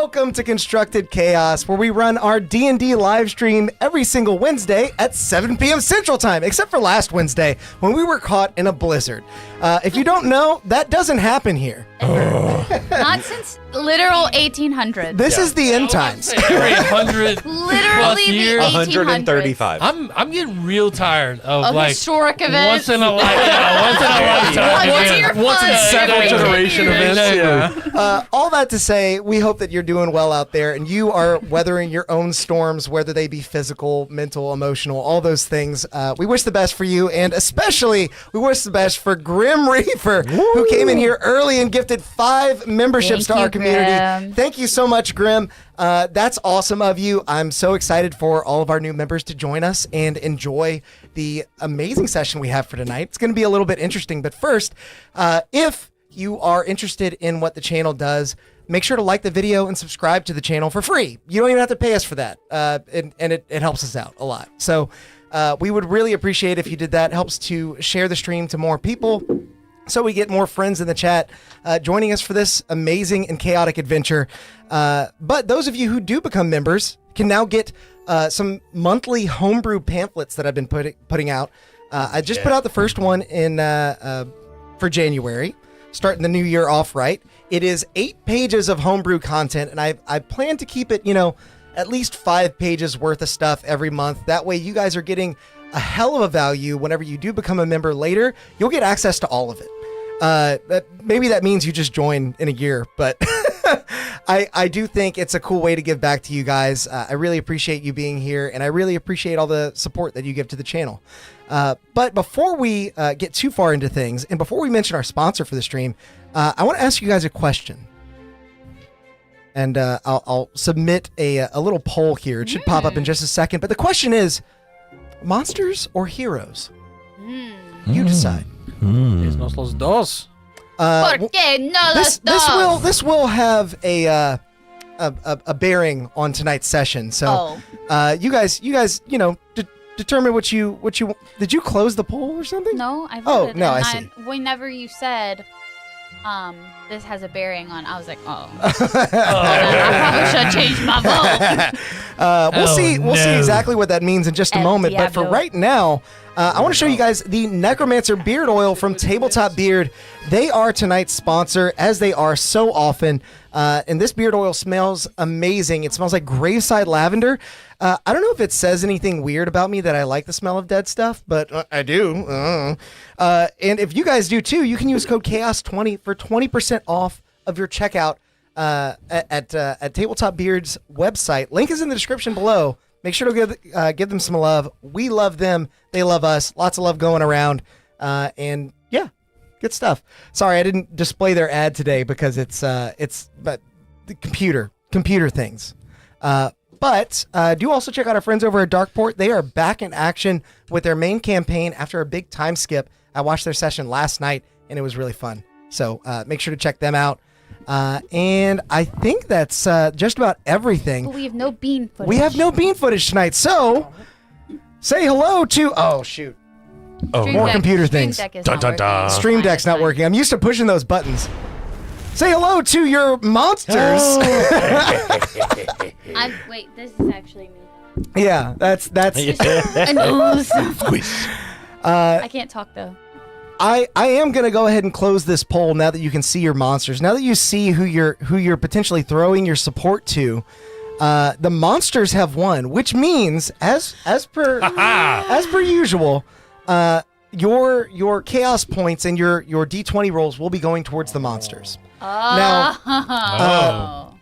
Welcome to Constructed Chaos, where we run our D&D live stream every single Wednesday at 7 p.m. Central Time, except for last Wednesday when we were caught in a blizzard. If you don't know, that doesn't happen here. Not since literal 1800s. This is the end times. Every 100 Literally years. the 1800s. 135. I'm getting real tired of like historic events. once in a lifetime. Once in several generation events. All that to say, we hope that you're doing well out there and you are weathering your own storms, whether they be physical, mental, emotional, all those things. We wish the best for you, and especially we wish the best for Grim Reaper, who came in here early and gifted 5 memberships to our community. Grim. Thank you so much, Grim. That's awesome of you. I'm so excited for all of our new members to join us and enjoy the amazing session we have for tonight. It's going to be a little bit interesting, but first, if you are interested in what the channel does, make sure to like the video and subscribe to the channel for free. You don't even have to pay us for that, and it helps us out a lot. So we would really appreciate if you did that. It helps to share the stream to more people, so we get more friends in the chat joining us for this amazing and chaotic adventure. But those of you who do become members can now get some monthly homebrew pamphlets that I've been putting out. I just put out the first one in for January, starting the new year off right. It is 8 pages of homebrew content, and I plan to keep it, at least 5 pages worth of stuff every month. That way you guys are getting a hell of a value. Whenever you do become a member later, you'll get access to all of it. Maybe that means you just join in a year, but I do think it's a cool way to give back to you guys. I really appreciate you being here, and I really appreciate all the support that you give to the channel. But before we get too far into things, and before we mention our sponsor for the stream, I want to ask you guys a question. And I'll submit a little poll here. It should pop up in just a second. But the question is, monsters or heroes? You decide. Nos los dos. This will have a bearing on tonight's session. So you guys, determine what you did. You close the poll or something? No, I voted. I see. Whenever you said this has a bearing on, I was like, I probably should change my vote. We'll see exactly what that means in just a moment. But for right now, I want to show you guys the Necromancer Beard Oil from Tabletop Beard. They are tonight's sponsor, as they are so often. And this beard oil smells amazing. It smells like graveside lavender. I don't know if it says anything weird about me that I like the smell of dead stuff, but I do. And if you guys do too, you can use code CHAOS20 for 20% off of your checkout at Tabletop Beard's website. Link is in the description below. Make sure to give them some love. We love them. They love us. Lots of love going around. And yeah, good stuff. Sorry, I didn't display their ad today because it's but the computer things. But do also check out our friends over at Darkeport. They are back in action with their main campaign after a big time skip. I watched their session last night and it was really fun. So make sure to check them out. And I think that's just about everything. But we have no bean footage. We have no bean footage tonight. So say hello to... Oh, shoot. More computer things. Stream Deck's not working. I'm used to pushing those buttons. Say hello to your monsters. Wait, this is actually me. Yeah, that's. I can't talk though. I am gonna go ahead and close this poll now that you can see your monsters. Now that you see who you're potentially throwing your support to, the monsters have won, which means as per usual, your chaos points and your D20 rolls will be going towards the monsters. Now,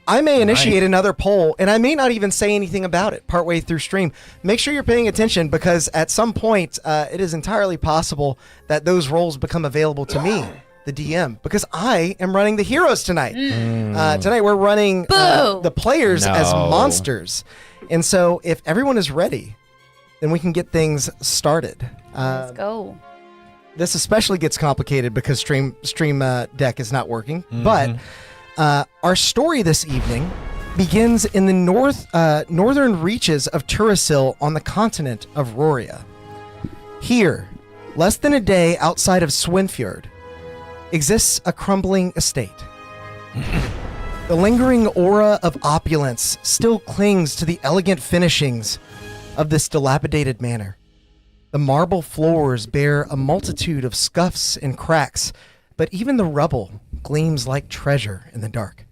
I may initiate another poll, and I may not even say anything about it partway through stream. Make sure you're paying attention, because at some point, it is entirely possible that those roles become available to me, the DM, because I am running the heroes tonight. Tonight we're running the players as monsters. And so if everyone is ready, then we can get things started. Let's go. This especially gets complicated because Stream Deck is not working. But our story this evening begins in the northern reaches of Turasil on the continent of Roria. Here, less than a day outside of Swinfjord, exists a crumbling estate. The lingering aura of opulence still clings to the elegant finishings of this dilapidated manor. The marble floors bear a multitude of scuffs and cracks, but even the rubble gleams like treasure in the dark.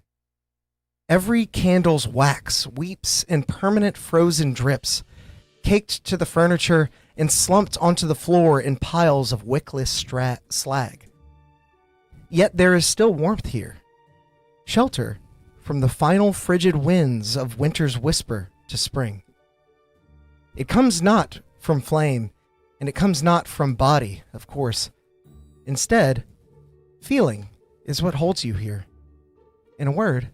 Every candle's wax weeps in permanent frozen drips, caked to the furniture and slumped onto the floor in piles of wickless slag. Yet there is still warmth here, shelter from the final frigid winds of winter's whisper to spring. It comes not from flame, and it comes not from body, of course. Instead, feeling is what holds you here. In a word,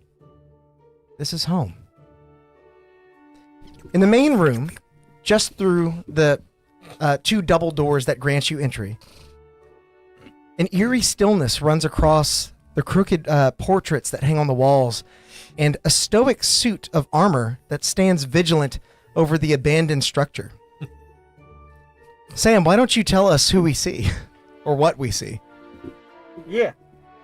this is home. In the main room, just through the 2 double doors that grant you entry, an eerie stillness runs across the crooked portraits that hang on the walls, and a stoic suit of armor that stands vigilant over the abandoned structure. Sam, why don't you tell us who we see, or what we see? Yeah.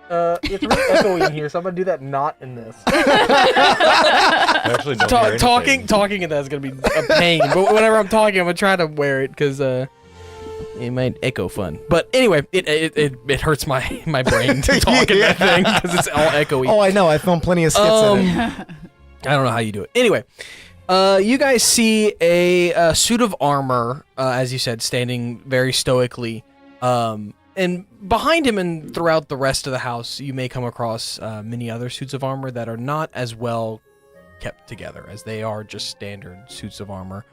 It's really echoey in here, so I'm gonna do that not in this. I actually don't hear anything. Talking in that is gonna be a pain. But whenever I'm talking, I'm gonna try to wear it because it might echo fun. But anyway, it hurts my brain to talk in that thing because it's all echoey. Oh, I know. I filmed plenty of skits in it. I don't know how you do it. Anyway, you guys see a suit of armor, as you said, standing very stoically. And behind him and throughout the rest of the house, you may come across many other suits of armor that are not as well kept together, as they are just standard suits of armor.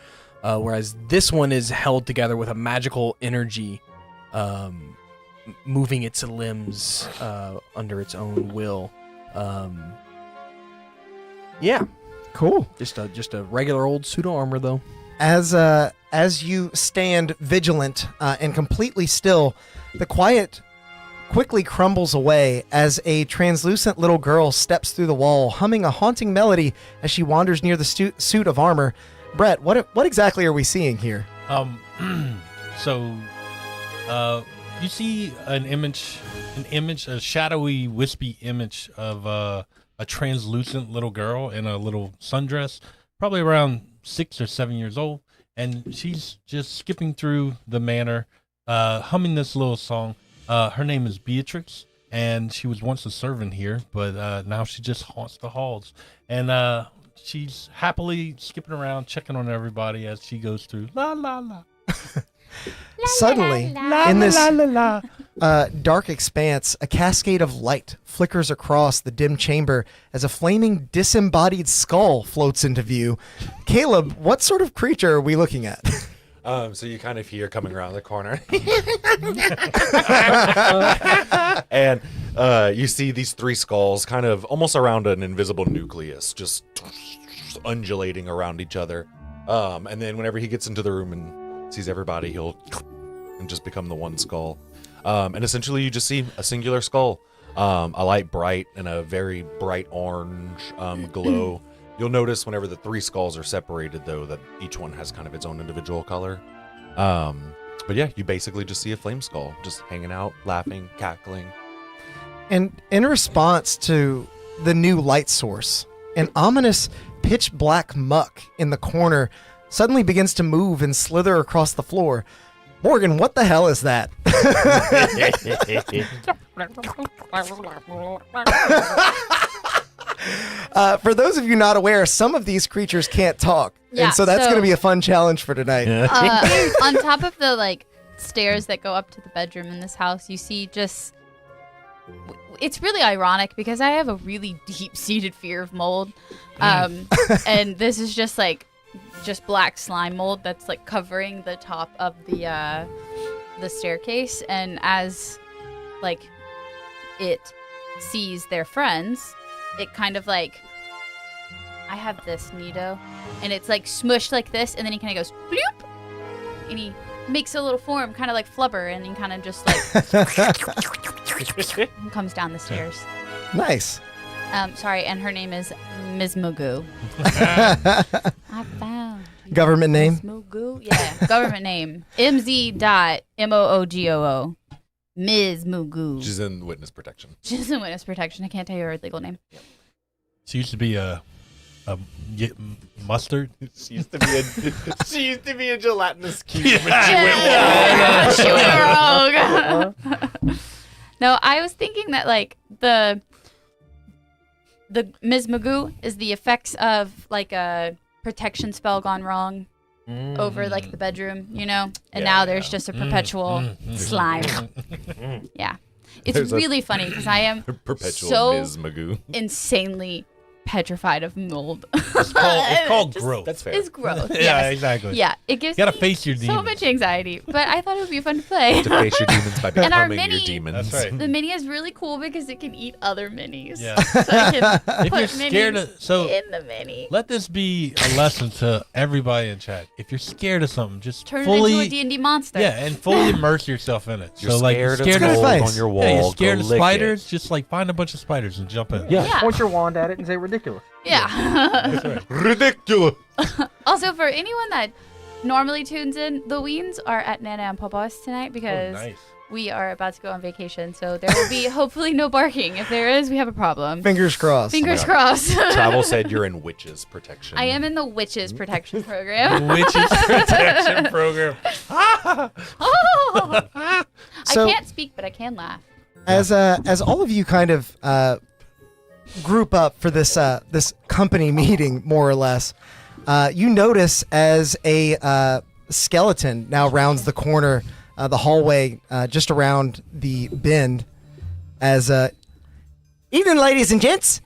Whereas this one is held together with a magical energy, moving its limbs under its own will. Yeah. Cool. Just a regular old suit of armor, though. As you stand vigilant and completely still, the quiet quickly crumbles away as a translucent little girl steps through the wall, humming a haunting melody as she wanders near the suit of armor. Brett, what exactly are we seeing here? So, you see an image, a shadowy, wispy image of a translucent little girl in a little sundress, probably around 6 or 7 years old, and she's just skipping through the manor, humming this little song. Her name is Beatrix, and she was once a servant here, but now she just haunts the halls. And she's happily skipping around, checking on everybody as she goes through. La la la. Suddenly, in this dark expanse, a cascade of light flickers across the dim chamber as a flaming, disembodied skull floats into view. Caleb, what sort of creature are we looking at? So you kind of hear coming around the corner. And you see these 3 skulls kind of almost around an invisible nucleus, just undulating around each other. And then whenever he gets into the room and sees everybody, he'll and just become the one skull. And essentially you just see a singular skull, a light bright and a very bright orange glow. You'll notice whenever the 3 skulls are separated, though, that each one has kind of its own individual color. But yeah, you basically just see a flame skull just hanging out, laughing, cackling. And in response to the new light source, an ominous pitch black muck in the corner suddenly begins to move and slither across the floor. Morgan, what the hell is that? For those of you not aware, some of these creatures can't talk. Yeah, and so that's so- going to be a fun challenge for tonight. On top of the stairs that go up to the bedroom in this house, you see just. It's really ironic because I have a really deep-seated fear of mold, and this is just black slime mold that's covering the top of the staircase, and as it sees their friends, it kind of I have this Nido, and it's smushed like this, and then he kind of goes bloop, and he makes a little form kind of like Flubber, and he kind of just and comes down the stairs. Nice. Sorry, and her name is Ms. Magoo. I found you, Government name? Ms. Magoo. Yeah, government name. MZ.MOOGOO. Ms. Magoo. She's in witness protection. She's in witness protection. I can't tell you her legal name. She used to be a mustard. She used to be a gelatinous cube. She went rogue. No, I was thinking that like the Ms. Magoo is the effects of like a protection spell gone wrong over like the bedroom, you know, and now there's just a perpetual slime. Yeah, it's There's a really funny because I am Perpetual so Ms. Magoo. insanely petrified of mold. It's called growth. That's fair. It's gross. Yeah, Yes. exactly. Yeah, it gives You gotta me face your so demons. much anxiety, but I thought it would be fun to play. To face your demons by And our becoming your mini- demons. That's right. The mini is really cool because it can eat other minis. Yeah. So I can If put you're scared minis of, so in the mini. let this be a lesson to everybody in chat. If you're scared of something, just Turn fully, it into a D&D monster. yeah, and fully immerse yourself in it. You're so like, scared you're scared of of, mold Nice. on your wall. yeah, you're scared go of lick spiders. Just like find a bunch of spiders and jump in. Yeah. Yeah. Point your wand at it and say ridiculous. Yeah. That's right. it. Ridiculous. Also, for anyone that normally tunes in, the Weens are at Nana and Papa's tonight because Oh, nice. we are about to go on vacation. So there will be hopefully no barking. If there is, we have a problem. Fingers crossed. Fingers crossed. Travel said you're in witches protection. I am in the Witches Protection Program. Witches protection program. So- I can't speak, but I can laugh. As all of you kind of group up for this this company meeting, more or less, you notice as a skeleton now rounds the corner, the hallway, just around the bend. As evening, ladies and gents,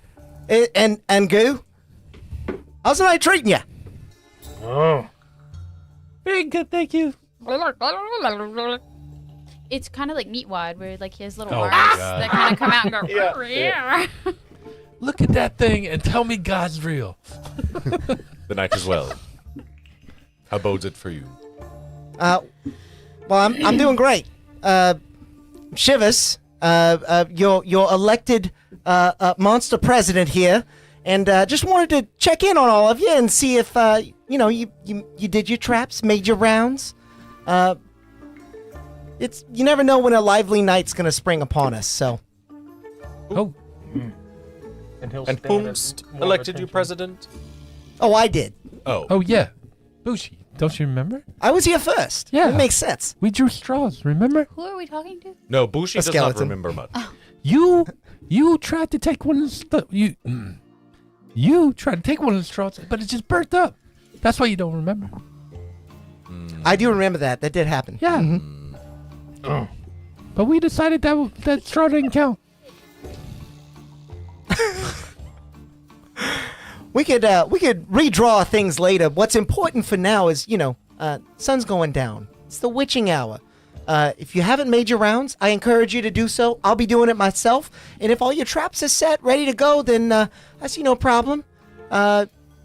and goo. How's the night treating you? Oh. Very good, thank you. It's kind of like Meatwad, where like he has little Oh my arms God. that kind of come out and go. Yeah, Look at that thing and tell me God's real. The night as well. How bodes it for you? Well, I'm doing great. Shivers, your elected monster president here, and just wanted to check in on all of you and see if you did your traps, made your rounds. It's you never know when a lively night's gonna spring upon us. So Oh, And he'll And stand whomst at more elected you attention. president? I did. Oh. yeah. Bushi, don't you remember? I was here first. Yeah. It makes sense. We drew straws, remember? Who are we talking to? No, Bushi A does not skeleton. remember much. You tried to take one of the you tried to take one of the straws, but it just burnt up. That's why you don't remember. I do remember that. That did happen. Yeah. But we decided that straw didn't count. We could redraw things later. What's important for now is, sun's going down. It's the witching hour. If you haven't made your rounds, I encourage you to do so. I'll be doing it myself. And if all your traps are set, ready to go, then I see no problem.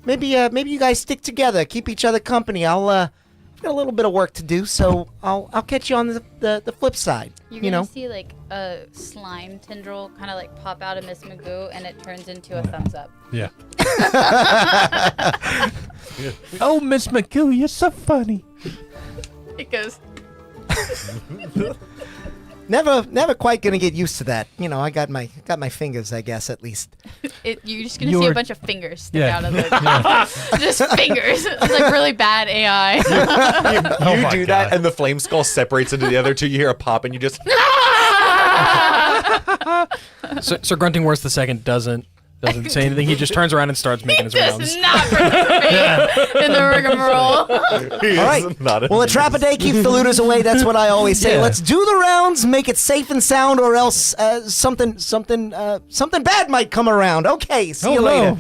Maybe you guys stick together, keep each other company. I've got a little bit of work to do, so I'll catch you on the flip side. You're gonna see like a slime tendril kind of like pop out of Miss Magoo, and it turns into a thumbs up. Yeah. Oh, Miss McGill, you're so funny. It goes. Never quite gonna get used to that. I got my fingers, I guess, at least. You're just gonna see a You're- bunch of fingers stick Yeah. out of it. Just fingers. It's like really bad AI. Oh You my do God. that, and the flame skull separates into the other two. You hear a pop, and you just. Sir Grunting Worse the second doesn't say anything. He just turns around and starts making his Does rounds. not participate in the rigmarole. He All right. is not Well, a trap a day keeps the looters away. That's what I always say. Yeah. Let's do the rounds, make it safe and sound, or else something bad might come around. Okay, see you no. later.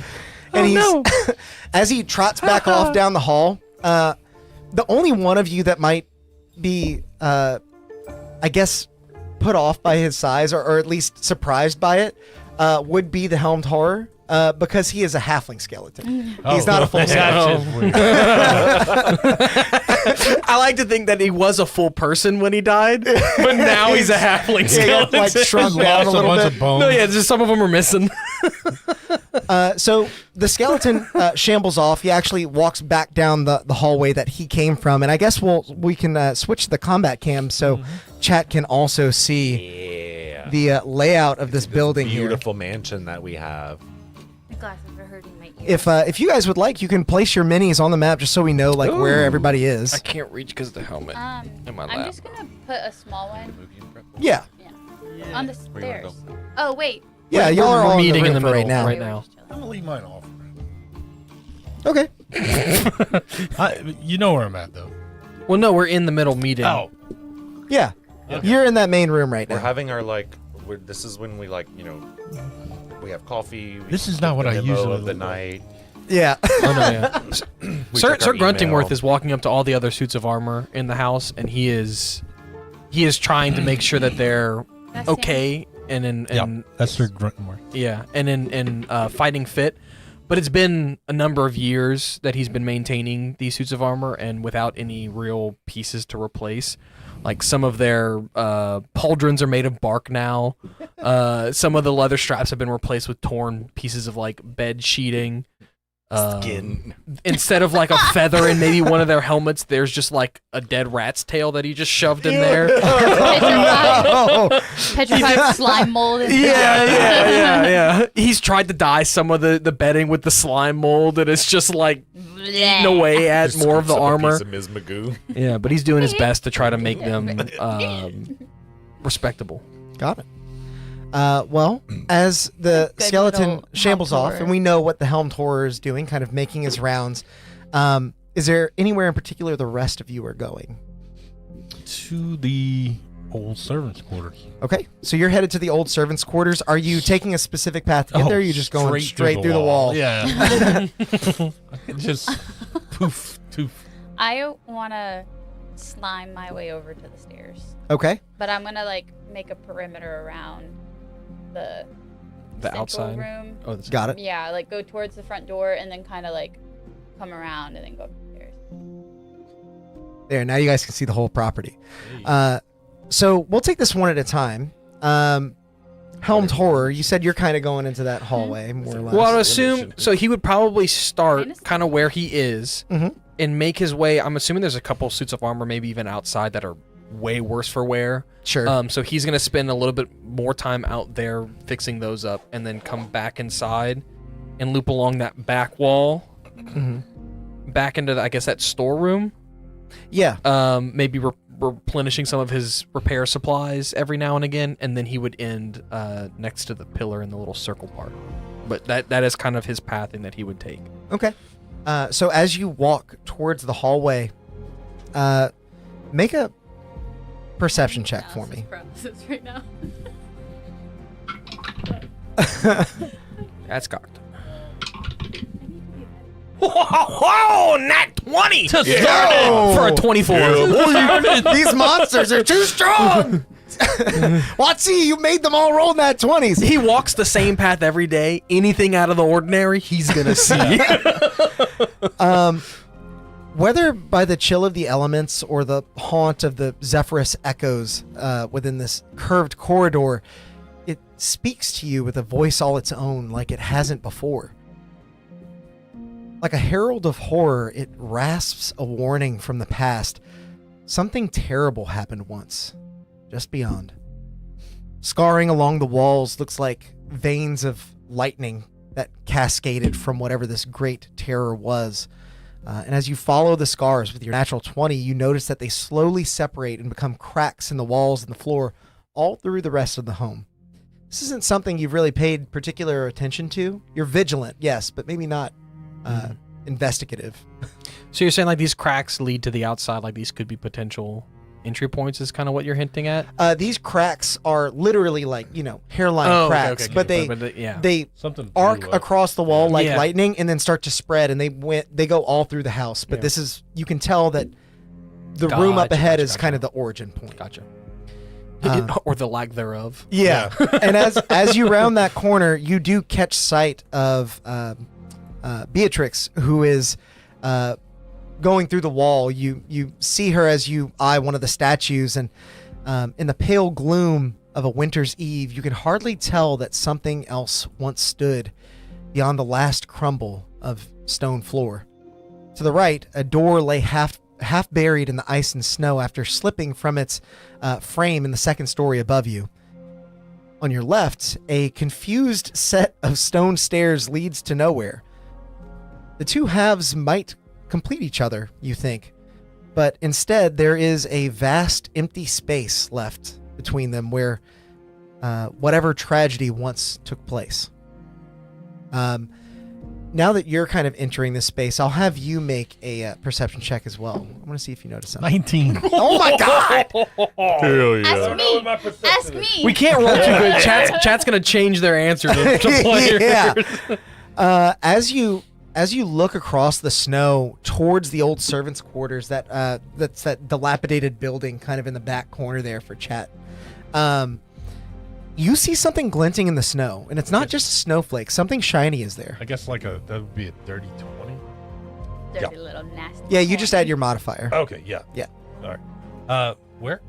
And Oh, he's as he trots back off down the hall. The only one of you that might be, I guess, put off by his size, or at least surprised by it, would be the Helmed Horror. Because he is a halfling skeleton. He's not a full skeleton. I like to think that he was a full person when he died, but now he's a halfling Yeah, he got, skeleton. like, shrunk down a Lost a little bunch bit. of bones. No, yeah, just some of them are missing. So the skeleton shambles off. He actually walks back down the hallway that he came from, and I guess we can switch to the combat cam so chat can also see Yeah. the layout of this building here. Beautiful mansion that we have. My glasses are hurting my ears. If you guys would like, you can place your minis on the map just so we know like where everybody I is. can't reach because of the helmet in my I'm lap. just gonna put a small one Yeah. on the Where you wanna stairs. Oh wait. Yeah, y'all are all meeting in in the the room middle right now. right now. I'm gonna leave mine off. Okay. You know where I'm at, though. Well, no, we're in the middle meeting. Oh, Yeah. Okay. You're in that main room right We're now. having our this is when we we have coffee. We This is take not what the I memo usually of the look like. night. Yeah. Oh, no, yeah. We Sir check our Gruntingworth email. is walking up to all the other suits of armor in the house, and he is trying to make sure that they're That's okay and in that's Sir Gruntenworth. yeah, and in fighting fit. But it's been a number of years that he's been maintaining these suits of armor, and without any real pieces to replace. Like some of their pauldrons are made of bark now. Some of the leather straps have been replaced with torn pieces of like bed sheeting. Skin. Instead of like a feather in maybe one of their helmets, there's just like a dead rat's tail that he just shoved in there. Petrified slime mold. Yeah. He's tried to dye some of the bedding with the slime mold, and it's just like eating away at Just more of the scoops up a armor. piece of Ms. Magoo. Yeah, but he's doing his best to try to make them respectable. Got it. Well, as the Good skeleton little shambles helmed off, horror. and we know what the helmed horror is doing, kind of making his rounds, is there anywhere in particular the rest of you are going? To the old servants' quarters. Okay, so you're headed to the old servants' quarters. Are you taking a specific path to get there? Or are you just going straight through the wall? Yeah. Just poof, toof. I want to slime my way over to the stairs, Okay. but I'm gonna like make a perimeter around the central outside? room. Oh, that's Got it. Yeah, like go towards the front door and then kind of like come around and then go up the stairs. There, now you guys can see the whole property. So we'll take this one at a time. Helmed horror, you said you're kind of going into that hallway, more or less. Well, I would assume so. He would probably start Kinda kind of where he is Mhm. and make his way. I'm assuming there's a couple suits of armor, maybe even outside, that are way worse for wear. Sure. So he's gonna spend a little bit more time out there fixing those up, and then come back inside and loop along that back wall, Mhm. back into I guess that storeroom. Yeah. Maybe replenishing some of his repair supplies every now and again, and then he would end next to the pillar in the little circle part. But that is kind of his pathing that he would take. Okay. So as you walk towards the hallway, make a perception check for me. Paralysis right now. That's cocked. Whoa, nat 20 to start it. for a 24. These monsters are too strong. Watsy, you made them all roll nat 20s. He walks the same path every day. Anything out of the ordinary, he's gonna see. Whether by the chill of the elements or the haunt of the Zephyrus echoes within this curved corridor, it speaks to you with a voice all its own, like it hasn't before. Like a herald of horror, it rasps a warning from the past. Something terrible happened once, just beyond. Scarring along the walls looks like veins of lightning that cascaded from whatever this great terror was. And as you follow the scars with your natural 20, you notice that they slowly separate and become cracks in the walls and the floor all through the rest of the home. This isn't something you've really paid particular attention to. You're vigilant, yes, but maybe not investigative. So you're saying like these cracks lead to the outside, like these could be potential entry points, is kind of what you're hinting at? These cracks are literally like, hairline cracks, but they Something arc blew up. across the wall like Yeah. lightning and then start to spread, and they go all through the house. But Yeah. this is, you can tell that the room up Gotcha, ahead gotcha, is gotcha. kind of the origin point. Gotcha. Um, Or the lack thereof. Yeah. And as you round that corner, you do catch sight of Beatrix, who is going through the wall. You see her as you eye one of the statues, and in the pale gloom of a winter's eve, you can hardly tell that something else once stood beyond the last crumble of stone floor. To the right, a door lay half buried in the ice and snow after slipping from its frame in the second story above you. on your left, a confused set of stone stairs leads to nowhere. The two halves might complete each other, you think, but instead there is a vast empty space left between them where whatever tragedy once took place. Now that you're kind of entering this space, I'll have you make a perception check as well. I want to see if you notice something. 19. Oh my god! Hell yeah. Ask me. Ask me. We can't roll too good. Chat's gonna change their answer to players. Yeah. As you look across the snow towards the old servants' quarters, that's that dilapidated building kind of in the back corner there for Chat. You see something glinting in the snow, and it's not just a snowflake. Something shiny is there. I guess that would be a dirty 20. Dirty little nasty. Yeah, you just add your modifier. Okay, yeah. Yeah. All right. Where?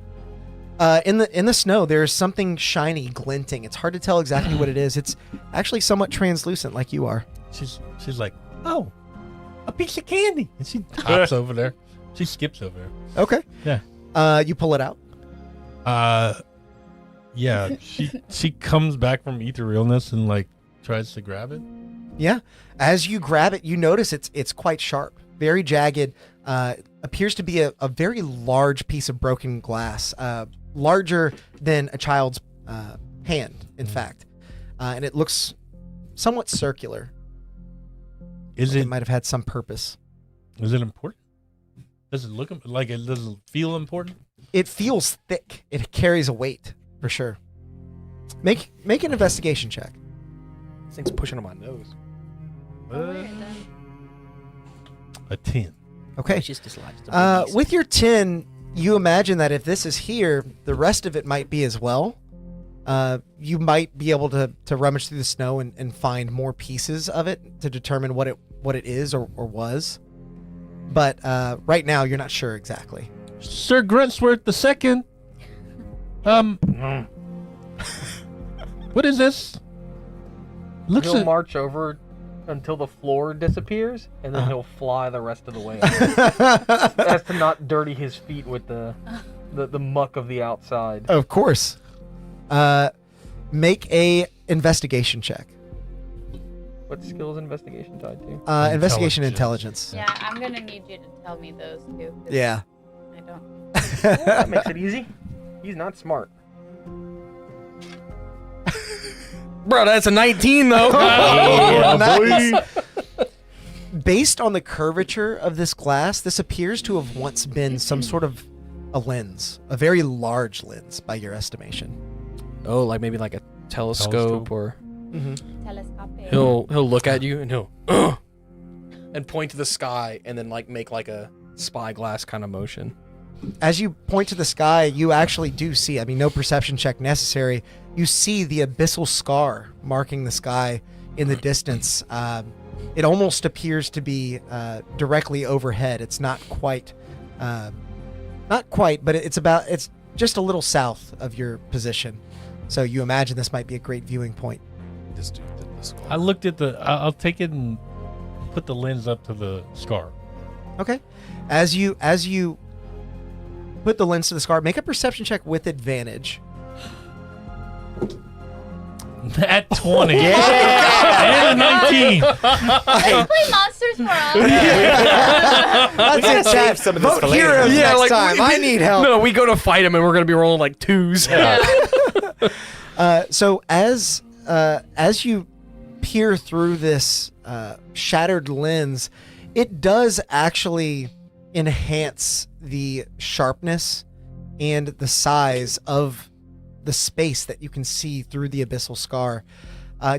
In the snow, there's something shiny glinting. It's hard to tell exactly what it is. It's actually somewhat translucent, like you are. She's like, oh, a piece of candy, and she hops over there. She skips over there. Okay. Yeah. You pull it out. Yeah. She comes back from etherealness and like tries to grab it. Yeah. As you grab it, you notice it's quite sharp, very jagged. Appears to be a very large piece of broken glass, larger than a child's hand, in fact. And it looks somewhat circular. Is It it? might have had some purpose. Is it important? Does it look like it? Does it feel important? It feels thick. It carries a weight, for sure. Make an investigation check. This thing's pushing on my nose. A 10. Okay. Just dislodged. With your 10, you imagine that if this is here, the rest of it might be as well. You might be able to rummage through the snow and find more pieces of it to determine what it is or was. But right now, you're not sure exactly. Sir Gruntsworth II. What is this? Looks He'll at, march over until the floor disappears, and then he'll fly the rest of the way. As to not dirty his feet with the muck of the outside. Of course. Make a investigation check. What skill is investigation tied to? Investigation intelligence. Yeah, I'm gonna need you to tell me those two. 'Cause Yeah. I don't. That makes it easy. He's not smart. Bro, that's a 19 though. Nice. Based on the curvature of this glass, this appears to have once been some sort of a lens, a very large lens by your estimation. Oh, like maybe like a telescope or Telescopic. he'll look at you and he'll and point to the sky and then like make like a spyglass kind of motion. As you point to the sky, you actually do see, I mean, no perception check necessary. You see the abyssal scar marking the sky in the distance. It almost appears to be directly overhead. It's not quite, but it's just a little south of your position. So you imagine this might be a great viewing point. This dude did this. I looked at I'll take it and put the lens up to the scar. Okay. As you put the lens to the scar, make a perception check with advantage. At 20. And a 19. Let's play Monsters for us. That's it, chat. some of this Vote for later. heroes Yeah, next like, time. I need help. No, we go to fight him and we're gonna be rolling like 2s. So as you peer through this shattered lens, it does actually enhance the sharpness and the size of the space that you can see through the abyssal scar.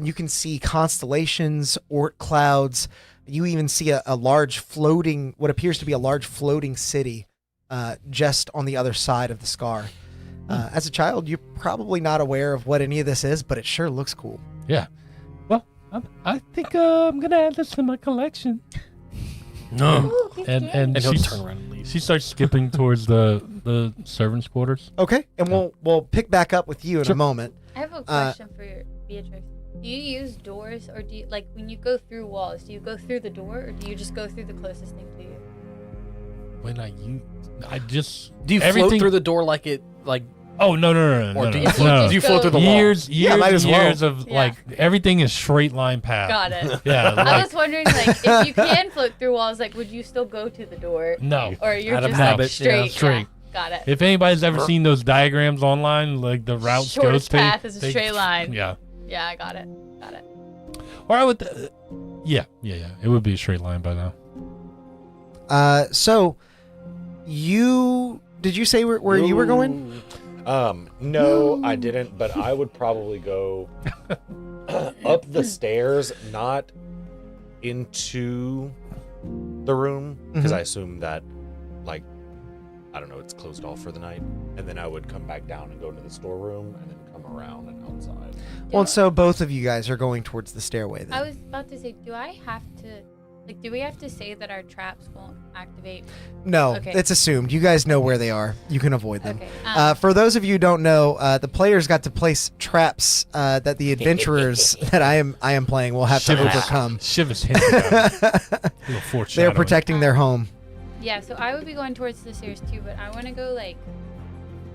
You can see constellations, orc clouds. You even see a large floating, what appears to be a large floating city just on the other side of the scar. As a child, you're probably not aware of what any of this is, but it sure looks cool. Yeah. Well, I think I'm going to add this to my collection. No. And And he'll she's- turn around and leave. She starts skipping towards the servants' quarters. Okay, and we'll pick back up with you in a moment. I have a question for Beatrix. Do you use doors, or do you, like, when you go through walls, do you go through the door, or do you just go through the closest thing to you? When I just Do you float everything- through the door like it like Oh no. Or do you no. float, do you float through the wall? Years might as and well. years of Yeah. like everything is straight line path. Got it. Yeah, I like was wondering, like, if you can float through walls, like, would you still go to the door, no. or you're Out of just habit, like straight? yeah, straight. Yeah, got it. If anybody's ever seen those diagrams online, like the routes Shortest goes path is a straight line. Yeah. Yeah, I got it. Got it. Or I would. Yeah. It would be a straight line by now. So did you say where you were going? No, I didn't, but I would probably go up the stairs, not into the room, because I assume that, like, I don't know, it's closed off for the night, and then I would come back down and go into the storeroom, and then come around and outside. Well, and so both of you guys are going towards the stairway then. I was about to say, do I have to, like, do we have to say that our traps won't activate? No, Okay. it's assumed. You guys know where they are. You can avoid them. Okay. For those of you who don't know, the players got to place traps that the adventurers that I am playing will have to overcome. Shivers hint about it. Little They're foreshadowing. protecting their home. Yeah, so I would be going towards the stairs too, but I want to go like,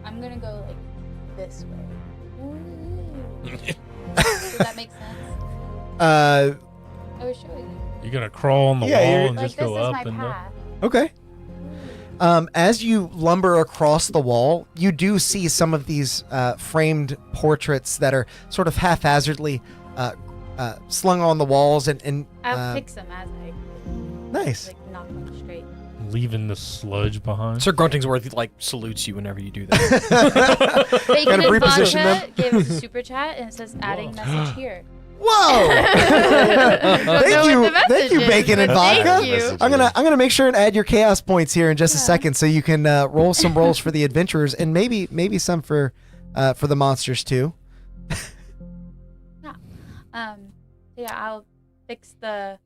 I'm gonna go like this way. Ooh. Does that make sense? Uh, I was showing you. You're gonna crawl on the Yeah, wall you're- and Like just this go is up my and path. okay. As you lumber across the wall, you do see some of these framed portraits that are sort of haphazardly slung on the walls and I'll fix them as I nice. like knock them straight. leaving the sludge behind. Sir Gruntingsworth like salutes you whenever you do that. Bacon Gotta and reposition Vodka gave us a super chat and it says adding message here. Whoa! Thank you, Bacon and Vodka. Thank you. I'm gonna make sure and add your chaos points here in just a second, so you can roll some rolls for the adventurers and maybe some for the monsters too. Yeah, I'll fix the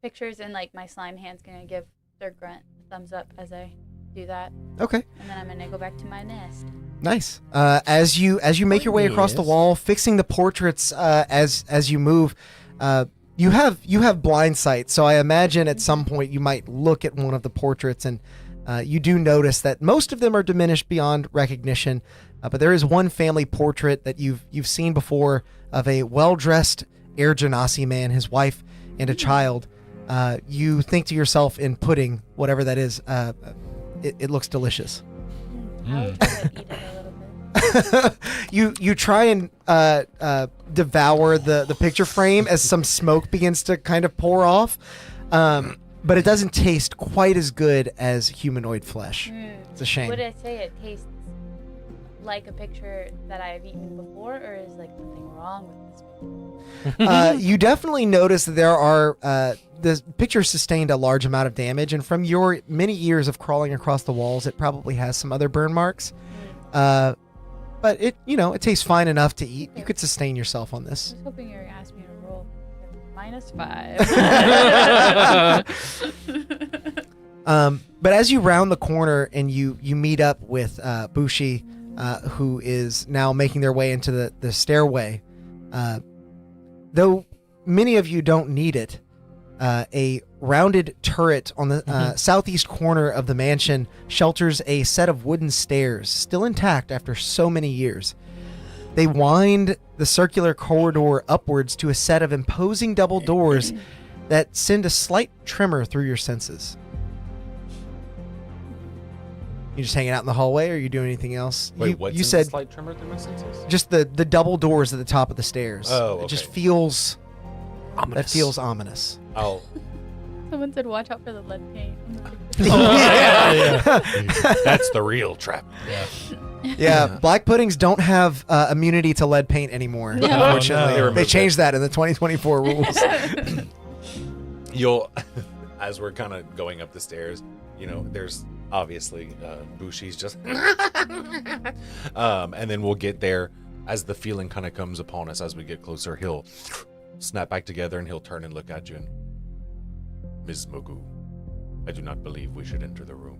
pictures and like my slime hand's gonna give Sir Grunt a thumbs up as I do that, Okay, and then I'm gonna go back to my nest. nice. As you make your way across the Yes. wall, fixing the portraits as you move, you have blind sight. So I imagine at some point you might look at one of the portraits and you do notice that most of them are diminished beyond recognition. But there is one family portrait that you've seen before of a well-dressed Air Genasi man, his wife, and a child. You think to yourself in pudding, whatever that is, it looks delicious. I would try to eat it a little bit. You try and devour the picture frame as some smoke begins to kind of pour off, but it doesn't taste quite as good as humanoid flesh. It's a shame. Would I say it tastes like a picture that I've eaten before, or is like something wrong with this picture? You definitely notice that there are the picture sustained a large amount of damage, and from your many years of crawling across the walls, it probably has some other burn marks. But it tastes fine enough to eat. You could sustain yourself on I this. was hoping you were gonna ask me to roll -5. But as you round the corner and you meet up with Bushi, who is now making their way into the stairway, though many of you don't need it, a rounded turret on the southeast corner of the mansion shelters a set of wooden stairs, still intact after so many years. They wind the circular corridor upwards to a set of imposing double doors that send a slight tremor through your senses. You just hanging out in the hallway, or are you doing anything else? Wait, what's you in said the slight tremor through my senses? just the double doors at the top of the stairs. Oh, It just okay. feels Ominous. that feels ominous. Oh, Someone said, "Watch out for the lead paint." that's the real trap. Yeah, black puddings don't have immunity to lead paint anymore. No. Unfortunately, No. they changed that in the 2024 rules. You'll, as we're kind of going up the stairs, there's obviously Bushi's just, and then we'll get there as the feeling kind of comes upon us as we get closer. He'll snap back together and he'll turn and look at you and, Ms. Mogu, I do not believe we should enter the room.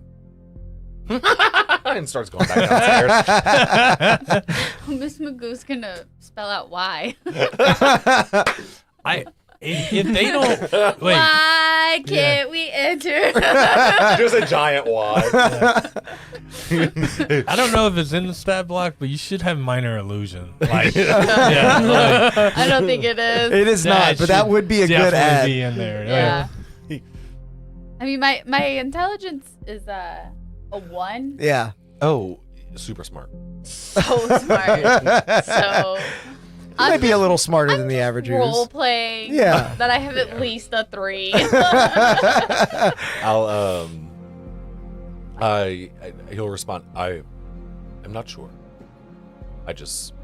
And starts going back downstairs. Miss Magoo's gonna spell out why. If they don't wait, Why can't we enter? Just a giant Y. I don't know if it's in the stat block, but you should have minor illusion. Like, yeah, like, I don't think it is. It is not, but that would be a good definitely ad. be in there. Yeah. I mean, my intelligence is a 1. Yeah. Oh, super smart. So smart. So You might be a little smarter than the average use. role playing. Yeah. That I have at least a 3. I'll he'll respond. I am not sure. I just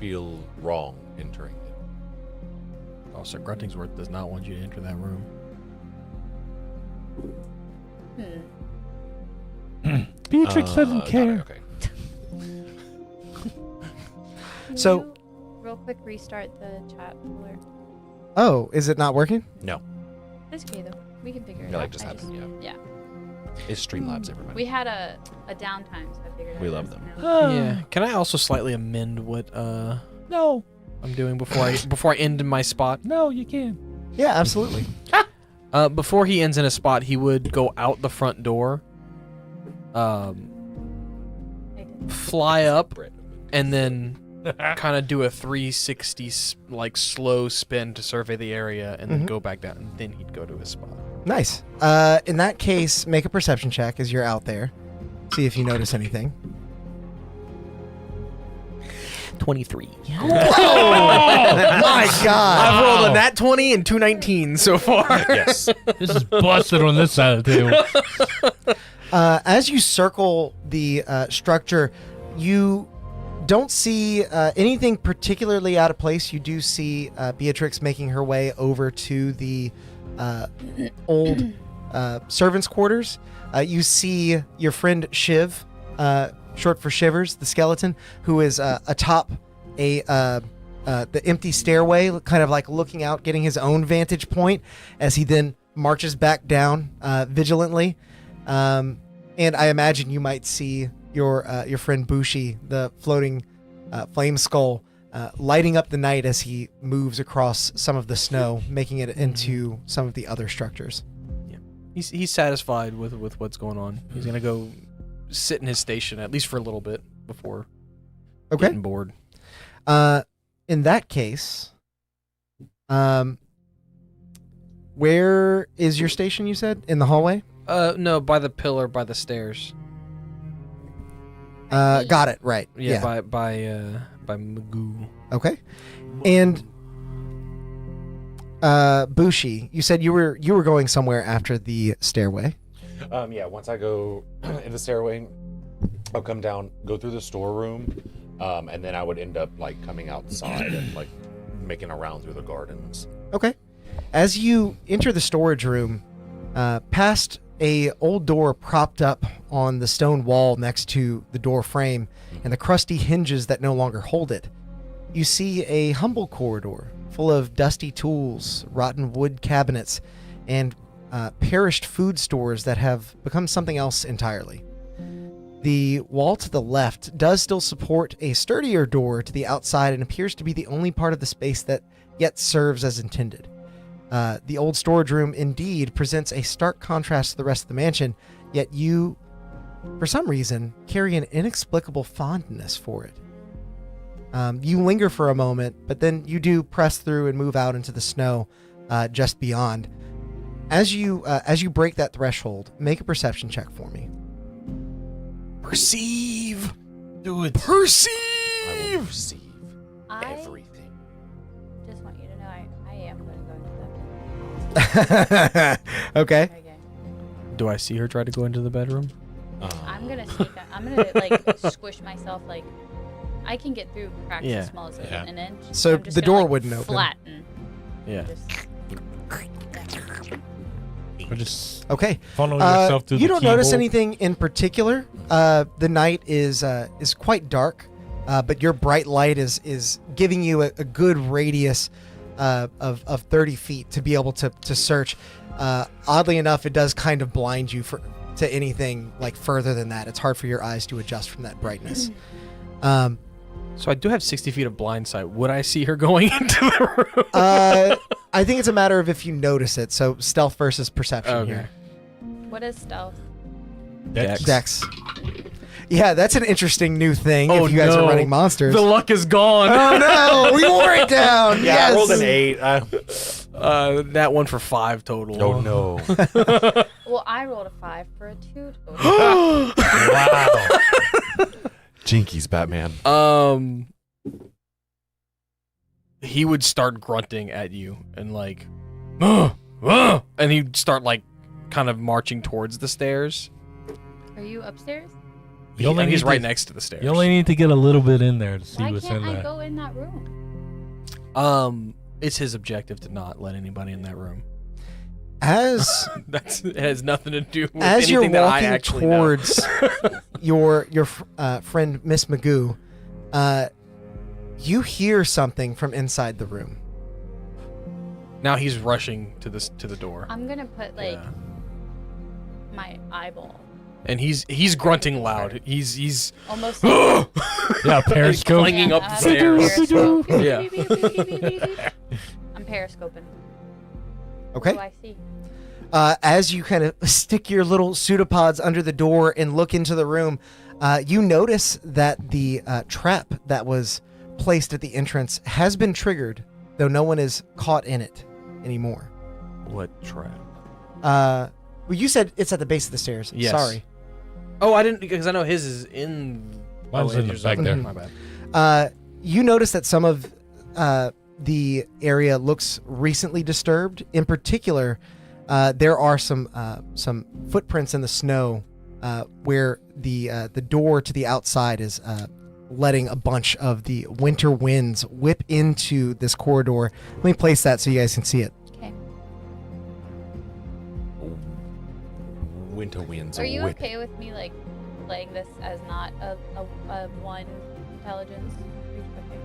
feel wrong entering it. Officer Gruntingsworth does not want you to enter that room. Beatrix doesn't got care. it, okay. So- Can you real quick restart the chat cooler. Oh, is it not working? No, It's okay though. We can figure it yeah, out. like just happen. Yeah, Yeah. it's Streamlabs, everybody. We had a downtime, so I figured it We out love now. them. Yeah. Can I also slightly amend what No, I'm doing before I end in my spot? no, you can't. Yeah, absolutely. Before he ends in a spot, he would go out the front door, I did. fly up, and then kind of do a 360 like slow spin to survey the area, and then Mhm. go back down, and then he'd go to his spot. Nice. In that case, make a perception check as you're out there. See if you notice anything. 23. My God. I've rolled a nat 20 and 2 19s so far. Yes. This is busted on this side of the table. As you circle the structure, you don't see anything particularly out of place. You do see Beatrix making her way over to the old servants' quarters. You see your friend Shiv, short for Shivers, the skeleton, who is atop the empty stairway, kind of like looking out, getting his own vantage point as he then marches back down vigilantly. And I imagine you might see your friend Bushi, the floating flame skull, lighting up the night as he moves across some of the snow, making it into some of the other structures. He's satisfied with what's going on. He's gonna go sit in his station at least for a little bit before Okay. getting bored. In that case, where is your station? You said in the hallway. No, by the pillar, by the stairs. Got it. Right. Yeah, by Magoo. Okay. And Bushi, you said you were going somewhere after the stairway. Yeah, once I go in the stairway, I'll come down, go through the storeroom, and then I would end up like coming outside and like making a round through the gardens. Okay. As you enter the storage room, past a old door propped up on the stone wall next to the door frame and the crusty hinges that no longer hold it, you see a humble corridor full of dusty tools, rotten wood cabinets, and perished food stores that have become something else entirely. The wall to the left does still support a sturdier door to the outside and appears to be the only part of the space that yet serves as intended. The old storage room indeed presents a stark contrast to the rest of the mansion, yet you, for some reason, carry an inexplicable fondness for it. You linger for a moment, but then you do press through and move out into the snow just beyond. As you break that threshold, make a perception check for me. Perceive. Do it. I will Perceive. perceive I everything. just want you to know I am going to go into that. Okay. Okay. Do I see her try to go into the bedroom? I'm gonna sneak out. I'm gonna like squish myself. Like I can get through cracks Yeah. as small as Yeah. an inch. So I'm just the gonna, door like, wouldn't open. Flatten. Yeah. Or just Okay. funnel yourself through the You don't notice keyhole. anything in particular. The night is quite dark, but your bright light is giving you a good radius of 30 feet to be able to search. Oddly enough, it does kind of blind you to anything like further than that. It's hard for your eyes to adjust from that brightness. So I do have 60 feet of blind sight. Would I see her going into the room? I think it's a matter of if you notice it. So stealth versus perception Okay. here. What is stealth? Dex. Dex. Yeah, that's an interesting new thing Oh, if you guys no. are running monsters. The luck is gone. Oh no, we wore it down. Yeah, yes. I rolled an 8. That one for 5 total. Oh no. Well, I rolled a 5 for a 2 total. Wow. Jinkies, Batman. He would start grunting at you and like, and he'd start like kind of marching towards the stairs. Are you upstairs? You only He's need right to- next to the stairs. You only need to get a little bit in there to see Why what's can't in I there. go in that room? It's his objective to not let anybody in that room. As It has nothing to do with as you're anything that I walking actually know. towards your friend Miss Magoo, you hear something from inside the room. Now he's rushing to the door. I'm gonna put like Yeah. my eyeball. And he's grunting loud. He's Almost Yeah, Periscope. clanging up the I have stairs. Periscope. Yeah. I'm periscoping. Okay. What do I see? As you kind of stick your little pseudopods under the door and look into the room, you notice that the trap that was placed at the entrance has been triggered, though no one is caught in it anymore. What trap? Well, you said it's at the base of the stairs. Yes. Sorry. Oh, I didn't, because I know his is in. Mine's in the yours back is- there. My bad. You notice that some of the area looks recently disturbed. In particular, there are some footprints in the snow where the door to the outside is letting a bunch of the winter winds whip into this corridor. Let me place that so you guys can see it. Okay. Winter winds. Are you whip. okay with me like playing this as not a 1 intelligence? Okay.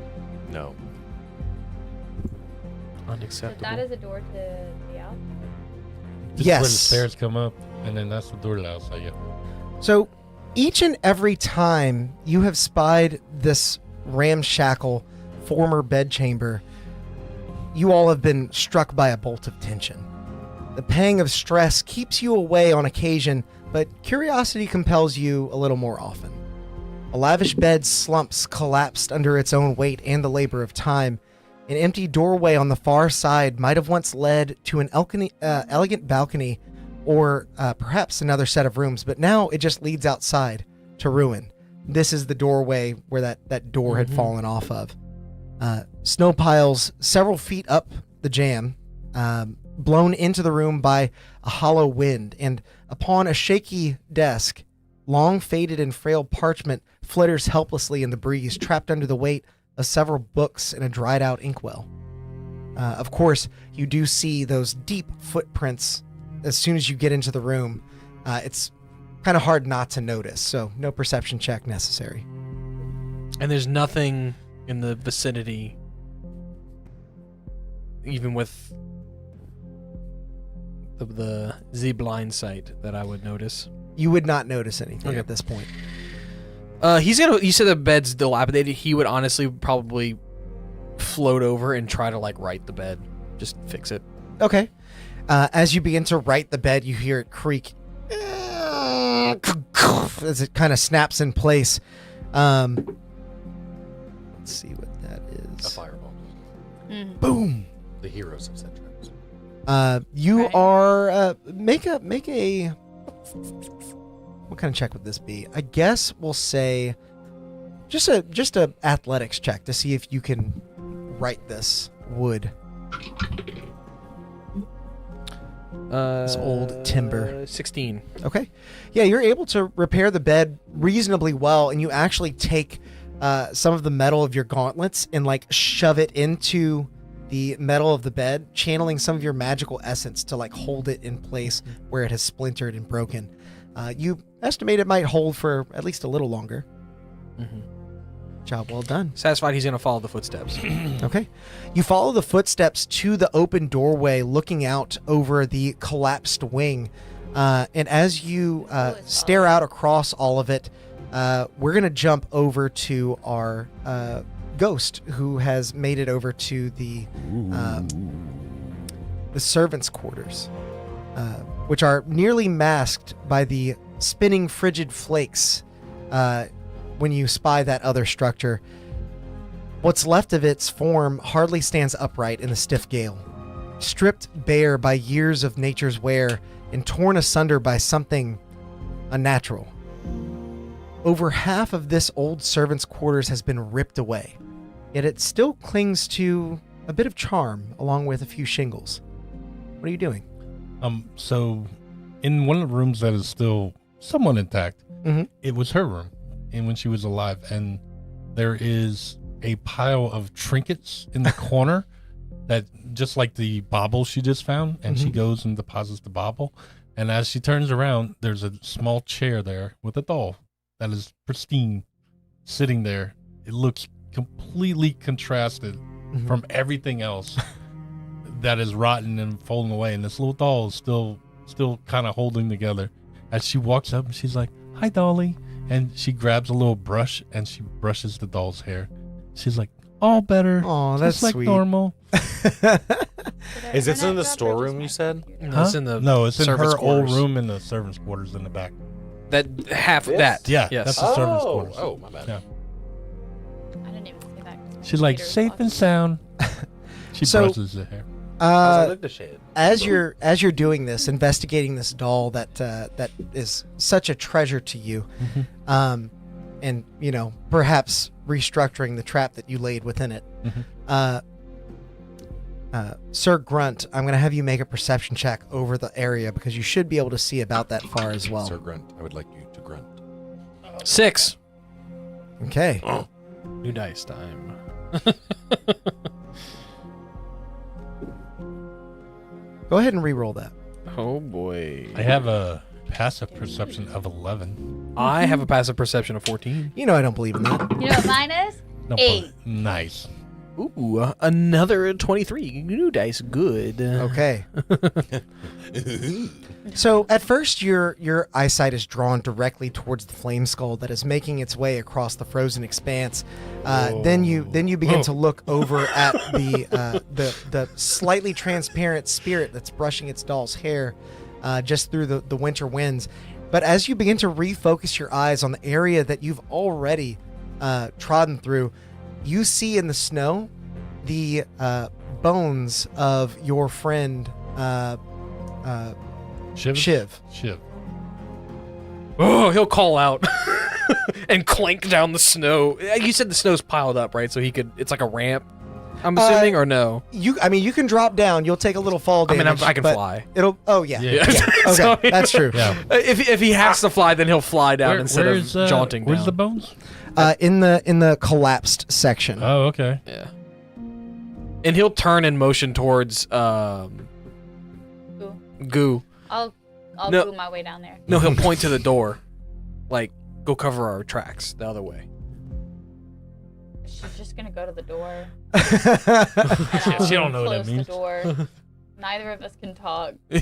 No. So Unacceptable. that is a door to the outside. Just Yes. where the stairs come up, and then that's the door to the outside. Yeah. So each and every time you have spied this ramshackle former bedchamber, you all have been struck by a bolt of tension. The pang of stress keeps you away on occasion, but curiosity compels you a little more often. A lavish bed slumps collapsed under its own weight and the labor of time. An empty doorway on the far side might have once led to an elegant balcony or perhaps another set of rooms, but now it just leads outside to ruin. This is the doorway where that door had fallen off of. Snow piles several feet up the jam, blown into the room by a hollow wind, and upon a shaky desk, long faded and frail parchment flitters helplessly in the breeze, trapped under the weight of several books and a dried out inkwell. Of course, you do see those deep footprints as soon as you get into the room. It's kind of hard not to notice, so no perception check necessary. And there's nothing in the vicinity, even with the Z-blind sight, that I would notice. You would not notice anything Okay. at this point. You said the bed's dilapidated. He would honestly probably float over and try to like right the bed, just fix it. Okay. As you begin to right the bed, you hear it creak as it kind of snaps in place. Let's see what that A is. fireball. Mhm. Boom. The heroes have set traps. You Right. are make a what kind of check would this be? I guess we'll say just a athletics check to see if you can right this wood. This old timber. 16. Okay. Yeah, you're able to repair the bed reasonably well, and you actually take some of the metal of your gauntlets and like shove it into the metal of the bed, channeling some of your magical essence to like hold it in place where it has splintered and broken. You estimate it might hold for at least a little longer. Job well done. Satisfied he's going to follow the footsteps. Okay. You follow the footsteps to the open doorway, looking out over the collapsed wing. And as you stare out across all of it, we're going to jump over to our ghost who has made it over to the servants' quarters, which are nearly masked by the spinning frigid flakes when you spy that other structure. What's left of its form hardly stands upright in the stiff gale. Stripped bare by years of nature's wear and torn asunder by something unnatural. Over half of this old servant's quarters has been ripped away, yet it still clings to a bit of charm along with a few shingles. What are you doing? So in one of the rooms that is still somewhat intact, Mhm. it was her room, and when she was alive, and there is a pile of trinkets in the corner that just like the bauble she just found, and she goes and deposits the bauble, and as she turns around, there's a small chair there with a doll that is pristine sitting there. It looks completely contrasted from everything else that is rotten and falling away, and this little doll is still kind of holding together. As she walks up, she's like, "Hi, Dolly," and she grabs a little brush and she brushes the doll's hair. She's like, "All better. Oh, that's just like sweet. normal." Is this in the storeroom you said? No, it's in the No, it's in servants' her old quarters. room in the servants' quarters in the back. That half This? that. Yeah, Yes. that's the servants' quarters. Oh, my bad. Yeah. I didn't even say that. She's like, Peter's "Safe and walking. sound." She So- brushes the hair. I looked the shade. As you're doing this, investigating this doll that is such a treasure to you, and perhaps restructuring the trap that you laid within it, Sir Grunt, I'm going to have you make a perception check over the area because you should be able to see about that far as well. Sir Grunt, I would like you to grunt. 6. Okay. New dice time. Go ahead and re-roll that. Oh boy. I have a passive perception of 11. I have a passive perception of 14. You know I don't believe in that. You know what mine is? No, 8. Nice. Ooh, another 23. New dice, good. Okay. So at first your eyesight is drawn directly towards the flame skull that is making its way across the frozen expanse. Then you begin to look over at the slightly transparent spirit that's brushing its doll's hair just through the winter winds. But as you begin to refocus your eyes on the area that you've already trodden through, you see in the snow the bones of your friend Shiv. Oh, he'll call out and clank down the snow. You said the snow's piled up, right? So it's like a ramp, I'm assuming, or no? You can drop down. You'll take a little fall I damage. mean, I can but fly. It'll. Oh yeah. Yeah. Okay, So- that's true. Yeah. If he has to fly, then he'll fly down instead of where's, jaunting Where's down. the bones? In the collapsed section. Oh, okay. Yeah. And he'll turn and motion towards Goo. I'll No. goo my way down there. No, he'll point to the door. Like, go cover our tracks the other way. She's just gonna go to the door. Yeah, she don't know what that close means. The door. Neither of us can talk. So.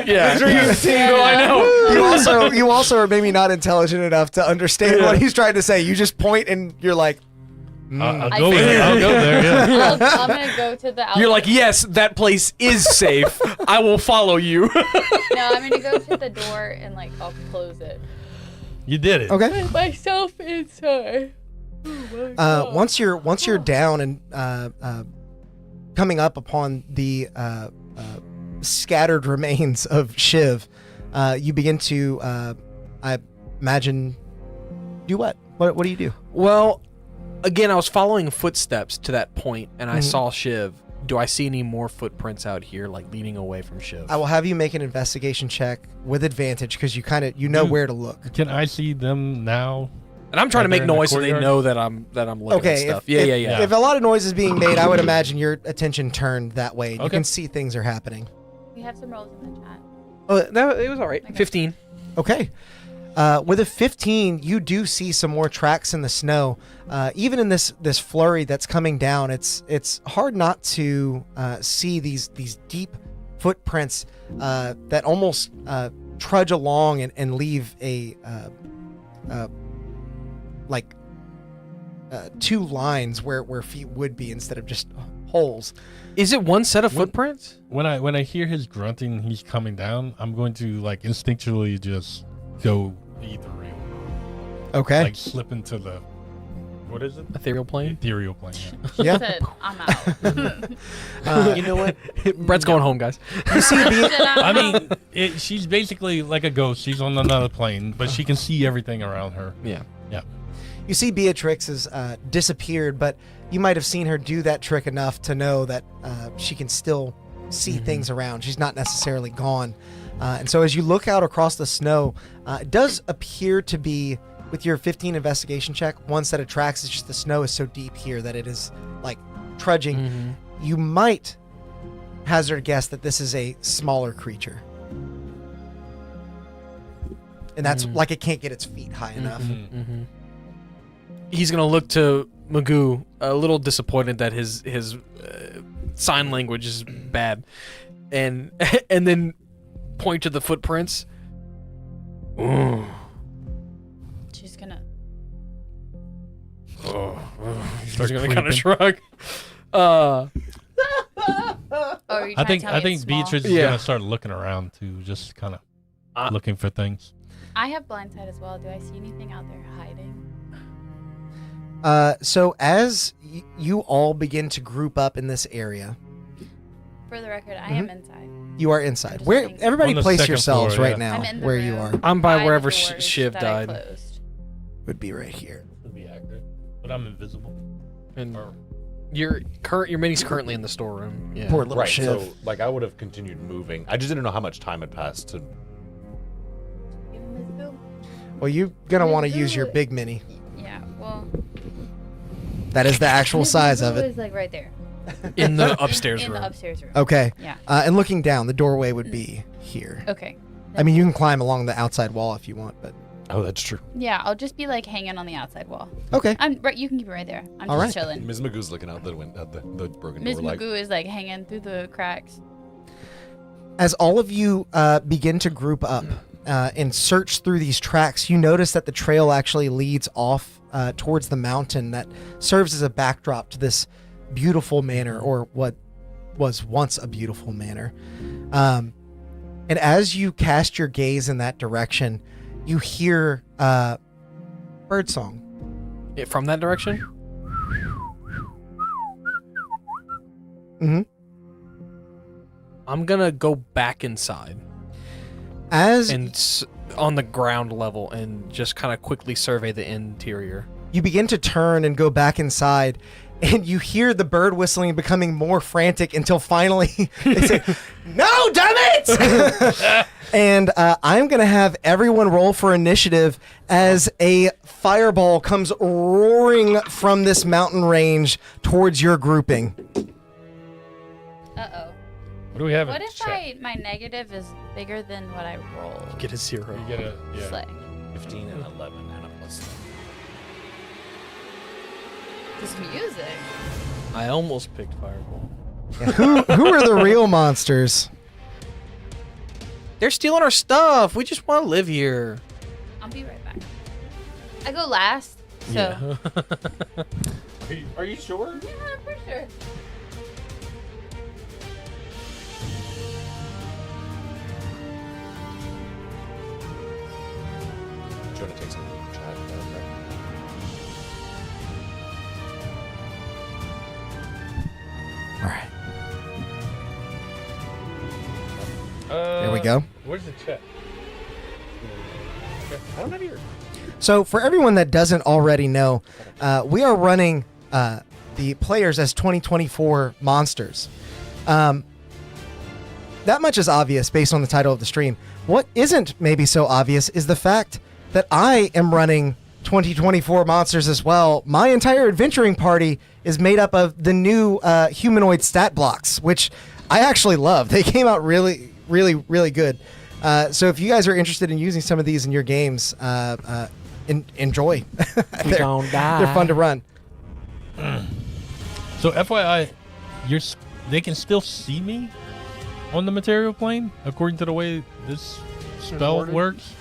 Yeah. I know. you also are maybe not intelligent enough to understand what he's trying to say. You just point and you're like, I'll I go think- there. I'll go there. Yeah. I'm gonna go to the. You're like, yes, that place is safe. I will follow you. No, I'm gonna go to the door and I'll close it. You did it. okay. Myself inside. Once you're down and coming up upon the scattered remains of Shiv, you begin to, I imagine, do what? What do you do? Well, again, I was following footsteps to that point, and I saw Shiv. Do I see any more footprints out here, leading away from Shiv? I will have you make an investigation check with advantage because you know where to look. Can I see them now? And I'm trying to Are make they in the noise so they courtyard? know that I'm looking Okay. at stuff. If, Yeah. If a lot of noise is being made, I would imagine your attention turned that way. You Okay. can see things are happening. We have some rolls in the chat. Oh, it was all right. Okay. 15. Okay. With a 15, you do see some more tracks in the snow. Even in this flurry that's coming down, it's hard not to see these deep footprints that almost trudge along and leave a two lines where feet would be instead of just holes. Is it one set of footprints? When I hear his grunting, he's coming down. I'm going to instinctually just go eat the real. Okay. like slip into the what is it? Ethereal plane. Ethereal plane. Yeah. Said, I'm out. You know what? Brett's going home, guys. You see, I mean, she's basically like a ghost. She's on another plane, but she can see everything around her. Yeah. You see Beatrix has disappeared, but you might have seen her do that trick enough to know that she can still see things around. She's not necessarily gone. And so as you look out across the snow, it does appear to be, with your 15 investigation check, one set of tracks is just the snow is so deep here that it is like trudging. You might hazard a guess that this is a smaller creature. And that's like it can't get its feet high enough. He's gonna look to Magoo, a little disappointed that his sign language is bad, and then point to the footprints. Ooh. She's gonna. She's gonna kind of shrug. Oh, are you I trying to tell me think it's small? Beatrice is gonna start looking around too, just kind of looking for things. I have blind sight as well. Do I see anything out there hiding? So as you all begin to group up in this area, For the record, I am inside. you are inside. just Where thinking. everybody On the place second yourselves floor, right yeah. I'm now, in the where you are, room I'm by the wherever doors Shiv that I died. closed. would be right here. Would be accurate, but I'm invisible. And Or- your mini's currently in the storeroom. Yeah. Poor little Right. Shiv. So, like, I would have continued moving. I just didn't know how much time had passed to. Give him his bill. Well, you're gonna want to use your big mini. Yeah, well. That is the actual his size of bill it. is like right there. In the upstairs in room. the upstairs room. Okay. Yeah. And looking down, the doorway would be here. Okay. I mean, you can climb along the outside wall if you want, but Oh, that's true. Yeah, I'll just be like hanging on the outside wall. okay. I'm right. You can keep it right there. I'm All just right. chilling. Ms. Magoo's looking out the window, at the broken Ms. door, like. Magoo is like hanging through the cracks. As all of you begin to group up and search through these tracks, you notice that the trail actually leads off towards the mountain that serves as a backdrop to this beautiful manor, or what was once a beautiful manor. And as you cast your gaze in that direction, you hear birdsong. From that direction? Mm-hmm. I'm gonna go back inside As and on the ground level and just kind of quickly survey the interior. you begin to turn and go back inside, and you hear the bird whistling becoming more frantic until finally they say, "No, damn it!" And I'm going to have everyone roll for initiative as a fireball comes roaring from this mountain range towards your grouping. Uh-oh. What do we have? What in if chat? my negative is bigger than what I rolled? Get a 0. You get a Slay. 15 and 11 and a plus. This music. I almost picked fireball. Who are the real monsters? They're stealing our stuff. We just want to live here. I'll be right back. I go last, so. Are you sure? Yeah, for sure. Do you want to take something from chat? All right. There we go. Where's the chat? I don't have your. So, for everyone that doesn't already know, we are running the players as 2024 monsters. That much is obvious based on the title of the stream. What isn't maybe so obvious is the fact that I am running 2024 monsters as well. My entire adventuring party is made up of the new humanoid stat blocks, which I actually love. They came out really good. So if you guys are interested in using some of these in your games, enjoy. they're fun to run. So FYI, they can still see me on the material plane according to the way this spell worded. works,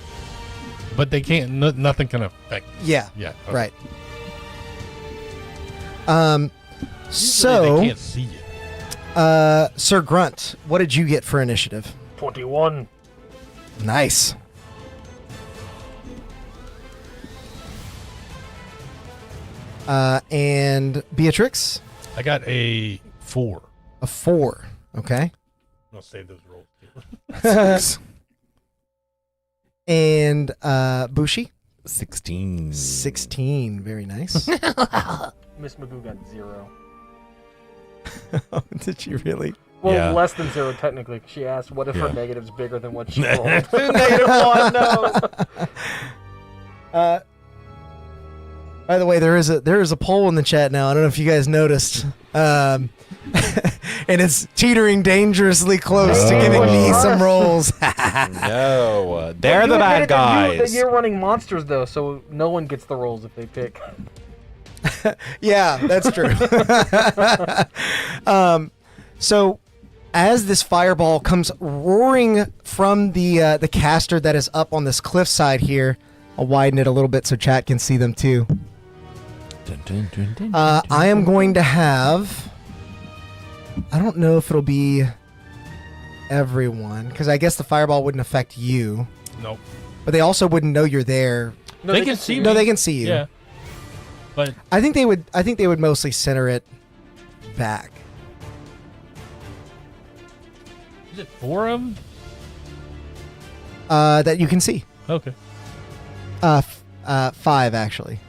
but they can't. Nothing can affect. Yeah. Yeah. okay. Right. Usually So, they can't see you. Sir Grunt, what did you get for initiative? 21. Nice. And Beatrix, I got a 4. a 4. Okay. I'll save those rolls. And Bushi, 16. 16. Very nice. Miss Magoo got 0. Did she really? Well, Yeah. less than 0 technically. 'Cause she asked, "What if her Yeah. negative's bigger than what she rolled?" -1. No. By the way, there is a poll in the chat now. I don't know if you guys noticed, and it's teetering dangerously close to giving me some rolls. No, they're You the bad admitted that guys. you're running monsters though, so no one gets the rolls if they pick. Yeah, that's true. So as this fireball comes roaring from the caster that is up on this cliffside here, I'll widen it a little bit so chat can see them too. I am going to have... I don't know if it'll be everyone, because I guess the fireball wouldn't affect you, Nope. but they also wouldn't know you're there. No, They can see me. No, they can see you. Yeah. But I think they would mostly center it back. is it 4 of them? That you can see. Okay. 5 actually.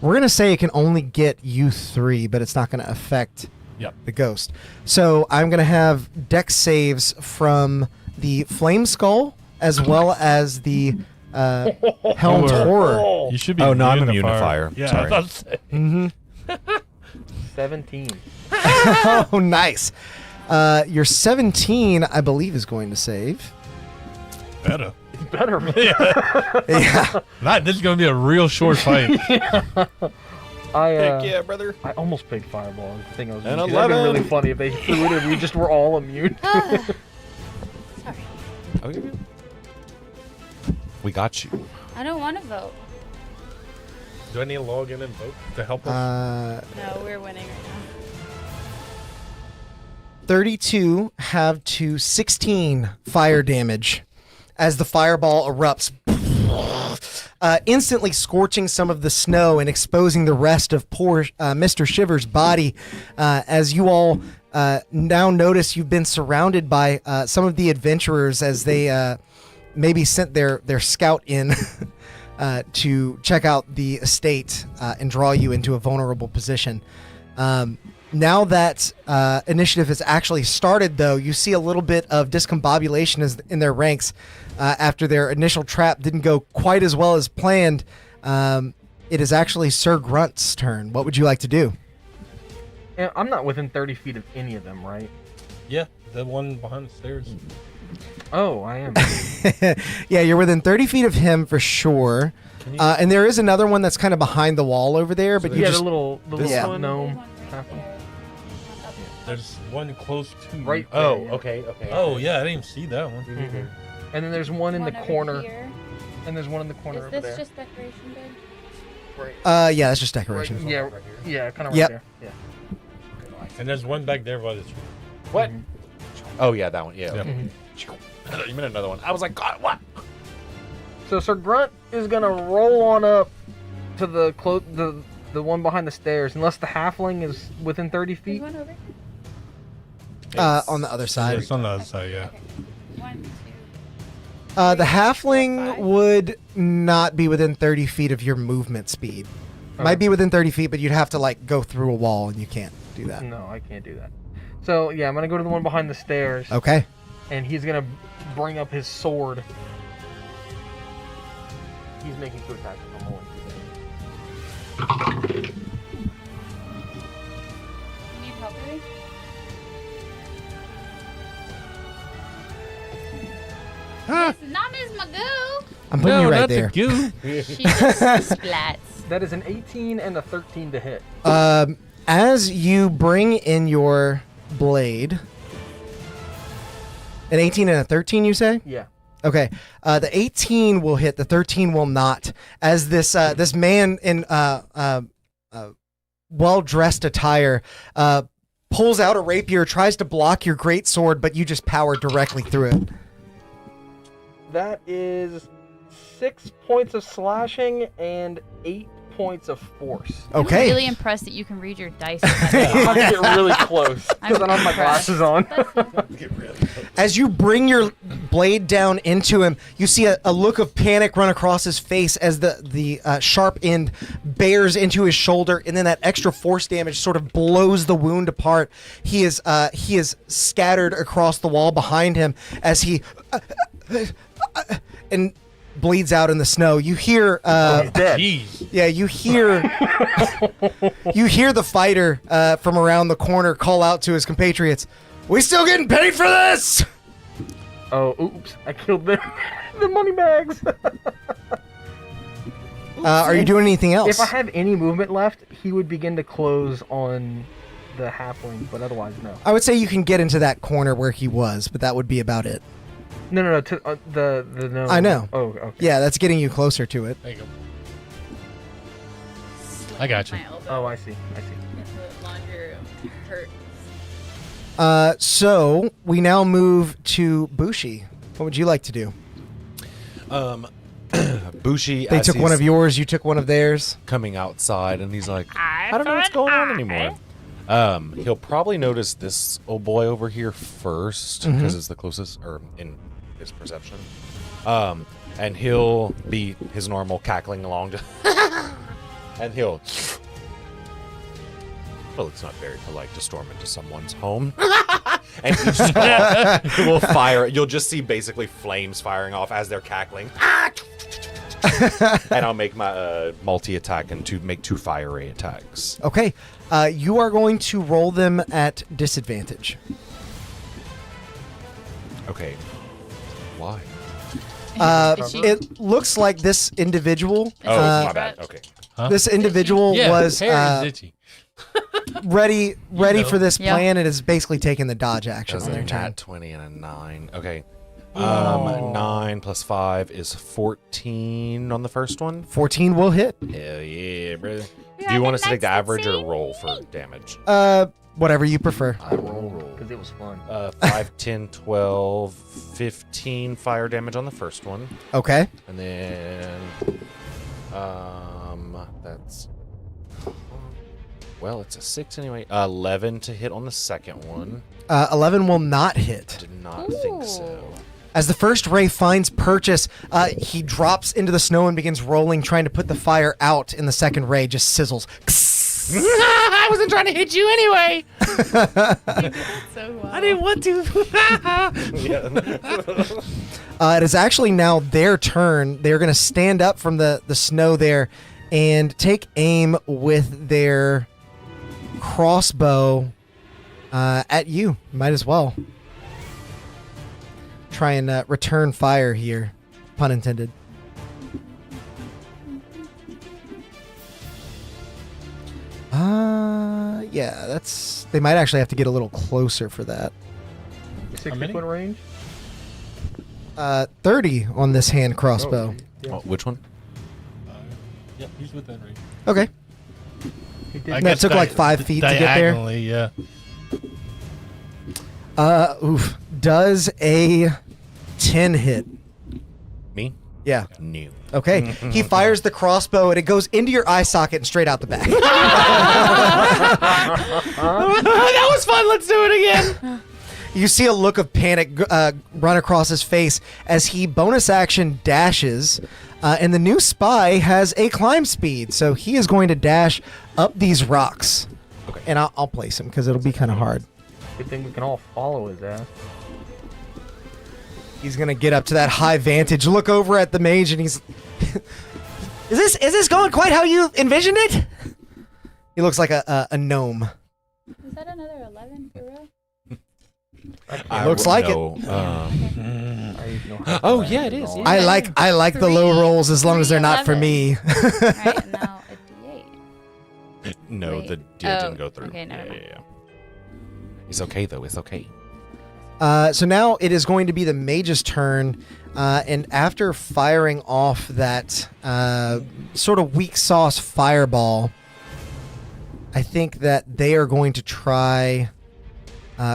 We're gonna say it can only get you 3, but it's not gonna affect Yep. the ghost. So I'm gonna have dex saves from the Flame Skull as well as the Helmed Or- Horror. You should be. Oh, no, I'm immune to immune to fire. Yeah. Sorry. I was about to say. Mm-hmm. 17. Oh, nice. Your 17, I believe, is going to save. Better. Better. Yeah. Not. This is gonna be a real short fight. I brother. I almost picked Fireball. The thing I was And gonna do. That'd be 11. really funny if they threw it and we just were all immune. Sorry. Oh, you're good. We got you. I don't want to vote. Do I need to log in and vote to help us? No, we're winning right now. 32 have to 16 fire damage as the fireball erupts, instantly scorching some of the snow and exposing the rest of poor Mr. Shiver's body. As you all now notice, you've been surrounded by some of the adventurers as they maybe sent their scout in to check out the estate and draw you into a vulnerable position. Now that initiative has actually started, though, you see a little bit of discombobulation in their ranks after their initial trap didn't go quite as well as planned. It is actually Sir Grunt's turn. What would you like to do? And I'm not within 30 feet of any of them, right? Yeah, the one behind the stairs. Oh, I am. Yeah, you're within 30 feet of him for sure. And there is another one that's kind of behind the wall over there, but you Yeah, just... the little Yeah. gnome. There's one half one. right there. One up there. There's one close to you. Right Oh, there, yeah. okay. Oh yeah, I didn't even see that one. Mhm. And then there's one in the One over corner. here. And there's one in the corner Is over this there. just decoration good? yeah, that's just decoration. Yeah, yeah, kind of right Yep. there. Yeah. And there's one back there by the tree. What? Oh, yeah, that one. Yeah. Yeah. Okay. You meant another one. I was like, God, what? So Sir Grunt is gonna roll on up to the the one behind the stairs, unless the halfling is within 30 There's feet. one over. On the other side. It's on the other side, yeah. Okay. 1, 2. The halfling would not be within 30 feet of your movement speed. Might be within 30 feet, but you'd have to like go through a wall, and you can't do that. No, I can't do that. So yeah, I'm gonna go to the one behind the stairs, Okay. and he's gonna bring up his sword. He's making 2 attacks. I'm rolling 2 damage. You need help, Ray? It's not Ms. Magoo. I'm putting you right that's there. a goo. She just splats. That is an 18 and a 13 to hit. As you bring in your blade, an 18 and a 13, you say? Yeah. Okay. The 18 will hit. The 13 will not. As this this man in well-dressed attire pulls out a rapier, tries to block your great sword, but you just power directly through it. That is 6 points of slashing and 8 points of force. Okay. I'm really impressed that you can read your dice. I'm about to get really close I'm because I don't have my impressed. glasses on. As you bring your blade down into him, you see a look of panic run across his face as the sharp end bears into his shoulder, and then that extra force damage sort of blows the wound apart. He is scattered across the wall behind him as he and bleeds out in the snow. You hear He's dead. Jeez. yeah, you hear the fighter from around the corner call out to his compatriots, "We still getting paid for this?" Oh, oops! I killed the money bags. Are you doing anything else? If I have any movement left, he would begin to close on the halfling, but otherwise, no. I would say you can get into that corner where he was, but that would be about it. No. To the no. I know. Oh, okay. Yeah, that's getting you closer to it. There you go. I got you. My elbow Oh, I see. in the laundry room hurts. So we now move to Bushi. What would you like to do? Bushi, They as took one he's of yours, you took one of theirs. coming outside, and he's like, I don't know what's going on anymore. He'll probably notice this old boy over here first because it's the closest, or in his perception. And he'll be his normal cackling along, and he'll. Well, it's not very polite to storm into someone's home. And each squall will fire. You'll just see basically flames firing off as they're cackling. And I'll make my multi-attack and make 2 fire ray attacks. Okay. You are going to roll them at disadvantage. Okay. Why? Is she- It looks like this individual. Oh, uh, my bad. Okay. Huh? This individual Yeah, was hair is itchy. ready know. for this Yeah. plan and is basically taking the dodge action That's on a their turn. nat 20 and a 9. Okay. 9 plus 5 is 14 on the first one. 14 will hit. Hell yeah, brother. Do Yeah, you want us to that's take the average or insane. roll for damage? Whatever you prefer. I roll. Because it was fun. 5, 10, 12, 15 fire damage on the first one. Okay. And then, that's, well, it's a 6 anyway. 11 to hit on the second one. 11 will not hit. Did not think so. As the first ray finds purchase, he drops into the snow and begins rolling, trying to put the fire out, and the second ray just sizzles. I wasn't trying to hit you anyway. So well. I didn't want to. It is actually now their turn. They're going to stand up from the snow there and take aim with their crossbow at you. Might as well. Try and return fire here. Pun intended. Yeah, that's... They might actually have to get a little closer for that. 60-foot range? 30 on this hand crossbow. Yeah. Oh, which one? Yep, he's within range. Okay. He did I That guess took like 5 feet to get there. diagonally, yeah. Oof. Does a 10 hit? Me? Yeah. New. Okay. He fires the crossbow and it goes into your eye socket and straight out the back. That was fun. Let's do it again. You see a look of panic run across his face as he bonus action dashes. And the new spy has a climb speed, so he is going to dash up these rocks. Okay. And I'll place him because it'll be kind of hard. Good thing we can all follow his ass. He's gonna get up to that high vantage, look over at the mage, and he's, is this going quite how you envisioned it? He looks like a gnome. Is that another 11 for real? Looks like it. Oh, yeah, it is, yeah. I like the low Three- rolls as long as they're not for me. Right, and now a D8. No, Wait. the deal didn't go through. Okay, never mind. Yeah. It's okay, though. It's okay. So now it is going to be the mage's turn, and after firing off that sort of weak sauce fireball, I think that they are going to try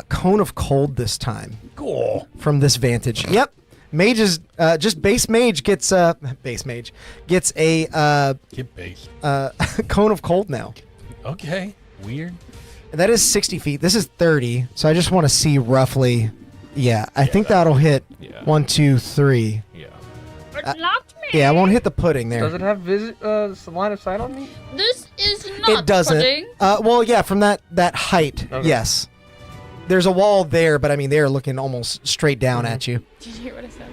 Cone of Cold this time. Cool. From this vantage. Yep. Mage is just base mage gets a Get base. cone of cold now. Okay. Weird. And that is 60 feet. This is 30. So I just want to see roughly. Yeah, I think that'll hit Yeah. 1, 2, 3. Yeah. It knocked me. Yeah, I won't hit the pudding there. Does it have line of sight on me? This is not It doesn't. pudding. Well, yeah, from that height, Okay. yes. There's a wall there, but I mean, they're looking almost straight down at you. Did you hear what I said?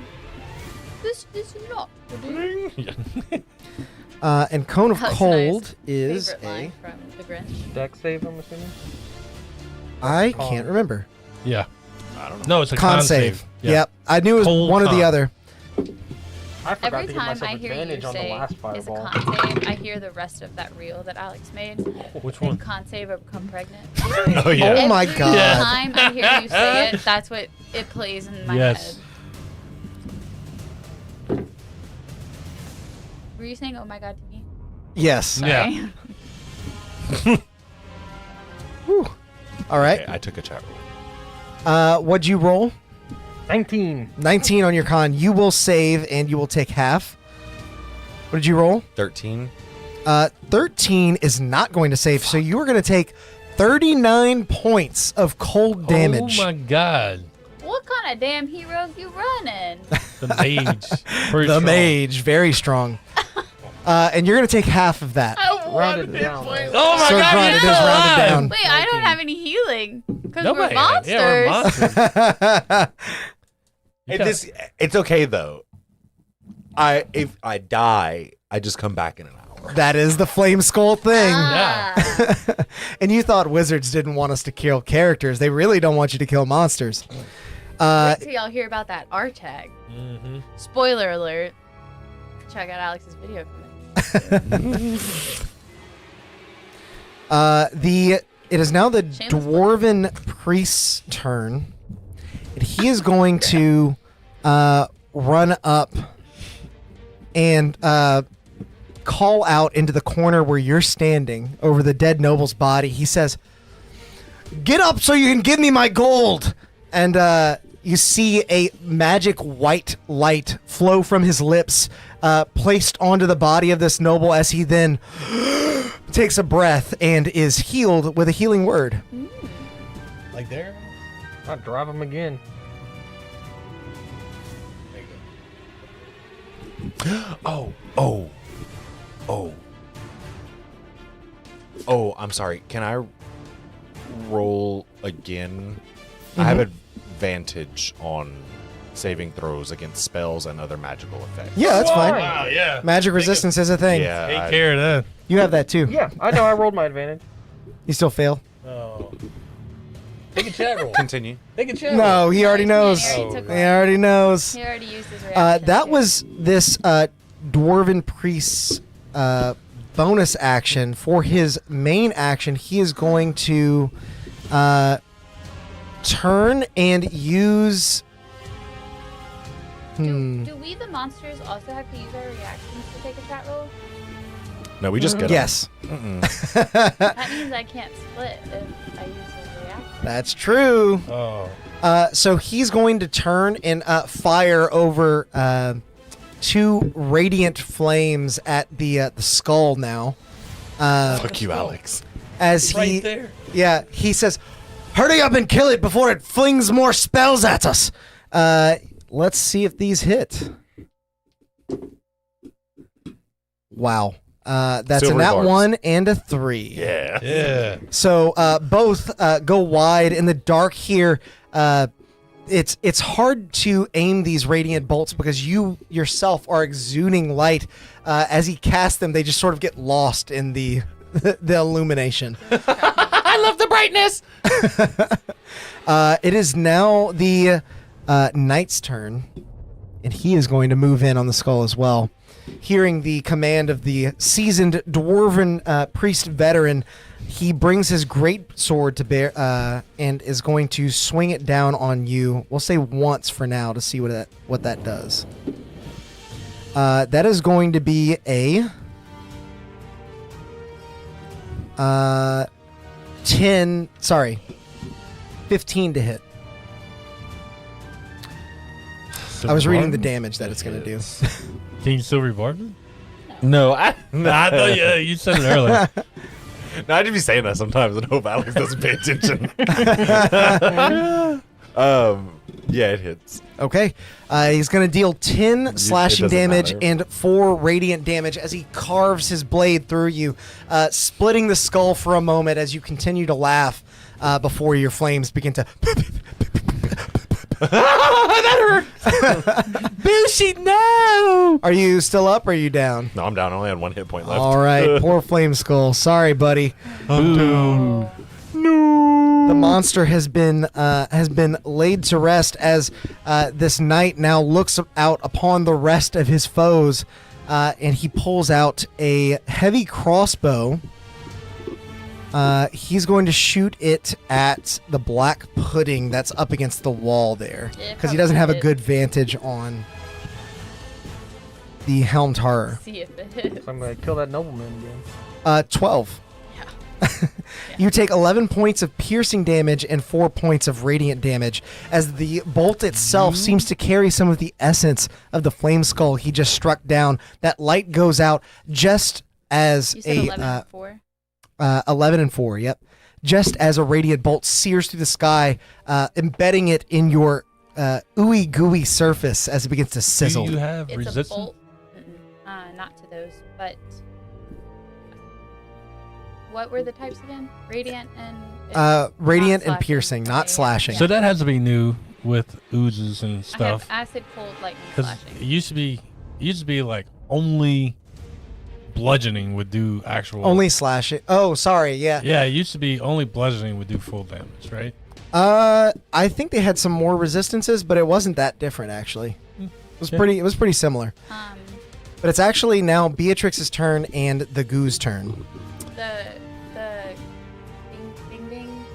This is not pudding. And cone of That's cold nice. is Favorite line from The Grinch. Deck save, I'm assuming. I Con. can't remember. Yeah. I don't know. No, it's a Con save. Yeah. Yep. I knew it was Cold one or the con. other. I forgot Every to give time myself I hear you advantage on the say last is a fireball. con save, I hear the rest of that reel that Alex made. Which And one? con save or become pregnant. Oh yeah. Oh my Every God. time I hear you say it, that's what it plays in my Yes. head. Were you saying, "Oh my God" to me? Yes. Yeah. Sorry. Whew. All right. Okay, I took a chat roll. What'd you roll? 19. 19 on your con. You will save and you will take half. What did you roll? 13. 13 is not going to save, so you are going to take 39 points of cold damage. Oh my God. What kind of damn heroes you running? The mage. Pretty The strong. mage, very strong. And you're going to take half of that. Rounded down. Right? Oh my So God. Grunt, it you're is rounded alive. down. Wait, I don't have any healing because we're Nobody. monsters. Yeah, we're monsters. You got- It's okay though. If I die, I just come back in an hour. That is the flame skull thing. Ah. And you thought wizards didn't want us to kill characters. They really don't want you to kill monsters. Wait till y'all hear about that R tag. Mhm. Spoiler alert. Check out Alex's video for it. It is now the Shameless dwarven priest's turn. And he is going to run up and call out into the corner where you're standing over the dead noble's body. He says, "Get up so you can give me my gold." And you see a magic white light flow from his lips, placed onto the body of this noble as he then takes a breath and is healed with a healing word. Like there? I'll drive him again. Oh, I'm sorry. Can I roll again? I have advantage on saving throws against spells and other magical effects. Yeah, that's fine. Wow, yeah. Magic resistance is a thing. Yeah. Take I- care of that. You have that too. Yeah, I know. I rolled my advantage. You still fail? Oh. Take a chat roll. Continue. Take a chat roll. No, he already knows. He already took He one. already knows. He already used his reaction. That too. was this dwarven priest's bonus action. For his main action, he is going to turn and use. Do we, the monsters, also have to use our reactions to take a chat roll? No, we just get 'em. Yes, That means I can't split if I use his reaction. that's true. Oh. So he's going to turn and fire over two radiant flames at the skull now. Fuck you, Alex. As Right he, there. yeah, he says, "Hurry up and kill it before it flings more spells at us." Let's see if these hit. Wow. That's Silver a nat bars. 1 and a 3. Yeah. Yeah. So both go wide in the dark here. It's hard to aim these radiant bolts because you yourself are exuding light. As he casts them, they just sort of get lost in the illumination. I love the brightness. It is now the knight's turn, and he is going to move in on the skull as well. Hearing the command of the seasoned dwarven priest veteran, he brings his great sword to bear and is going to swing it down on you. We'll say once for now to see what that does. That is going to be a 15 to hit. I was reading the damage that it's going to do. Can you still rebarb it? No, I thought you said it earlier. No, I just be saying that sometimes and hope Alex doesn't pay attention. Yeah, it hits. Okay. He's going to deal 10 slashing doesn't damage matter. and 4 radiant damage as he carves his blade through you, splitting the skull for a moment as you continue to laugh before your flames begin to... That hurt. Bushi, no! Are you still up or are you down? No, I'm down. I only had 1 hit point left. All right. Poor Flame Skull. Sorry, buddy. I'm down. The monster has been laid to rest as this knight now looks out upon the rest of his foes, and he pulls out a heavy crossbow. He's going to shoot it at the black pudding that's up against the wall there, Yeah, because he doesn't have a probably good vantage on the helmed horror. See if it hits. I'm gonna kill that nobleman again. 12. You take 11 points of piercing damage and 4 points of radiant damage as the bolt itself seems to carry some of the essence of the flame skull he just struck down. That light goes out just as You said 11 and 4? 11 and 4, yep. Just as a radiant bolt sears through the sky, embedding it in your ooey gooey surface as it begins to sizzle. Do you have It's resistance? a bolt. Not to those, but... What were the types again? Radiant and... Radiant and slashing. piercing, not Okay. slashing. So that has to be new with oozes and I have stuff. acid, cold, lightning, Because slashing. it used to be like only bludgeoning would do actual. Only slashing. Oh, sorry, yeah. Yeah, it used to be only bludgeoning would do full damage, right? I think they had some more resistances, but it wasn't that different actually. It was Yeah. pretty similar. But it's actually now Beatrix's turn and the Goo's turn. The bing bing,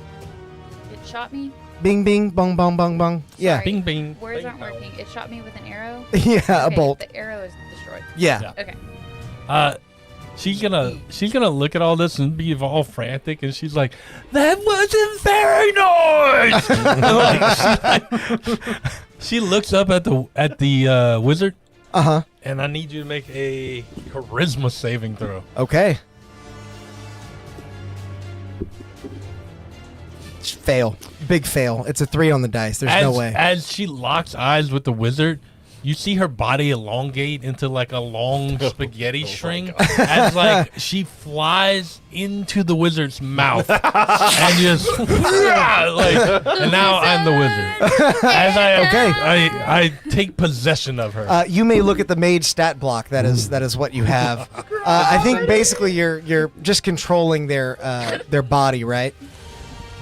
it shot me. Bing bing bong bong bong bong. Yeah. Sorry. Bing bing. Words bing, aren't bong. working. It shot me with an arrow. Yeah, a Okay, bolt. The arrow is destroyed. Yeah. Yeah. Okay. She's gonna look at all this and be all frantic, and she's like, "That wasn't very nice." she looks up at the wizard, Uh-huh. and I need you to make a charisma saving throw. Okay. Fail. Big fail. It's a 3 on the dice. There's no way. As she locks eyes with the wizard, you see her body elongate into like a long spaghetti string as like she flies into the wizard's mouth and just and now I'm the wizard. As I take possession of her. You may look at the mage stat block. That is what you have. I think basically you're just controlling their body, right?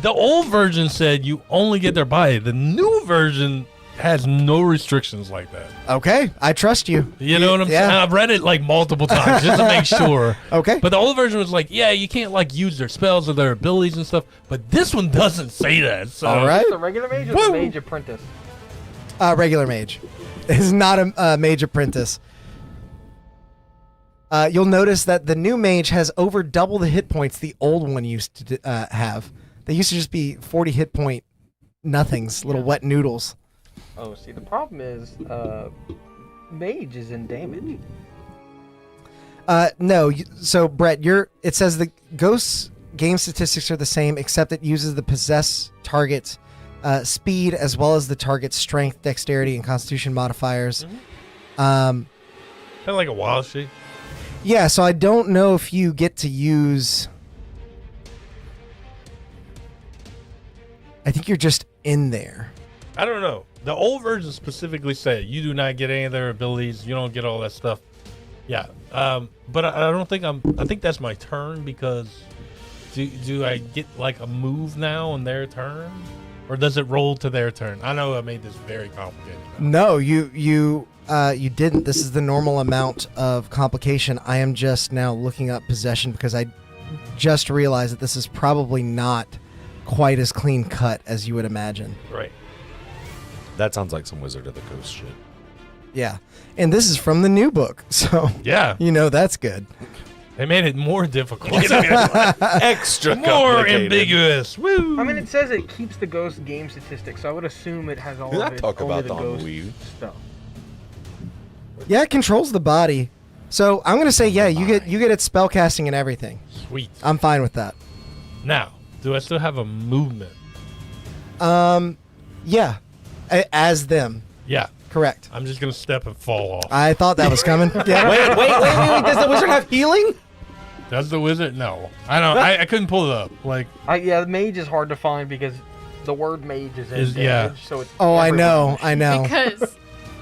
The old version said you only get their body. The new version has no restrictions like that. Okay, I trust you. You know what I'm saying? I've read it like multiple times just to make sure. Okay. But the old version was like, yeah, you can't like use their spells or their abilities and stuff. But this one doesn't say that. So. All right. Is it the regular mage or Woo! the mage apprentice? Regular mage. Is not a mage apprentice. You'll notice that the new mage has over double the hit points the old one used to have. They used to just be 40 hit point nothings, little wet noodles. Oh, see, the problem is, mage is in damage. No, so Brett, it says the ghost's game statistics are the same, except it uses the possess target's speed as well as the target's strength, dexterity, and constitution modifiers. Kind of like a wild sheep. Yeah, so I don't know if you get to use... I think you're just in there. I don't know. The old version specifically said you do not get any of their abilities. You don't get all that stuff. Yeah. But I don't think I think that's my turn because do I get like a move now on their turn? Or does it roll to their turn? I know I made this very complicated. No, you didn't. This is the normal amount of complication. I am just now looking up possession because I just realized that this is probably not quite as clean cut as you would imagine. Right. That sounds like some Wizard of the Coast shit. Yeah. And this is from the new book. So, Yeah. that's good. They made it more difficult. Extra More complicated. ambiguous. Woo. I mean, it says it keeps the ghost game statistics, so I would assume it has all Did I of it, talk only about the the ghost ennui? stuff. Yeah, it controls the body. So I'm gonna say, yeah, you get its spell casting and everything. Sweet. I'm fine with that. Now, do I still have a movement? Yeah, as them. Yeah. Correct. I'm just gonna step and fall off. I thought that was coming. Yeah. Wait. Does the wizard have healing? Does the wizard? No. I don't. I couldn't pull it up. Like. Yeah, mage is hard to find because the word mage is in Yeah. damage, so it's Oh, I everything. know. I know. Because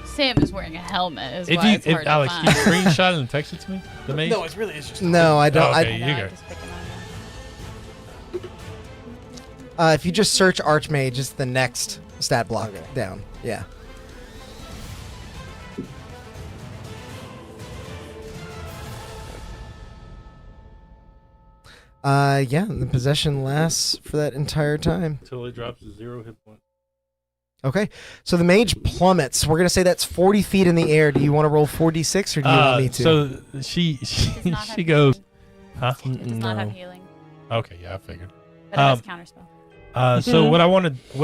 Sam is wearing a helmet. Is If why you, it's hard Alex, to can you find. screenshot and text it to me? The mage. No, it really is just. No, I don't. Oh, okay. No, You I'm go. just picking on that. If you just search Archmage, it's the next stat block down. Yeah. Yeah, and the possession lasts for that entire time. Until it drops to 0 hit point. Okay, so the mage plummets. We're gonna say that's 40 feet in the air. Do you want to roll 4d6 or do you want me to? So she Does not have she goes, healing. huh? It does not have No. healing, Okay, yeah, I figured. but it has counterspell. So what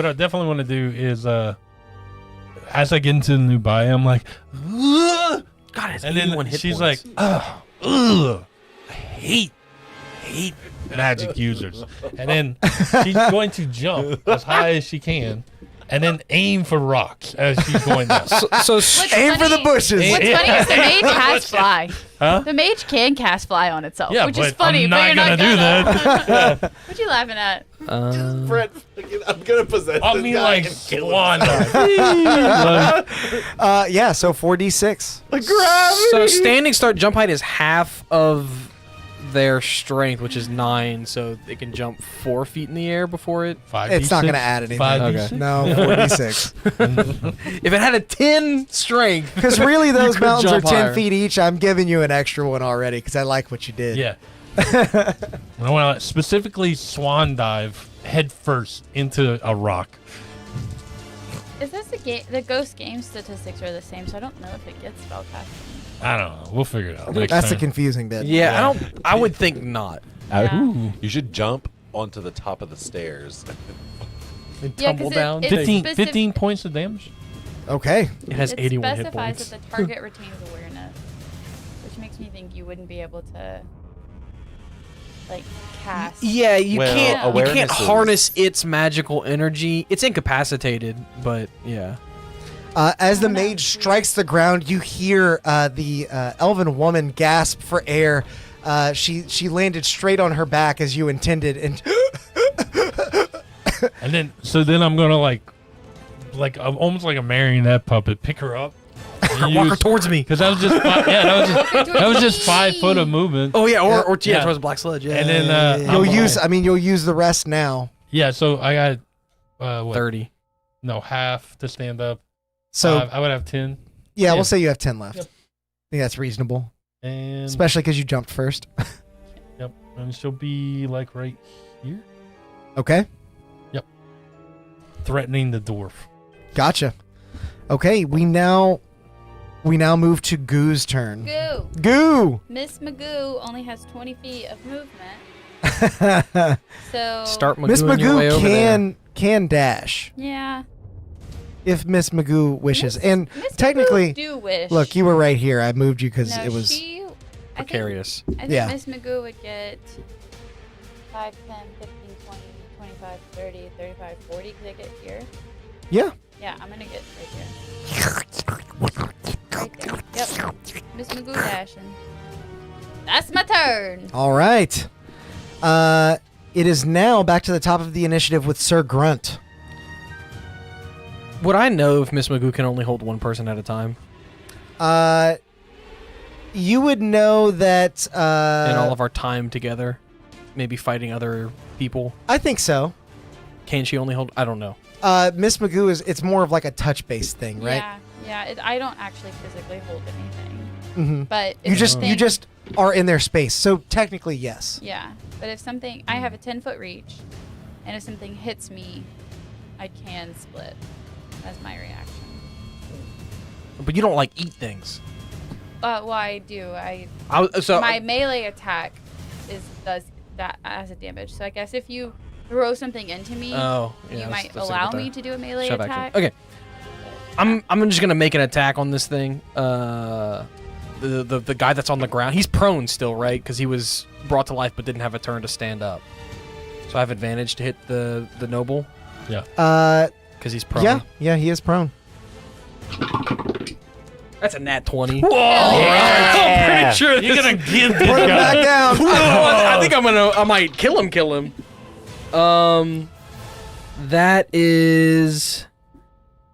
I definitely want to do is, as I get into the new biome, I'm like, "Ugh!" God, it's and then 81 hit she's points. like, ugh, I hate magic users. And then she's going to jump as high as she can, and then aim for rocks as she's going down. so What's Aim for the funny- bushes. Aim- What's funny is the mage has fly. Huh? The mage can cast fly on itself, Yeah, which but is funny. I'm but not you're gonna not do gonna. that. What you laughing at? Brett, I'm gonna possess I this mean, guy like and kill him. swan dive. Like, Yeah, so 4d6. So standing start jump height is half of their strength, which is 9, so they can jump 4 feet in the air before it. 5d6? It's not gonna add anything. 5d6? Okay. No, 4d6. If it had a 10 strength, Because really, those could mountains are jump 10 higher. feet each. I'm giving you an extra one already because I like what you did. Yeah. I want to specifically swan dive head first into a rock. Is this the ghost game statistics are the same, so I don't know if it gets spellcasting. I don't know. We'll figure it out next That's the time. confusing bit. yeah, I would think not. Yeah. You should jump onto the top of the stairs. And Yeah, tumble 'cause down. it- 15, specific- 15 points of damage. Okay. It has It 81 hit specifies points. that the target retains awareness, which makes me think you wouldn't be able to, like, cast. Yeah, you Well, can't awareness is- harness its magical energy. It's incapacitated, but yeah. As the mage strikes the ground, you hear the elven woman gasp for air. She landed straight on her back as you intended, and And then, then I'm gonna like almost like a marionette puppet, pick her up, Walk her towards me. because that was just that was just 5 foot of movement. Oh yeah, or Yeah. towards the black sludge. Yeah, And then, you'll I'm use. I mean, you'll use the rest now. Yeah, so I got what? 30. No, half to stand up. So I would have 10, yeah, yeah. we'll say you have 10 left. Yep. I think that's reasonable, and especially because you jumped first. yep, and she'll be like right here, Okay, threatening the dwarf. gotcha. Okay, we now move to Goo's turn. Goo. Goo. Miss Magoo only has 20 feet of movement, so Start Miss Magooing your way Magoo over there. can dash Yeah. if Miss Magoo wishes. And Miss technically, Magoo do wish. look, you were right here. I moved you because No, it was. I think Precarious. Yeah. Miss Magoo would get 5, 10, 15, 20, 25, 30, 35, 40. Could I get here? Yeah. Yeah, I'm gonna get right here. Right there. Yep. Miss Magoo dashing. That's my turn. All right. It is now back to the top of the initiative with Sir Grunt. Would I know if Miss Magoo can only hold one person at a time You would know that. in all of our time together? Maybe fighting other people. I think so. Can she only hold? I don't know. Miss Magoo it's more of like a touch-based thing, right? Yeah. I don't actually physically hold anything, Mm-hmm. but You if just something- are in their space, so technically yes. Yeah, but if something, I have a 10-foot reach, and if something hits me, I can split. That's my reaction. But you don't like eat things. Well, I do. So My melee attack does that as a damage. So I guess if you throw something into me, Oh, yeah, you that's might the same allow with me the to do a melee shove attack. action. Okay. I'm just gonna make an attack on this thing. The guy that's on the ground, he's prone still, right? Because he was brought to life but didn't have a turn to stand up. So I have advantage to hit the noble because he's prone. Yeah, he is prone. That's a nat 20. Whoa! Yeah. I'm pretty sure You're gonna give this Put him guy. back down. I think I might kill him. That is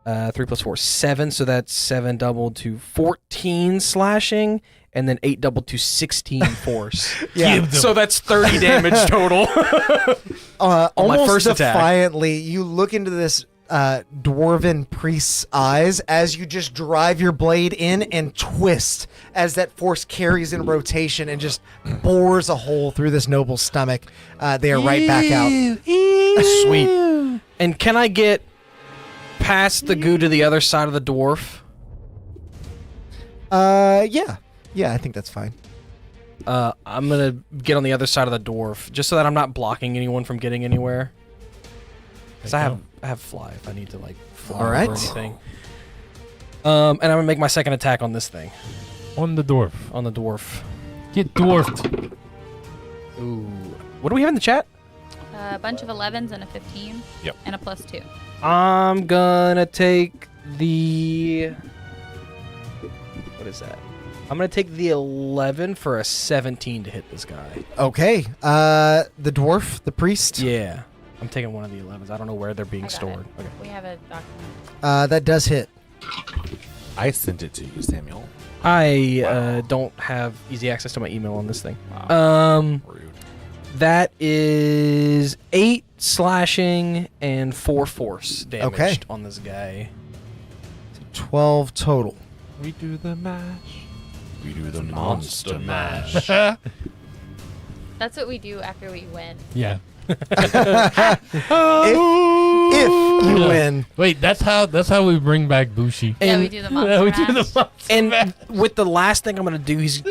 3 plus 4, 7. So that's 7 doubled to 14 slashing, and then 8 doubled to 16 force. Yeah. Give them. So that's 30 damage total. Almost my first attack. defiantly, you look into this dwarven priest's eyes as you just drive your blade in and twist as that force carries in rotation and just bores a hole through this noble's stomach. They are right back out. Sweet. And can I get past the goo to the other side of the dwarf? Yeah, I think that's fine. I'm gonna get on the other side of the dwarf just so that I'm not blocking anyone from getting anywhere. Because I have fly if I need to like fly All right. or anything. And I'm gonna make my second attack on this thing, On the dwarf. on the dwarf. Get dwarfed. Ooh, what do we have in the chat? A bunch of 11s and a 15. Yep. And a +2. I'm gonna take the. What is that? I'm gonna take the 11 for a 17 to hit this guy. Okay. The dwarf, the priest. Yeah, I'm taking one of the 11s. I don't know where they're being I got stored. it. Okay. We have a document. That does hit. I sent it to you, Samuel. I don't have easy access to my email on this thing. Rude. That is 8 slashing and 4 force damaged Okay. on this guy. 12 total. We do the mash. We do the monster mash. That's what we do after we win. Yeah. If you win. Wait, that's how we bring back Bushi. Yeah, And- we do the monster Yeah, we do the mash. monster And mash. with the last thing I'm gonna do, it's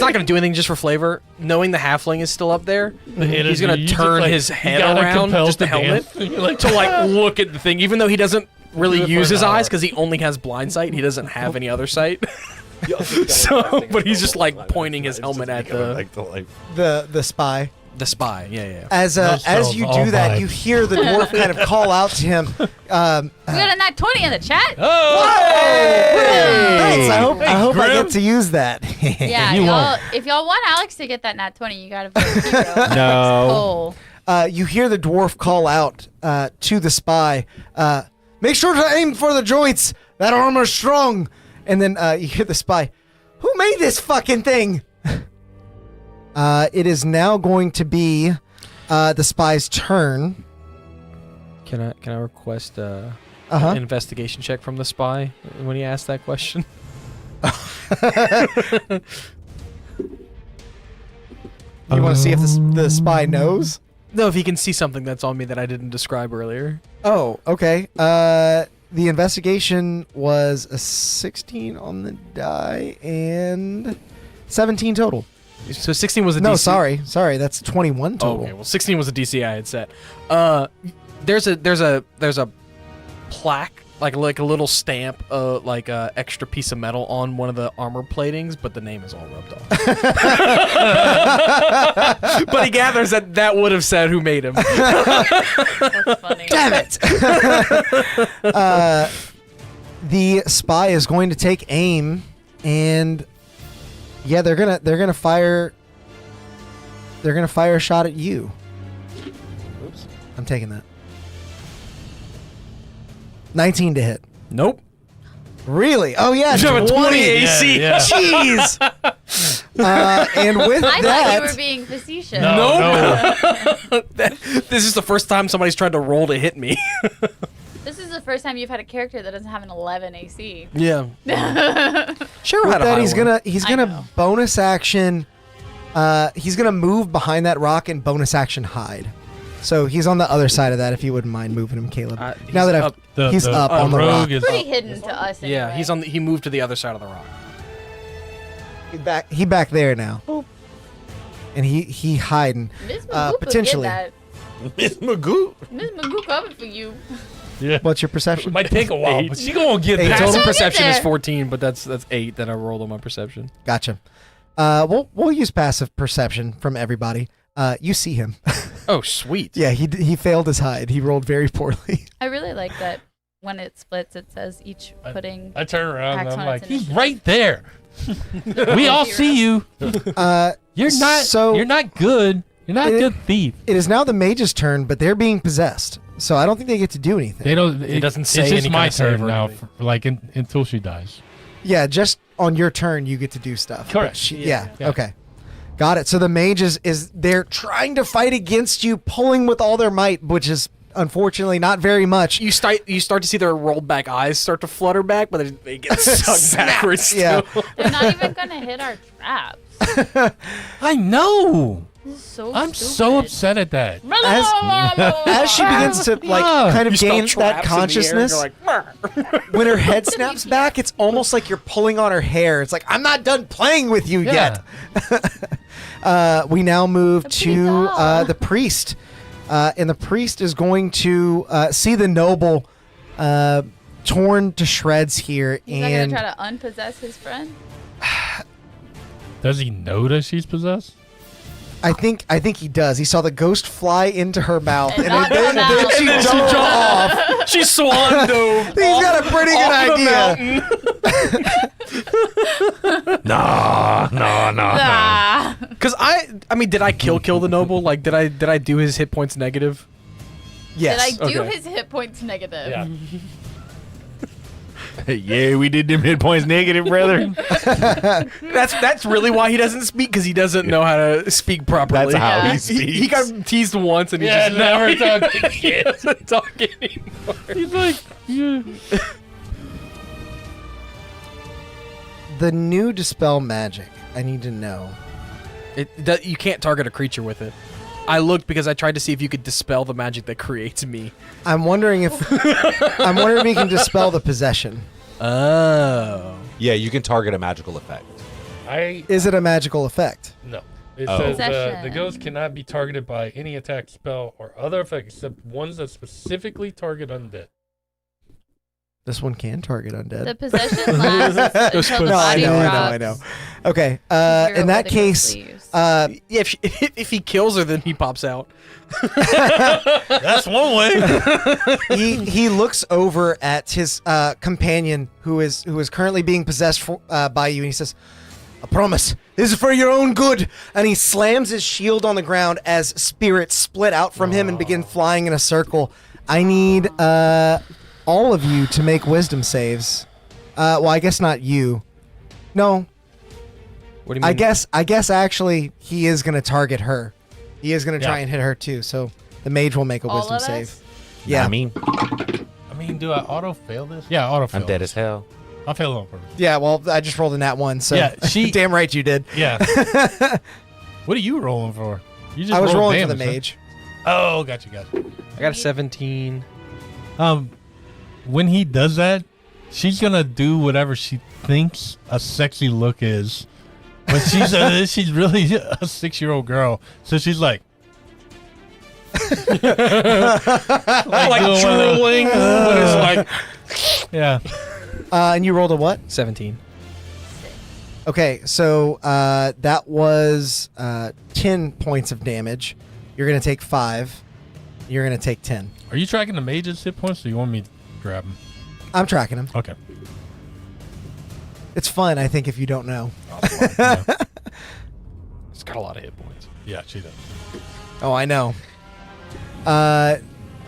not gonna do anything just for flavor. Knowing the halfling is still up there, he's gonna You just, turn like, his you head gotta around, compel just the to helmet, dance. You're like, to like look at the thing. Even though he doesn't really Do it for use an his hour. eyes because he only has blind sight, he doesn't have any other sight. So, but he's just like pointing his helmet at The spy. the spy. Yeah. As No as spells, you all do that, vibes. you hear the dwarf kind of call out to him. We got a nat 20 in the chat. Thanks. I hope I Grim. get to use that. Yeah, You y'all, if y'all want Alex to get that nat 20, you gotta vote hero. No. Oh. You hear the dwarf call out to the spy. Make sure to aim for the joints. That armor's strong. And then you hear the spy. Who made this fucking thing? It is now going to be the spy's turn. Can I request an Uh-huh. investigation check from the spy when he asked that question? You want to see if the spy knows? No, if he can see something that's on me that I didn't describe earlier. Oh, okay. The investigation was a 16 on the die and 17 total. So 16 was the No, DC. sorry, that's 21 Oh, total. okay, well 16 was the DC I had set. There's a plaque, like a little stamp, like a extra piece of metal on one of the armor platings, but the name is all rubbed off. But he gathers that would have said who made him. That's funny. Damn it! The spy is going to take aim, and yeah, they're gonna fire. They're gonna fire a shot at you. Oops, I'm taking that. 19 to hit. Nope. Really? Oh yeah, You have a 20 AC. Yeah. Jeez. And with I thought that, you were being facetious. No. This is the first time somebody's tried to roll to hit me. This is the first time you've had a character that doesn't have an 11 AC. Yeah. Sure. with that, he's gonna I know. bonus action. He's gonna move behind that rock and bonus action hide. So he's on the other side of that. If you wouldn't mind moving him, Caleb. He's now that I've up. he's up on the rock. rogue is Pretty hidden to us. Yeah, anyway. he's on. He moved to the other side of the rock. He back there now. And he hiding. Miss Magoo potentially. Get Miss Magoo. that. Miss Magoo coming for you. Yeah. What's your perception? It might take a while, 8. but she gonna get Eight there. total? She'll get Perception is there. 14, but that's 8 that I rolled on my perception. Gotcha. We'll use passive perception from everybody. You see him. Oh, sweet. Yeah, he failed his hide. He rolled very poorly. I really like that when it splits, it says each pudding. I turn around and Acts I'm on like, its he's initiative. right there. We all see you. You're not. So- you're not good. You're not a good thief. It is now the mage's turn, but they're being possessed, so I don't think they get to do anything. They don't. It doesn't say It's just any my kind of save turn or now, anything. until she dies. Yeah, just on your turn you get to do stuff. Correct. Yeah. Yeah. Okay. Got it. So the mage is they're trying to fight against you, pulling with all their might, which is unfortunately not very much. You start to see their rolled back eyes start to flutter back, but they get sucked backwards. Yeah. Still. They're not even gonna hit our traps. I know. This is so I'm stupid. so upset at that. As she begins to Yeah. kind of You smell gain that traps in the air, consciousness, you're like, "Meh." when her head snaps back, it's almost like you're pulling on her hair. It's like, I'm not done playing with you Yeah. yet. We now move to doll. the priest. And the priest is going to see the noble torn to shreds here. He's not and gonna try to unpossess his friend. Does he know that she's possessed? I think he does. He saw the ghost fly into her mouth, And and knock then him out. she And jumped off. She swan dove. He's got a pretty good idea. No. Ah. Because I mean, did I kill the noble? Like, did I do his hit points negative? Yes. Did I do Okay. his hit points negative? Yeah. Yeah, we did them hit points negative, brother. That's really why he doesn't speak, because he doesn't know how to speak properly. That's how Yeah. he speaks. He got teased once, and he Yeah, just never talking again. doesn't talk anymore. He's like, yeah. The new dispel magic. I need to know. You can't target a creature with it. I looked because I tried to see if you could dispel the magic that creates me. I'm wondering if you can dispel the possession. Oh. Yeah, you can target a magical effect. Is it a magical effect? No. It Oh. says the Possession. ghost cannot be targeted by any attack, spell, or other effect except ones that specifically target undead. This one can target undead. The possession lasts until the No, I body know. drops. Okay. Zero In that for the case, ghostly use. Yeah, if he kills her, then he pops out. That's one way. he looks over at his companion who is currently being possessed by you, and he says, "I promise, this is for your own good." And he slams his shield on the ground as spirits split out from him and begin flying in a circle. I need all of you to make wisdom saves. Well, I guess not you. No, What do you mean? I guess actually he is going to target her. He is going to try Yeah. and hit her too. So the mage will make a All wisdom of us? save. Yeah. I mean, Do I auto fail this? Yeah, auto fail. I'm dead as hell. I'll fail it on purpose. Yeah, well, I just rolled a nat 1, so Yeah, she- damn right you did. Yeah. What are you rolling for? You just I was rolled rolling for the damage, mage. huh? Oh, gotcha. I got a 17. When he does that, she's gonna do whatever she thinks a sexy look is, but she's really a 6-year-old girl, so she's like Like doing one of those- drooling, but it's like yeah. And you rolled a what? 17. Okay, so that was 10 points of damage. You're going to take 5. You're going to take 10. Are you tracking the mage's hit points, or you want me to grab him? I'm tracking him. Okay. It's fun, I think, if you don't know. Yeah, It's got a lot of hit points. yeah, she does. Oh, I know.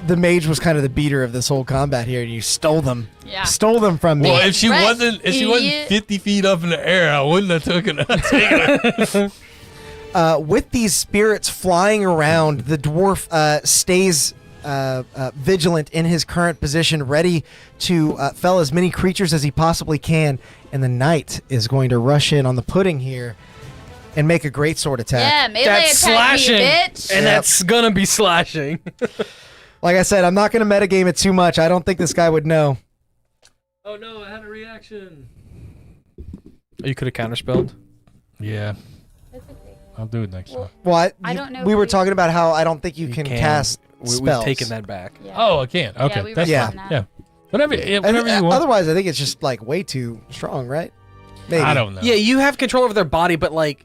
The mage was kind of the beater of this whole combat here, and you stole them. Yeah. Stole them from me. Well, if she Right, wasn't idiot. 50 feet up in the air, I wouldn't have taken her. With these spirits flying around, the dwarf stays vigilant in his current position, ready to fell as many creatures as he possibly can. And the knight is going to rush in on the pudding here and make a great sword attack. Yeah, melee That's attack slashing. me, bitch. And that's gonna be slashing. Like I said, I'm not going to metagame it too much. I don't think this guy would know. Oh no, I had a reaction. You could have counterspelled. Yeah, That's okay. I'll do it next time. Well, I don't know We if were we- talking about how I don't think you can cast We've spells. taken that back. Yeah. Oh, I can't. Okay, Yeah, we that's Yeah. fine. that. Yeah, whatever. And, Whatever you want. otherwise, I think it's just like way too strong, right? Maybe. I don't know. Yeah, you have control over their body, but like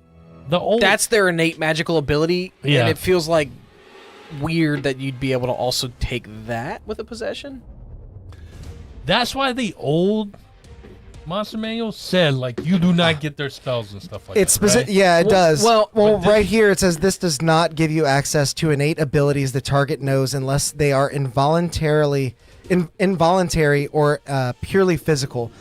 the old. that's their innate magical ability, Yeah. and it feels like weird that you'd be able to also take that with a possession. That's why the old monster manual said like you do not get their spells and stuff like It's that. specific. Right? Yeah, it Well- does. well, but right here it says this does not give you access to innate abilities the target knows unless they are involuntary or purely physical.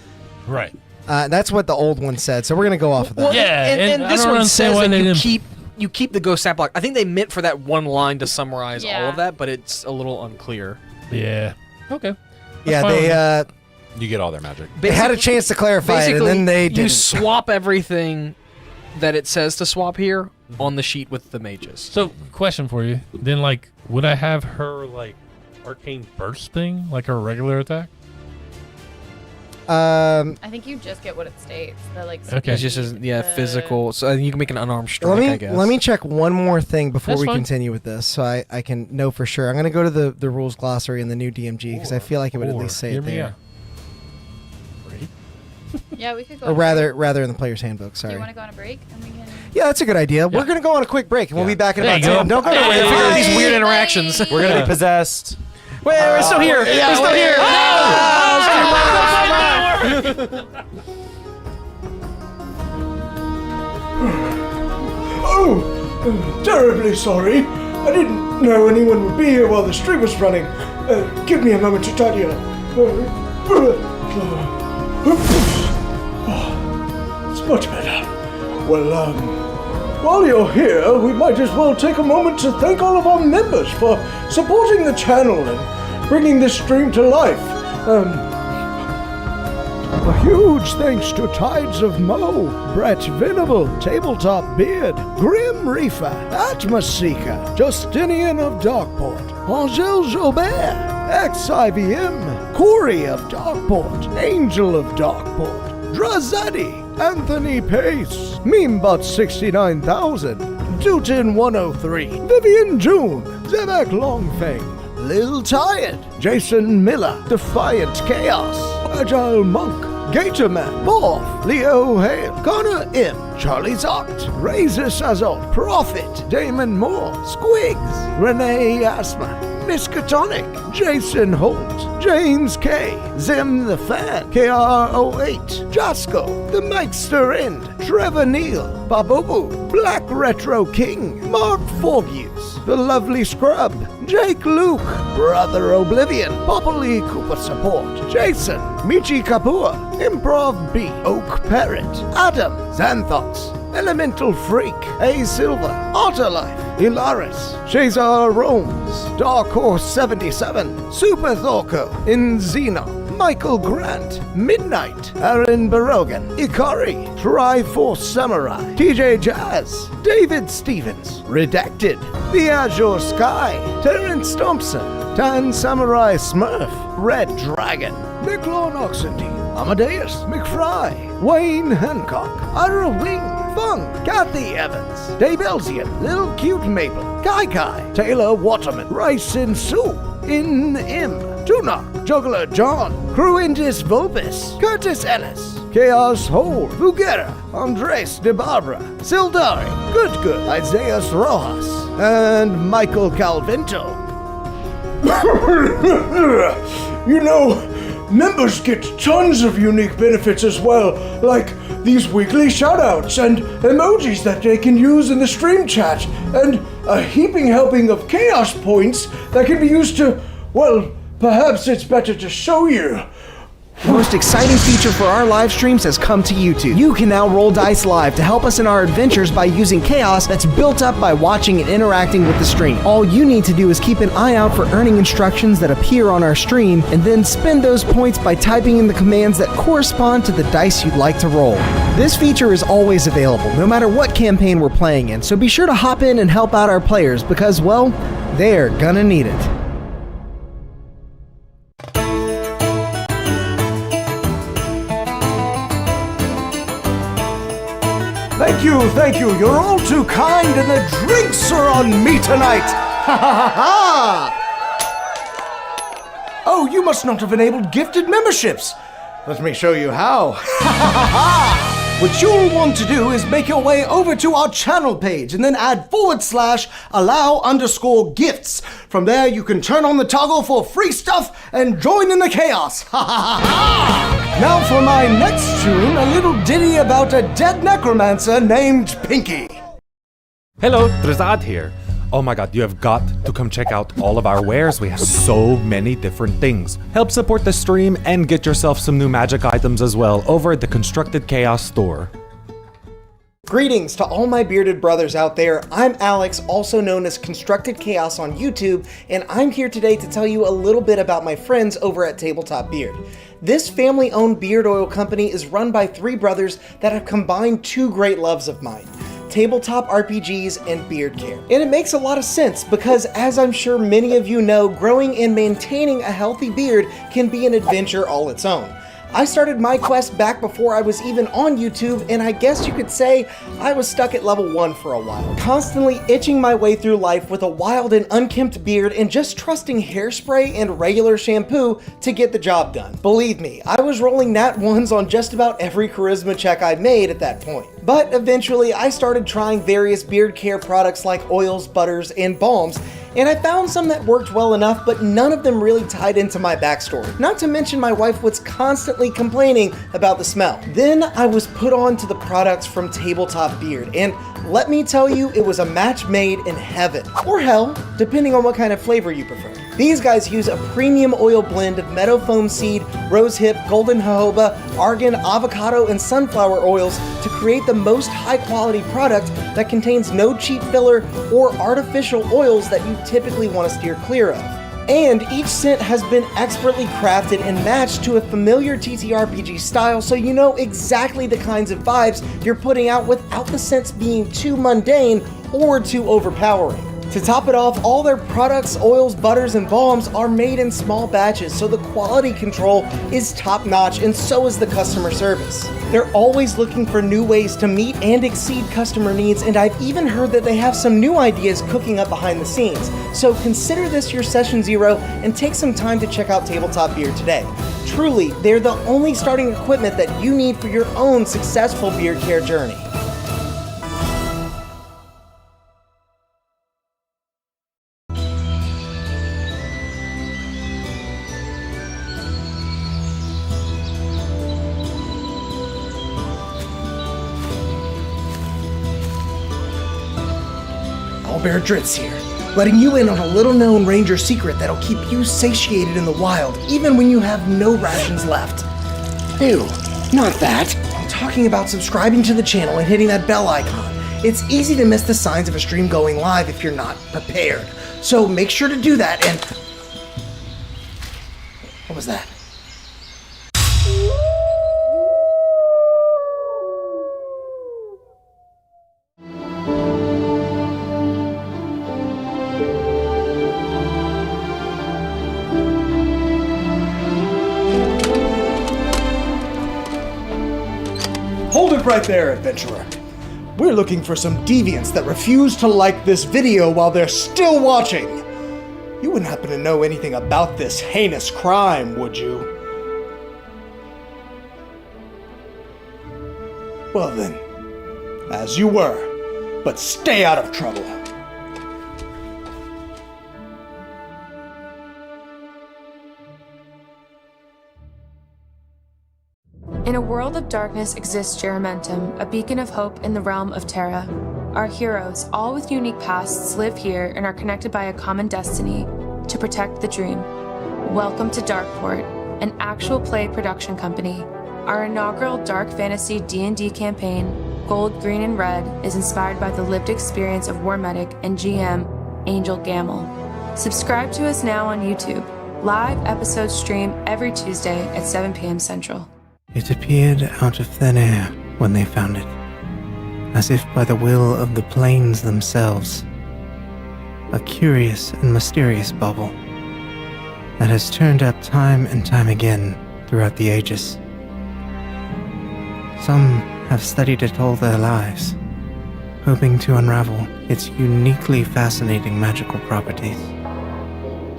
Right. That's what the old one said. So we're gonna go off of that. Well, Yeah, and and I this don't one understand says why that they you didn't- keep the ghost stat block. I think they meant for that one line to summarize all Yeah. of that, but it's a little unclear. Yeah. Okay. Yeah, fine. they You get all their magic. had a chance to clarify it, and Basically, then they you didn't. swap everything that it says to swap here on the sheet with the mages. So, question for you. Then, like, would I have her like arcane burst thing, like her regular attack? I think you just get what it states. The like. Okay. It's just the- physical. So you can make an unarmed strike. let I me guess. let me check one more thing before That's we fine. continue with this, so I can know for sure. I'm gonna go to the rules glossary in the new DMG because I feel like it would at least say Hear it me there, out. Yeah, we could go. or on a break. rather in the player's handbook. Do Sorry. you want to go on a break and we can? Yeah, that's a good idea. We're Yeah. gonna go on a quick break, and we'll Yeah. be back in There about you go. 10. Don't go Yeah, away. figure out these Bye. weird interactions. We're gonna be possessed. Wait, we're still here. We're still here. Oh, terribly sorry. I didn't know anyone would be here while the stream was running. Give me a moment to tidy up. It's much better. Well, while you're here, we might as well take a moment to thank all of our members for supporting the channel and bringing this stream to life. A huge thanks to Tides of Mo, Brett Venable, Tabletop Beard, Grim Reaper, Atmos Seeker, Justinian of Darkport, Angel Jobert, XIVM, Corey of Darkport, Angel of Darkport, Drazadi, Anthony Pace, Memebot 69000, Dutin 103, Vivian June, Zebek Longfang, Lil Tired, Jason Miller, Defiant Chaos, Agile Monk, Gatorman, Morph, Leo Hale, Connor M, Charlie Zoct, Razor Sazot, Prophet, Damon Moore, Squigs, Renee Asma, Miskatonic, Jason Holt, James K, Zim the Fan, KR08, Jasko, The Mikester End, Trevor Neal, Babobu, Black Retro King, Mark Forgius, The Lovely Scrub, Jake Luke, Brother Oblivion, Popoli Cooper Support, Jason, Michi Kapua, Improv B, Oak Parrot, Adam, Xanthox, Elemental Freak, A Silver, Otterlife, Hilaris, Shazar Romes, Dark Horse 77, Super Thorko, Inzeno, Michael Grant, Midnight, Aaron Barogan, Ikari, Triforce Samurai, TJ Jazz, David Stevens, Redacted, The Azure Sky, Terrence Thompson, Tan Samurai Smurf, Red Dragon, Miklon Oxendine, Amadeus McFry, Wayne Hancock, Ira Wing, Fung, Kathy Evans, Dave Elsian, Lil Cute Maple, Kai Kai, Taylor Waterman, Rice and Sue, In M, Tunok, Juggler John, Cruindis Vulpes, Curtis Ellis, Chaos Hole, Fugera, Andres De Barbara, Sildari, Good, Isaiah Rojas, and Michael Calvinto. You know, members get tons of unique benefits as well, like these weekly shoutouts and emojis that they can use in the stream chat, and a heaping helping of chaos points that can be used to, well, perhaps it's better to show you. The most exciting feature for our live streams has come to YouTube. You can now roll dice live to help us in our adventures by using chaos that's built up by watching and interacting with the stream. All you need to do is keep an eye out for earning instructions that appear on our stream, and then spend those points by typing in the commands that correspond to the dice you'd like to roll. This feature is always available, no matter what campaign we're playing in, so be sure to hop in and help out our players because, well, they're gonna need it. Thank you, you're all too kind, and the drinks are on me tonight! Ha ha ha ha! Oh, you must not have enabled gifted memberships. Let me show you how. What you'll want to do is make your way over to our channel page and then add /allow_gifts. From there, you can turn on the toggle for free stuff and join in the chaos. Now for my next tune, a little ditty about a dead necromancer named Pinky. Hello, Drazad here. Oh my god, you have got to come check out all of our wares. We have so many different things. Help support the stream and get yourself some new magic items as well over at the Constructed Chaos store. Greetings to all my bearded brothers out there. I'm Alex, also known as Constructed Chaos on YouTube, and I'm here today to tell you a little bit about my friends over at Tabletop Beard. This family-owned beard oil company is run by 3 brothers that have combined 2 great loves of mine: tabletop RPGs and beard care. And it makes a lot of sense because, as I'm sure many of you know, growing and maintaining a healthy beard can be an adventure all its own. I started my quest back before I was even on YouTube, and I guess you could say I was stuck at level 1 for a while, constantly itching my way through life with a wild and unkempt beard and just trusting hairspray and regular shampoo to get the job done. Believe me, I was rolling nat 1s on just about every charisma check I made at that point. But eventually I started trying various beard care products like oils, butters, and balms, and I found some that worked well enough, but none of them really tied into my backstory. Not to mention my wife was constantly complaining about the smell. Then I was put on to the products from Tabletop Beard, and let me tell you, it was a match made in heaven. Or hell, depending on what kind of flavor you prefer. These guys use a premium oil blend of meadow foam seed, rosehip, golden jojoba, argan, avocado, and sunflower oils to create the most high-quality product that contains no cheap filler or artificial oils that you typically want to steer clear of. And each scent has been expertly crafted and matched to a familiar TTRPG style, so you know exactly the kinds of vibes you're putting out without the scents being too mundane or too overpowering. To top it off, all their products, oils, butters, and balms are made in small batches, so the quality control is top-notch, and so is the customer service. They're always looking for new ways to meet and exceed customer needs, and I've even heard that they have some new ideas cooking up behind the scenes. So consider this your session 0 and take some time to check out Tabletop Beard today. Truly, they're the only starting equipment that you need for your own successful beard care journey. Bear Dritz here, letting you in on a little-known ranger secret that'll keep you satiated in the wild, even when you have no rations left. Ew, not that. I'm talking about subscribing to the channel and hitting that bell icon. It's easy to miss the signs of a stream going live if you're not prepared. So make sure to do that and... What was that? Hold it right there, adventurer. We're looking for some deviants that refuse to like this video while they're still watching. You wouldn't happen to know anything about this heinous crime, would you? Well then, as you were, but stay out of trouble. In a world of darkness exists Jeramentum, a beacon of hope in the realm of Terra. Our heroes, all with unique pasts, live here and are connected by a common destiny to protect the dream. Welcome to Darkeport, an actual play production company. Our inaugural dark fantasy D&D campaign, Gold, Green, and Red, is inspired by the lived experience of War Medic and GM Angel Gamble. Subscribe to us now on YouTube. Live episodes stream every Tuesday at 7 p.m. Central. It appeared out of thin air when they found it, as if by the will of the plains themselves. A curious and mysterious bauble that has turned up time and time again throughout the ages. Some have studied it all their lives, hoping to unravel its uniquely fascinating magical properties.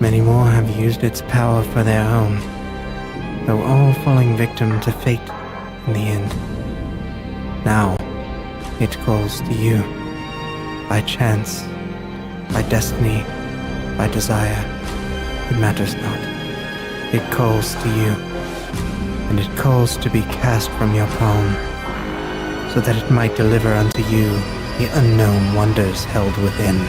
Many more have used its power for their own, though all falling victim to fate in the end. Now, it calls to you. By chance, by destiny, by desire, it matters not. It calls to you, and it calls to be cast from your palm, so that it might deliver unto you the unknown wonders held within.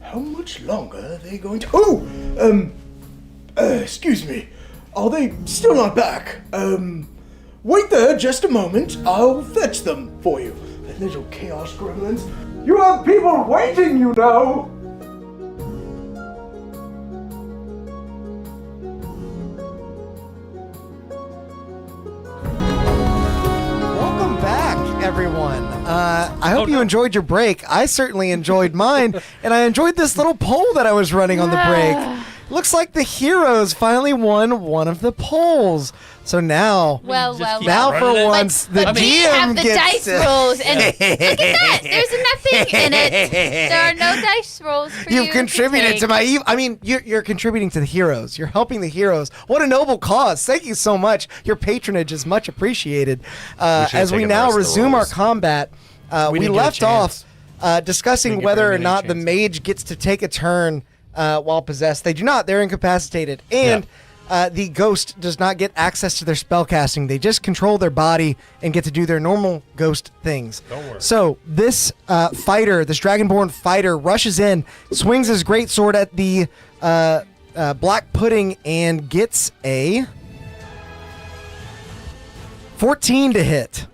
How much longer are they going to... excuse me. Are they still not back? Wait there just a moment. I'll fetch them for you. The little chaos gremlins. You have people waiting, you know! Welcome back, everyone. I hope you enjoyed your break. I certainly enjoyed mine, and I enjoyed this little poll that I was running on the break. Looks like the heroes finally won one of the polls. So now, Well, now for once, the but we DM have the gets dice to... rolls, and look at that. There's nothing in it. There are no dice rolls for you. You've contributed to take. my... I mean, you're contributing to the heroes. You're helping the heroes. What a noble cause. Thank you so much. Your patronage is much appreciated. As we taken now the rest of the resume our rolls. combat, we didn't get a left off chance. discussing Didn't give whether very or many not the chances. mage gets to take a turn while possessed. They do not. They're incapacitated. And the ghost does not get access to their spellcasting. They just control their body and get to do their normal ghost things. Don't worry. So this fighter, this dragonborn fighter, rushes in, swings his greatsword at the black pudding, and gets a 14 to hit.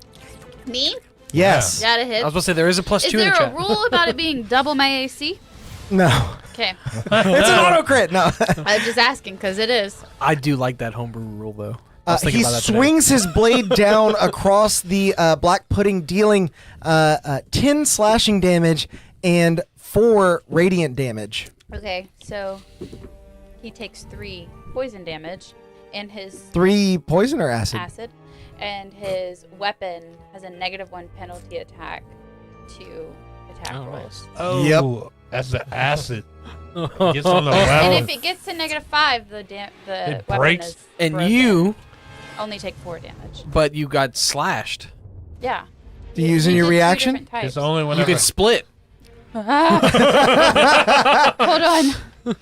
Me? Yes. Got a hit. I was supposed to say there is a plus Is 2 in there the a chat. rule about it being double my AC? No. Okay. It's an auto crit. No. I'm just asking because it is. I do like that homebrew rule, though. I was thinking He about that today. swings his blade down across the black pudding, dealing 10 slashing damage and 4 radiant damage. Okay, so he takes 3 poison damage, and his 3 poison or acid? acid, and his weapon has a -1 penalty attack to attack rolls. Oh, Yep. that's the acid. Gets on the And weapon. if it gets to -5, the It weapon breaks. is And broken. you, only take 4 damage. but you got slashed. Yeah. You using your did 2 reaction? different types. It's only You whenever. could split. Hold on.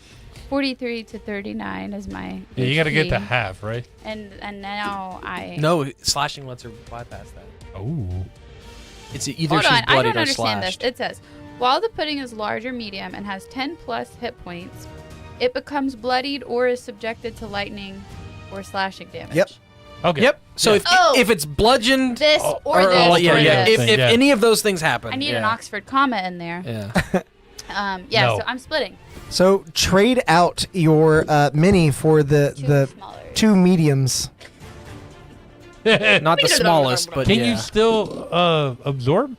43 to 39 is my. Yeah, you got to get HP. to half, right? And now I. No, slashing lets her bypass that. Oh. It's either Hold she's on, I bloodied don't or understand slashed. this. It says, while the pudding is large or medium and has 10 plus hit points, it becomes bloodied or is subjected to lightning or slashing damage. Yep. Okay. Yep. So Yeah. if it's bludgeoned, This or or, this. yeah, or yeah. this. If Yeah. any of those things happen, I need yeah. an Oxford comma in there. Yeah. Yeah, No. so I'm splitting. So trade out your mini for the Two smaller. 2 mediums. Not the smallest, but Can yeah. you still absorb?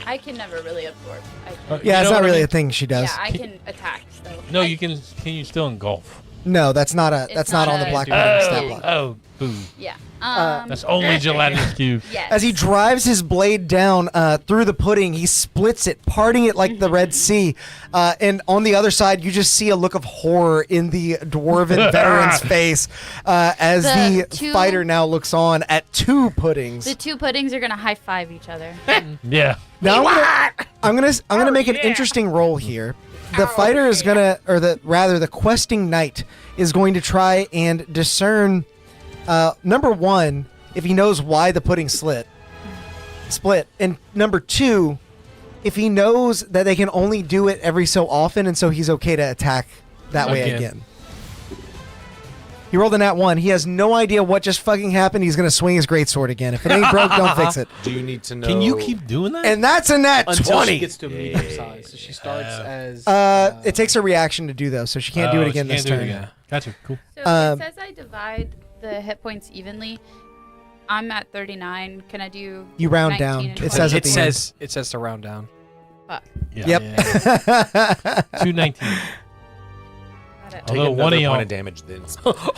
I can never really absorb. I can, You Yeah, know it's what not I really mean? a thing she does. yeah, I can attack. So No, I, you can. Can you still engulf? No, that's not a. It's That's not not on the a- black Oh, pudding stat Oh, block. oh, boo. Yeah. That's only gelatinous cube. Yes. As he drives his blade down through the pudding, he splits it, parting it like the Red Sea. And on the other side, you just see a look of horror in the dwarven veteran's face as The the two- fighter now looks on at 2 puddings. The 2 puddings are gonna high five each other. Yeah. Now I'm gonna make an interesting roll here. The fighter is gonna, or the questing knight is going to try and discern. Number 1, if he knows why the pudding split, and number 2, if he knows that they can only do it every so often, and so he's okay to attack that way again. He rolled a nat 1. He has no idea what just fucking happened. He's gonna swing his greatsword again. If it ain't broke, don't fix it. Do you need to know? Can you keep doing that? And that's a nat Until 20. she gets to a medium size, so she starts as. It takes a reaction to do though, so she can't do it Oh, again she this can't do it turn. again. Gotcha. Cool. So Um, it says I divide the hit points evenly. I'm at 39. Can I do? You round 19 down. and It 20? says at It the says it says to round down. Fuck. Yeah. Yep. Yeah. 219. Got it. Although Take one another of y'all- point of damage then.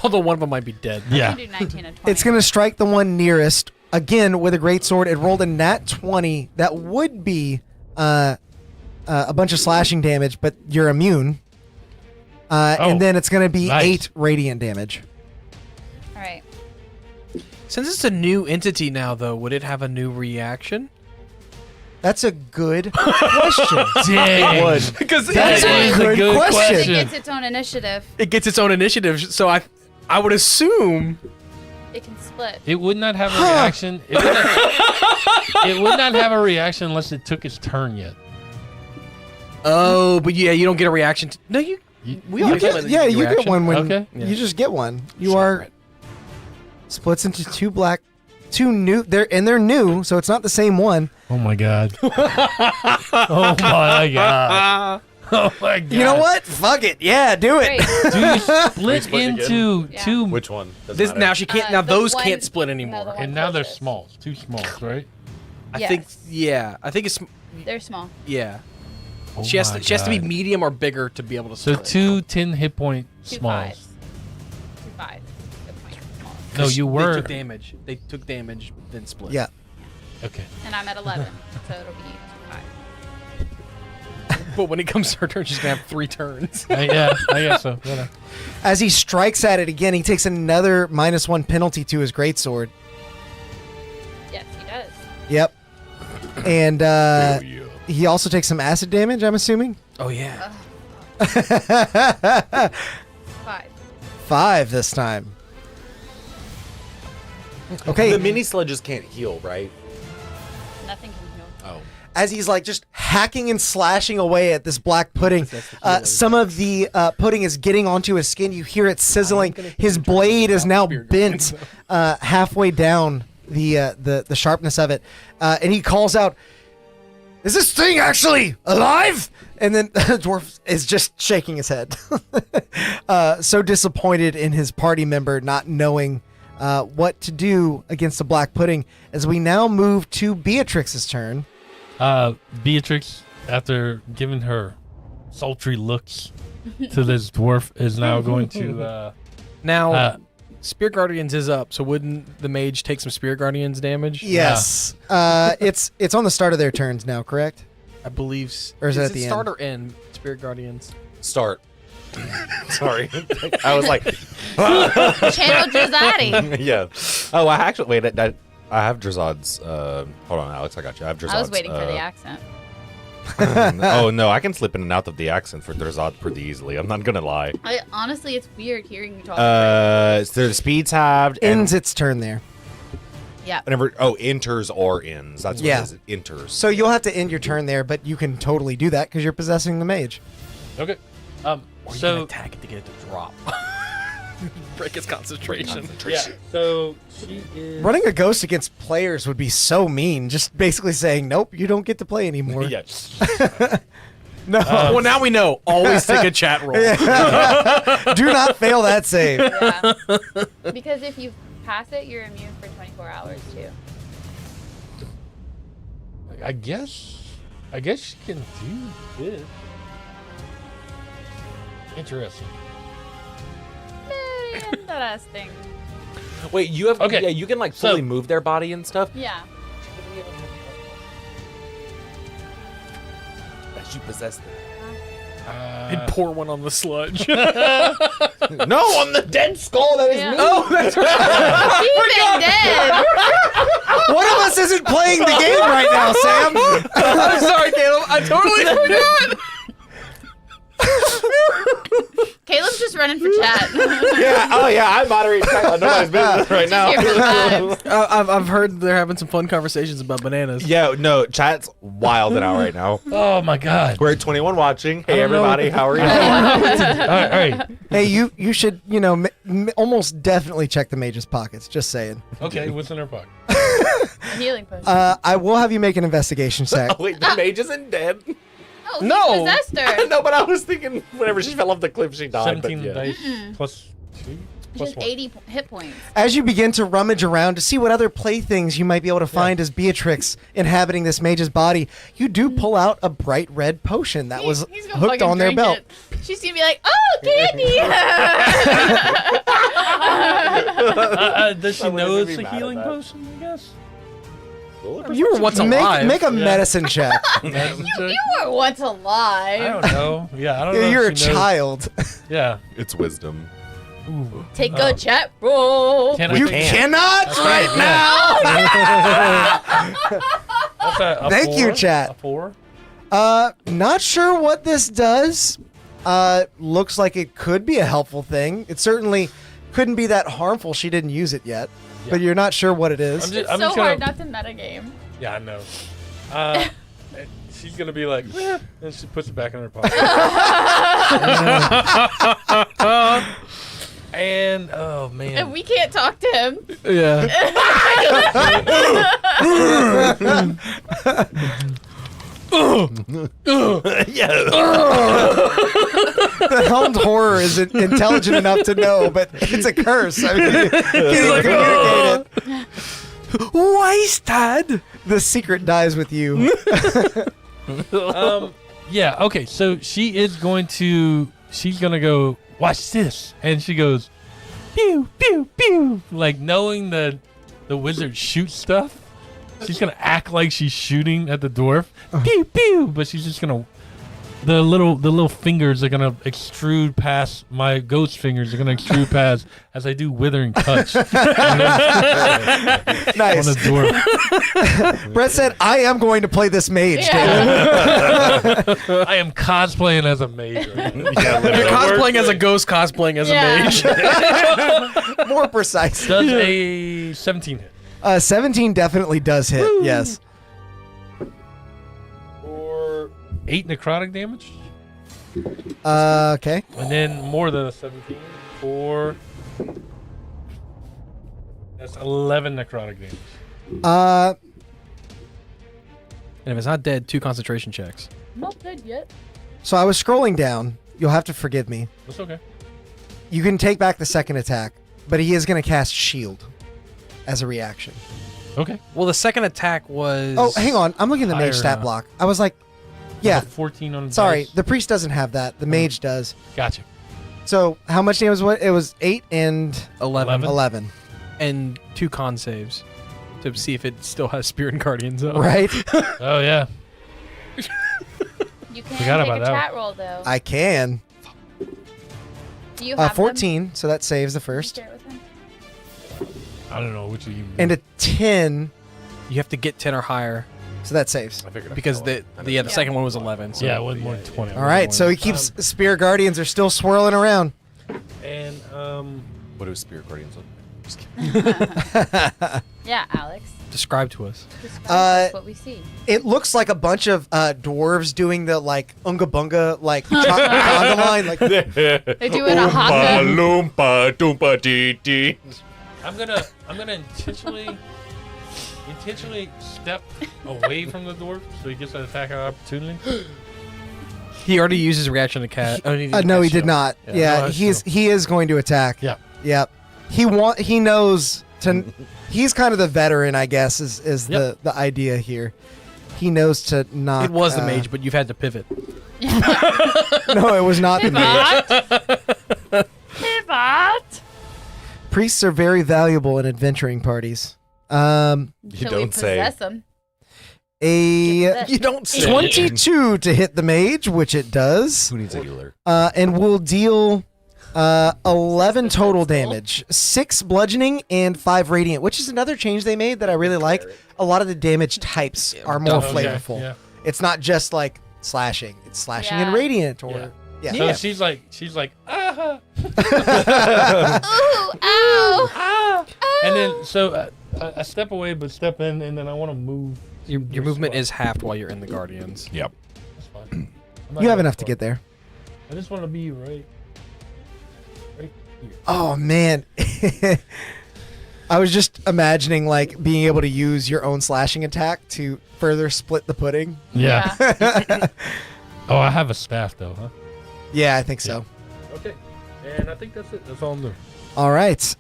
Although one of them might be dead. I Yeah. can do 19 and 20. It's going to strike the one nearest. Again, with a great sword. It rolled a nat 20. That would be a bunch of slashing damage, but you're immune. And then it's going to be nice. 8 radiant damage. All right. Since it's a new entity now, though, would it have a new reaction? That's a good question. Dang. Because That's That is a good question. It gets its own initiative. it gets its own initiative, so I would assume. It can split. It would not have a reaction. It would not have a reaction unless it took its turn yet. Oh, but yeah, you don't get a reaction. No, you. We all You get get, yeah, you get one when Okay. you just get one. You are splits into 2 black, 2 new. They're new, so it's not the same one. Oh my god. Oh my god. Oh my god. You know what? Fuck it. Yeah, do it. Great. Do you split split into Yeah. two? Which one? Doesn't This matter. now she can't. Now The those one- can't split no, anymore. the one And now they're closest. smalls. 2 smalls, right? I think. Yes. Yeah, I think it's. They're small. Yeah. Oh She has my to be God. medium or bigger to be able to So split. 2 10 hit point 2 smalls. 5s. 2 5. Good point. Small. No, you They were. took damage. They took damage, then split. Yeah. Okay. And I'm at 11, so it'll be 2 5. But when it comes to her turn, she's gonna have 3 turns. Yeah, I guess so. Whatever. As he strikes at it again, he takes another -1 penalty to his greatsword. Yes, he does. Yep. And he also takes some acid damage, I'm assuming. Oh yeah. 5. 5 this time. Okay. The mini sludges can't heal, right? Nothing can heal. Oh. As he's like just hacking and slashing away at this black pudding, some of the pudding is getting onto his skin. You hear it sizzling. His blade is now bent halfway down the sharpness of it, and he calls out, "Is this thing actually alive?" And then the dwarf is just shaking his head, so disappointed in his party member not knowing what to do against the black pudding. As we now move to Beatrix's turn. Beatrix, after giving her sultry looks to this dwarf, is now going to. Now, Spear Guardians is up, so wouldn't the mage take some Spear Guardians damage? Yes. It's on the start of their turns now, correct? I believe. Or is it at it the start end? or end? Spear Guardians. Start. Sorry. I was like, Channel Drazati. yeah. Oh, I actually wait. I have Drazad's. Hold on, Alex. I got you. I have Drazad's. I was waiting for the accent. Oh no, I can slip in and out of the accent for Drazad pretty easily. I'm not gonna lie. Honestly, it's weird hearing you talk. So the speed's halved. Ends its turn there. Yeah. Whenever enters or ends. That's what Yeah. it is. It enters. So you'll have to end your turn there, but you can totally do that because you're possessing the mage. Okay. Or you So can attack it to get it to drop. Break its concentration. yeah. So she is. Running a ghost against players would be so mean. Just basically saying, nope, you don't get to play anymore. yeah. No. Well, now we know. Always take a chat roll. Do not fail that save. Yeah. Because if you pass it, you're immune for 24 hours too. I guess she can do this. Interesting. Very interesting. Wait, you have. Okay. Yeah, you can like So- fully move their body and stuff. Yeah. As you possess them. And pour one on the sludge. No, on the dead skull. That is Yeah. me. Oh, that's right. He's been dead. One of us isn't playing the game right now, Sam. I'm sorry, Caleb. I totally forgot. Caleb's just running for chat. Yeah. Oh yeah. I moderate chat on nobody's business right now. Here for the vibes. I've heard they're having some fun conversations about bananas. Yeah. No. Chat's wilding out right now. Oh my god. We're at 21 watching. Hey I don't know. everybody, how are you? all right. Hey, you should, almost definitely check the mage's pockets. Just saying. Okay. What's in her pocket? A healing potion. I will have you make an investigation check. Oh, wait, the mage isn't dead. Oh, he no. possessed her. No, but I was thinking whenever she fell off the cliff, she died. 17 but yeah. dice plus 2 She plus has 1. 80 hit points. As you begin to rummage around to see what other playthings you might be able to find as Beatrix inhabiting this mage's body, you do pull out a bright red potion that was He's gonna hooked fucking on their drink belt. it. She's gonna be like, "Oh, candy!" Does she I wouldn't know be it's a mad at healing that. potion, I guess? You were once alive. Make a medicine check. Medicine check? You were once alive. I don't know. Yeah, I don't know. You're a if she knows. child. Yeah. It's wisdom. Ooh. Take a chat roll. Can I You take- cannot right That's a Thank you, 4? chat. A 4? now. Not sure what this does. Looks like it could be a helpful thing. It certainly couldn't be that harmful. She didn't use it yet, but you're not sure what it is. I'm It's I'm so just gonna, hard not to metagame. Yeah, I know. And she's gonna be like, "Eh," and she puts it back in her pocket. And oh man, And we can't talk to him. Yeah. The helmed horror isn't intelligent enough to know, but it's a curse. I mean, you can't even communicate it. Wasted. The secret dies with you. yeah, okay. So she's gonna go, watch this, and she goes, pew pew pew, like knowing that the wizard shoots stuff. She's gonna act like she's shooting at the dwarf, pew pew, but she's just gonna. The little fingers are gonna extrude past my ghost fingers. Are gonna extrude past as I do withering touch on Nice. the dwarf. Brett said, "I am going to play this mage." Yeah. David." I am cosplaying as a mage. Right? You're cosplaying as a ghost, cosplaying as Yeah. a mage. More precise. Does a 17 hit? 17 definitely does hit. Yes. Or 8 necrotic damage? Okay. And then more than a 17 for... That's 11 necrotic damage. Uh, And if it's not dead, 2 concentration checks. I'm not dead yet. so I was scrolling down. You'll have to forgive me. That's okay. You can take back the second attack, but he is going to cast shield as a reaction. Okay. Well, the second attack was. Oh, hang on. I'm looking at the mage Higher, stat block. I was like, yeah. That's a 14 on Sorry, dice. the priest doesn't have that. The mage does. Gotcha. So how much damage was what? It was 8 and 11. 11. And 2 con saves to see if it still has Spirit and Guardians up. Right? Oh, yeah. You can Forgot take about a that chat roll though. I can. Do you have 14, so that saves the them? first. Share it with him? I don't know which of you... And a 10, You have to get 10 or higher so that saves. I figured because the second one was 11. So Yeah, it was more than 20. All right, so he keeps Spear Guardians are still swirling around. And, What do Spirit Guardians look like? Just kidding. Yeah, Alex. describe to us. Describe to us what we see. It looks like a bunch of dwarves doing the like unga bunga like conga line like They're doing a haka. Loompa doompa dee dee. I'm gonna intentionally step away from the dwarf so he gets an attack opportunity. He already used his reaction to cat. Oh, no, he did not. Yeah, No, that's he is going to attack. Yeah. Yep. He knows to. He's kind of the veteran, I guess, is Yep. the idea here. He knows to not. It was the mage, but you've had to pivot. No, it was not the mage. Pivot. Priests are very valuable in adventuring parties. You Until we don't say. possess them. A You don't say. 22 to hit the mage, which it does, Who needs a healer? and will deal 11 total damage, 6 bludgeoning and 5 radiant, which is another change they made that I really like. A lot of the damage types are more Okay, flavorful. yeah. It's not just like slashing; it's slashing and Yeah. radiant, or So yeah. she's like, ah, Ooh, ow. and then so I step away, but step in, and then I want to move. Your movement is halved while you're in the Guardians. Yep. That's fine. I'm not You have going enough to far. get there. I just want to be right here. Oh man. I was just imagining like being able to use your own slashing attack to further split the pudding. Yeah. Oh, I have a staff though, huh? Yeah, I think so. Okay. And I think that's it. That's all I'm doing. All right.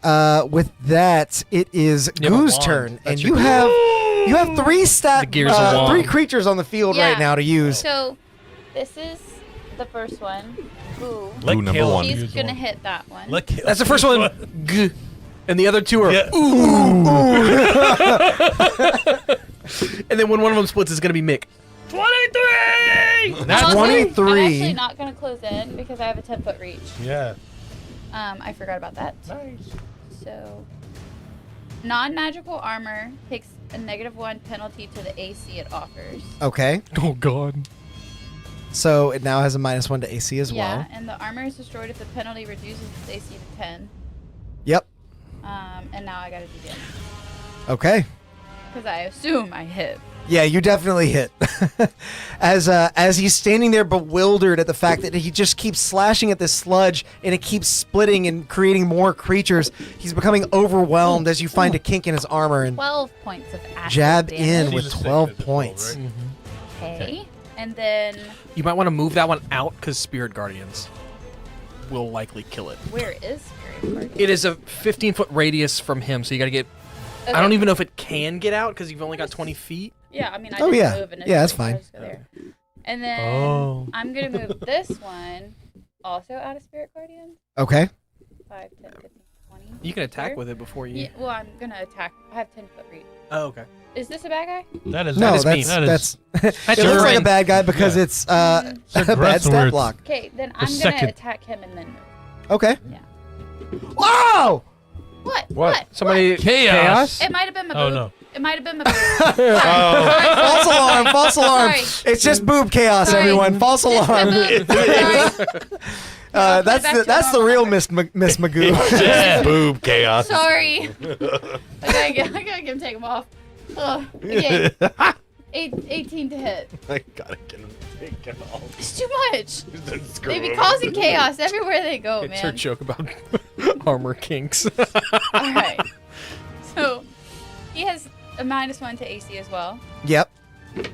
With that, it is You have a Goo's wand. turn, and That's you your- have three The gears of wand. three creatures on the field Yeah. right now to use. So this is the first one. Ooh. Let number Kale one. use She's gonna one. hit that one. Let Kale That's the first one. G. And the other two are Yeah. and then when one of them splits, it's gonna be Mick. 23. I'm That's also- 23. I'm actually not gonna close in because I have a 10-foot reach. Yeah. I forgot about that. Nice. So, non-magical armor takes a -1 penalty to the AC it offers. Okay. Oh God. So it now has a -1 to AC as Yeah, well. and the armor is destroyed if the penalty reduces its AC to 10. Yep. And now I gotta do damage. Okay. Because I assume I hit. Yeah, you definitely hit. As he's standing there bewildered at the fact that he just keeps slashing at this sludge and it keeps splitting and creating more creatures, he's becoming overwhelmed as you find a kink in his armor and 12 points of acid jab damage. in She's with a sick 12 at the points. roll, right? Okay. And then, You might want to move that one out because Spirit Guardians will likely kill it. where is Spirit Guardian? It is a 15-foot radius from him, so you got to get. I don't even know if it can get out because you've only got 20 feet. Yeah, I mean, I Oh, didn't yeah. move initially. Yeah, that's so fine. I'll just go there. And then Oh. I'm going to move this one also out of Spirit Guardian. Okay. 5, 10, 15, 20. You can attack Here. with it before you. Yeah, well, I'm going to attack. I have 10-foot reach. Oh, okay. Is this a bad guy? That is No, is me. that's That it looks like a Durin. bad guy because Yeah. it's a bad aggressive stat words. block. Okay, then I'm going second. to attack him and then move. Okay. Yeah. Wow! What? Somebody Chaos. It might have been my Oh, boob. no. It might have been my boob. False alarm! False alarm! Sorry. It's just boob chaos, Sorry. everyone. False Just my alarm. boob. Sorry. I'll put it back to That's the normal real number. Miss Magoo. Yeah. Boob chaos. Sorry. I gotta get him, take him off. Ugh. Okay. 18 to hit. I gotta get him taken off. It's too much. Screw They be him. causing chaos everywhere they go, It's her man. joke about armor kinks. All right. So he has a -1 to AC as well. Yep. 3.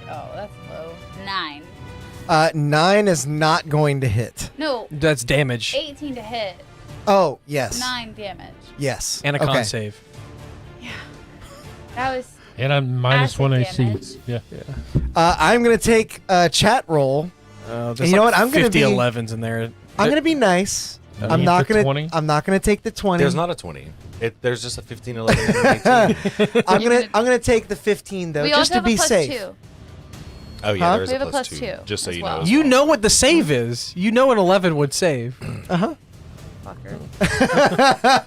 Oh, that's low. 9. 9 is not going to hit. No, That's damage 18 to hit. Oh, yes. 9 damage. Yes. and a con Okay. save. That was And I'm -1 AC. damage. Yeah. I'm going to take a chat roll. There's And you know what? I'm gonna 50 be- 11s in there. I'm going to be nice. You I'm need not the going 20? to I'm not going to take the 20. There's not a 20. There's just a 15, 11, and 18. I'm going to take the 15 though we just also to have be a +2. safe. Oh yeah, Huh? there's We have a a plus +2 2. Just so as you well. know. as You well. know what the save is. You know an 11 would save. Fucker.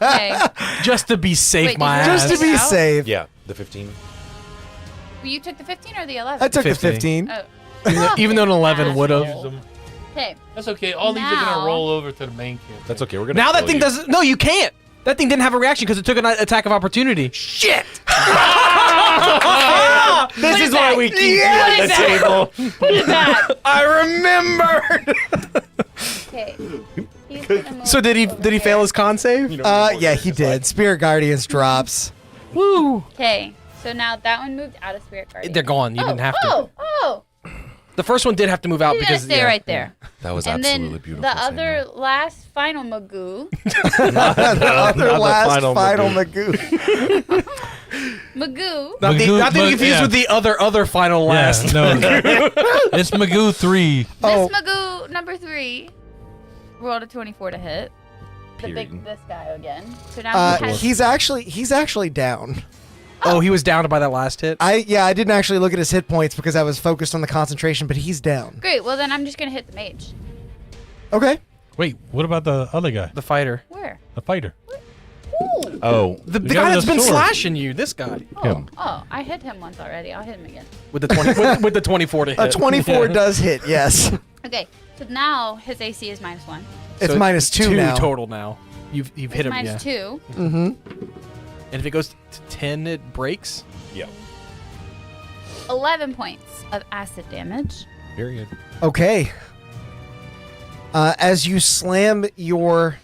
Okay. Just to be safe, Wait, my did you ass. Just to be Out? safe. Yeah, the 15. Well, you took the 15 or the I 11? took the 15. 15. Oh. Even though an 11 would have. Use them. Okay. That's okay. All these are Now- gonna roll over to the main camp. That's okay. We're gonna. Now that kill thing you. doesn't. No, you can't. That thing didn't have a reaction because it took an attack of opportunity. Shit! This is why we keep you Put at it the back. table. Put it back. I remembered. Okay. He's gonna move So did he over fail here. his con save? Yeah, he did. Spirit Guardians drops. Woo! Okay. So now that one moved out of Spirit Guardian. They're gone. You didn't have to. Oh. The first one did have to move out He's gonna because stay right there. That was And absolutely then beautiful. the other last final Magoo. The other the last final final Magoo. Magoo. Magoo. Not to be Magoo- confused yeah. with the other final Yeah, last. no. It's Magoo 3. Oh. This Magoo number 3 rolled a 24 to hit. Period. This guy again. So now he has He's actually down. Oh, he was down by that last hit. I didn't actually look at his hit points because I was focused on the concentration, but he's down. Great. Well, then I'm just gonna hit the mage. Okay. Wait, what about the other guy? The fighter. Where? The fighter. Ooh. Oh, The guy guy with that's the been sword. slashing you. This guy Him. Oh, I hit him once already. I'll hit him again. with the 20 with the 24 to hit. A 24 does hit, yes. Okay. So now his AC is -1. It's So -2 now. total now. You've It's hit him. Yeah. -2. Mm-hmm. And if it goes to 10, it breaks. yeah. 11 points of acid damage. Period. Okay. As you slam your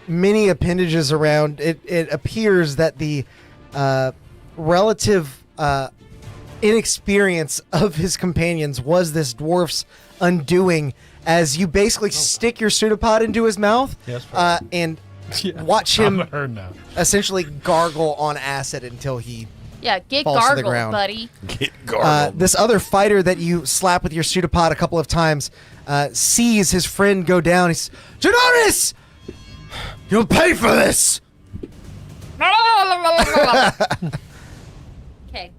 many appendages around, it appears that the relative inexperience of his companions was this dwarf's undoing as you basically stick your pseudopod into his mouth Yes, and watch him I'm hurt now. essentially gargle on acid until he Yeah, get Falls to the gargled, ground. buddy. Get gargled. this other fighter that you slap with your pseudopod a couple of times sees his friend go down. He's, Janoris! You'll pay for this! Okay,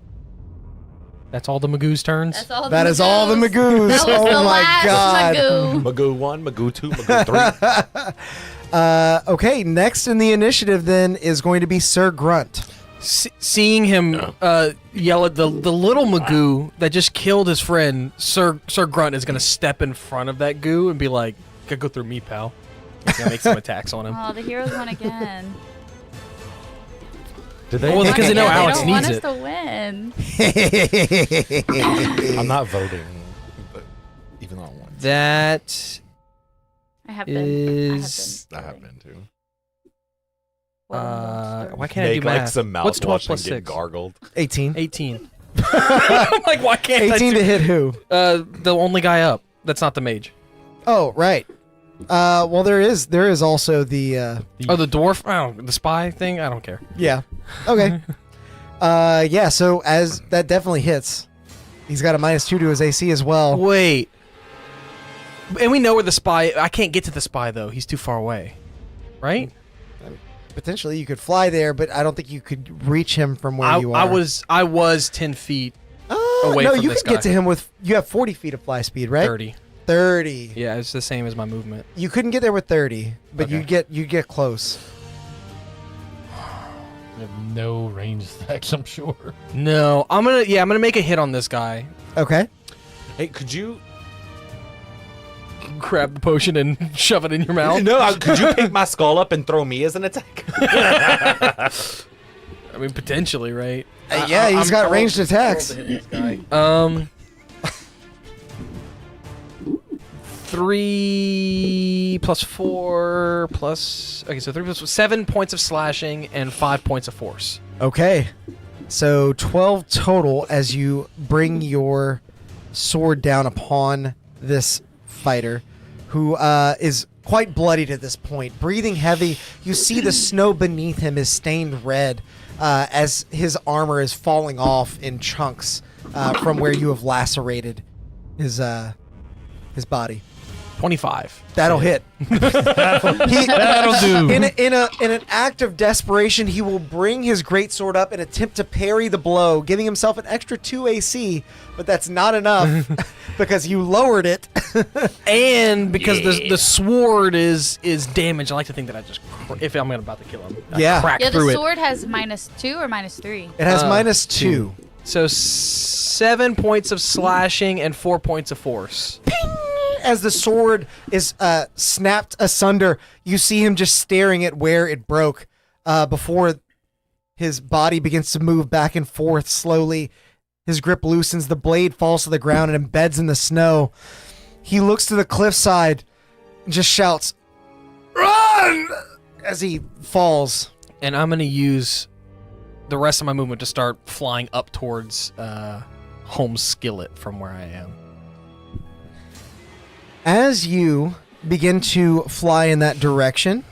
That's all the Magoo's turns. that's all. That the is all the Magoos. That was Oh the my last God. Magoo. Magoo 1, Magoo 2, Magoo 3. Okay, next in the initiative then is going to be Sir Grunt. Seeing him yell at the little Magoo that just killed his friend, Sir Grunt is gonna step in front of that goo and be like, "Gotta go through me, pal." He's gonna make some attacks on him. Oh, the heroes won again. Did they? Well, Fuck because they it, know yeah, Alex they don't needs want it. us to win. I'm not voting, but even though I want to. That I have been. is. I have been too. Why can't I Make do like math? some What's 12 mouthwash plus and get 6? gargled. 18. 18. I'm like, why can't 18 I to do? hit who? The only guy up. That's not the mage. Oh, right. Well, there is also the Oh, the dwarf. Oh, the spy thing. I don't care. yeah. Okay. Yeah. So as that definitely hits, he's got a -2 to his AC as well. Wait. And we know where the spy. I can't get to the spy though. He's too far away. Right? Potentially, you could fly there, but I don't think you could reach him from where you are. I was 10 feet away no, from you this could get guy. to him with. You have 40 feet of fly speed, right? 30. 30. Yeah, it's the same as my movement. You couldn't get there with 30, but Okay. you get close. You have no range attacks, I'm sure. No, I'm gonna make a hit on this guy. Okay. Hey, could you? Grab the potion and shove it in your mouth. No, could you pick my skull up and throw me as an attack? I mean, potentially, right? Yeah, he's got ranged attacks. 3 plus 4 plus. Okay, so 3 plus 7 points of slashing and 5 points of force. Okay. So 12 total as you bring your sword down upon this fighter who is quite bloodied at this point, breathing heavy. You see the snow beneath him is stained red as his armor is falling off in chunks from where you have lacerated his body. 25. That'll hit. That'll do. In an act of desperation, he will bring his greatsword up and attempt to parry the blow, giving himself an extra 2 AC, but that's not enough because you lowered it. And because the sword is damaged, I like to think that I just, if I'm about to kill him, I crack Yeah, the through sword has -2 or -3. It has -2. So 7 points of slashing and 4 points of force. As the sword is snapped asunder, you see him just staring at where it broke before his body begins to move back and forth slowly. His grip loosens, the blade falls to the ground and embeds in the snow. He looks to the cliffside and just shouts, "Run!" as he falls. And I'm going to use the rest of my movement to start flying up towards Holmes' skillet from where I am. As you begin to fly in that direction,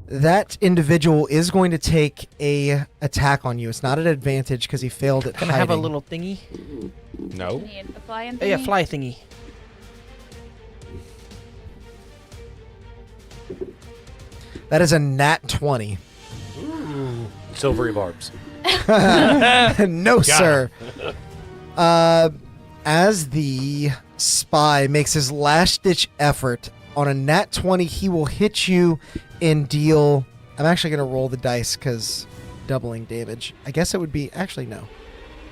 that individual is going to take a attack on you. It's not an advantage because he failed at Can I hiding. have a little thingy? No. Need a flying Yeah, thingy? fly thingy. That is a nat 20. Silvery barbs. No, sir. As the spy makes his last-ditch effort on a nat 20, he will hit you and deal... I'm actually going to roll the dice because doubling damage. I guess it would be... Actually, no.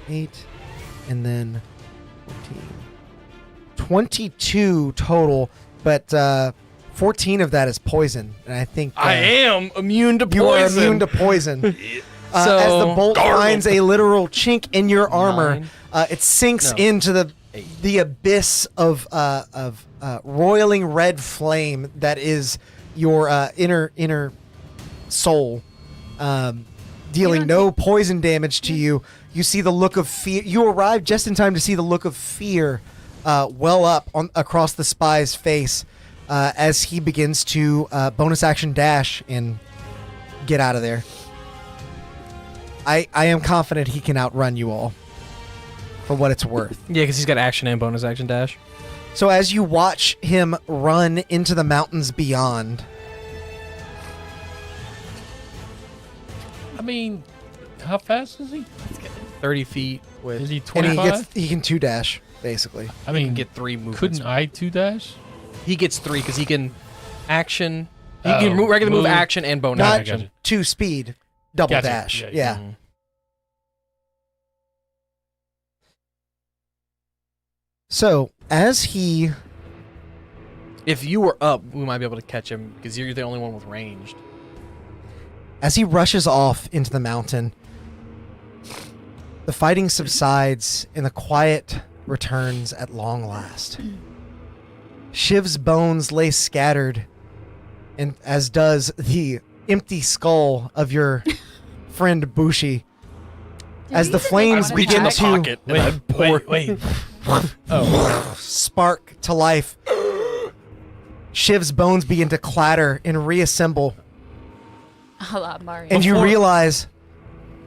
8 and then 14. 22 total, but 14 of that is poison. And I think... I am immune to You are poison. immune to poison. So- As the bolt finds a literal chink in your armor, 9. it sinks No. into the abyss of roiling red flame that is your inner soul, dealing no poison damage to you. You see the look of fear. You arrive just in time to see the look of fear well up across the spy's face as he begins to bonus action dash and get out of there. I am confident he can outrun you all for what it's worth. Yeah, because he's got action and bonus action dash. So as you watch him run into the mountains beyond, I mean, how fast is he? 30 feet with. Is he and 25? he can 2-dash, basically. I He mean, can get 3 movements. couldn't I 2-dash? He gets 3 because he can action. He Oh, can regular move, move. action, and bonus Not action. 2 speed, double Gotcha. dash. Yeah, Yeah. Mhm. So as he If you were up, we might be able to catch him because you're the only one with ranged. rushes off into the mountain, the fighting subsides and the quiet returns at long last. Shiv's bones lay scattered, and as does the empty skull of your friend Bushi. As the flames begin to Wait. spark to life, Shiv's bones begin to clatter and reassemble, A la Mario. and you realize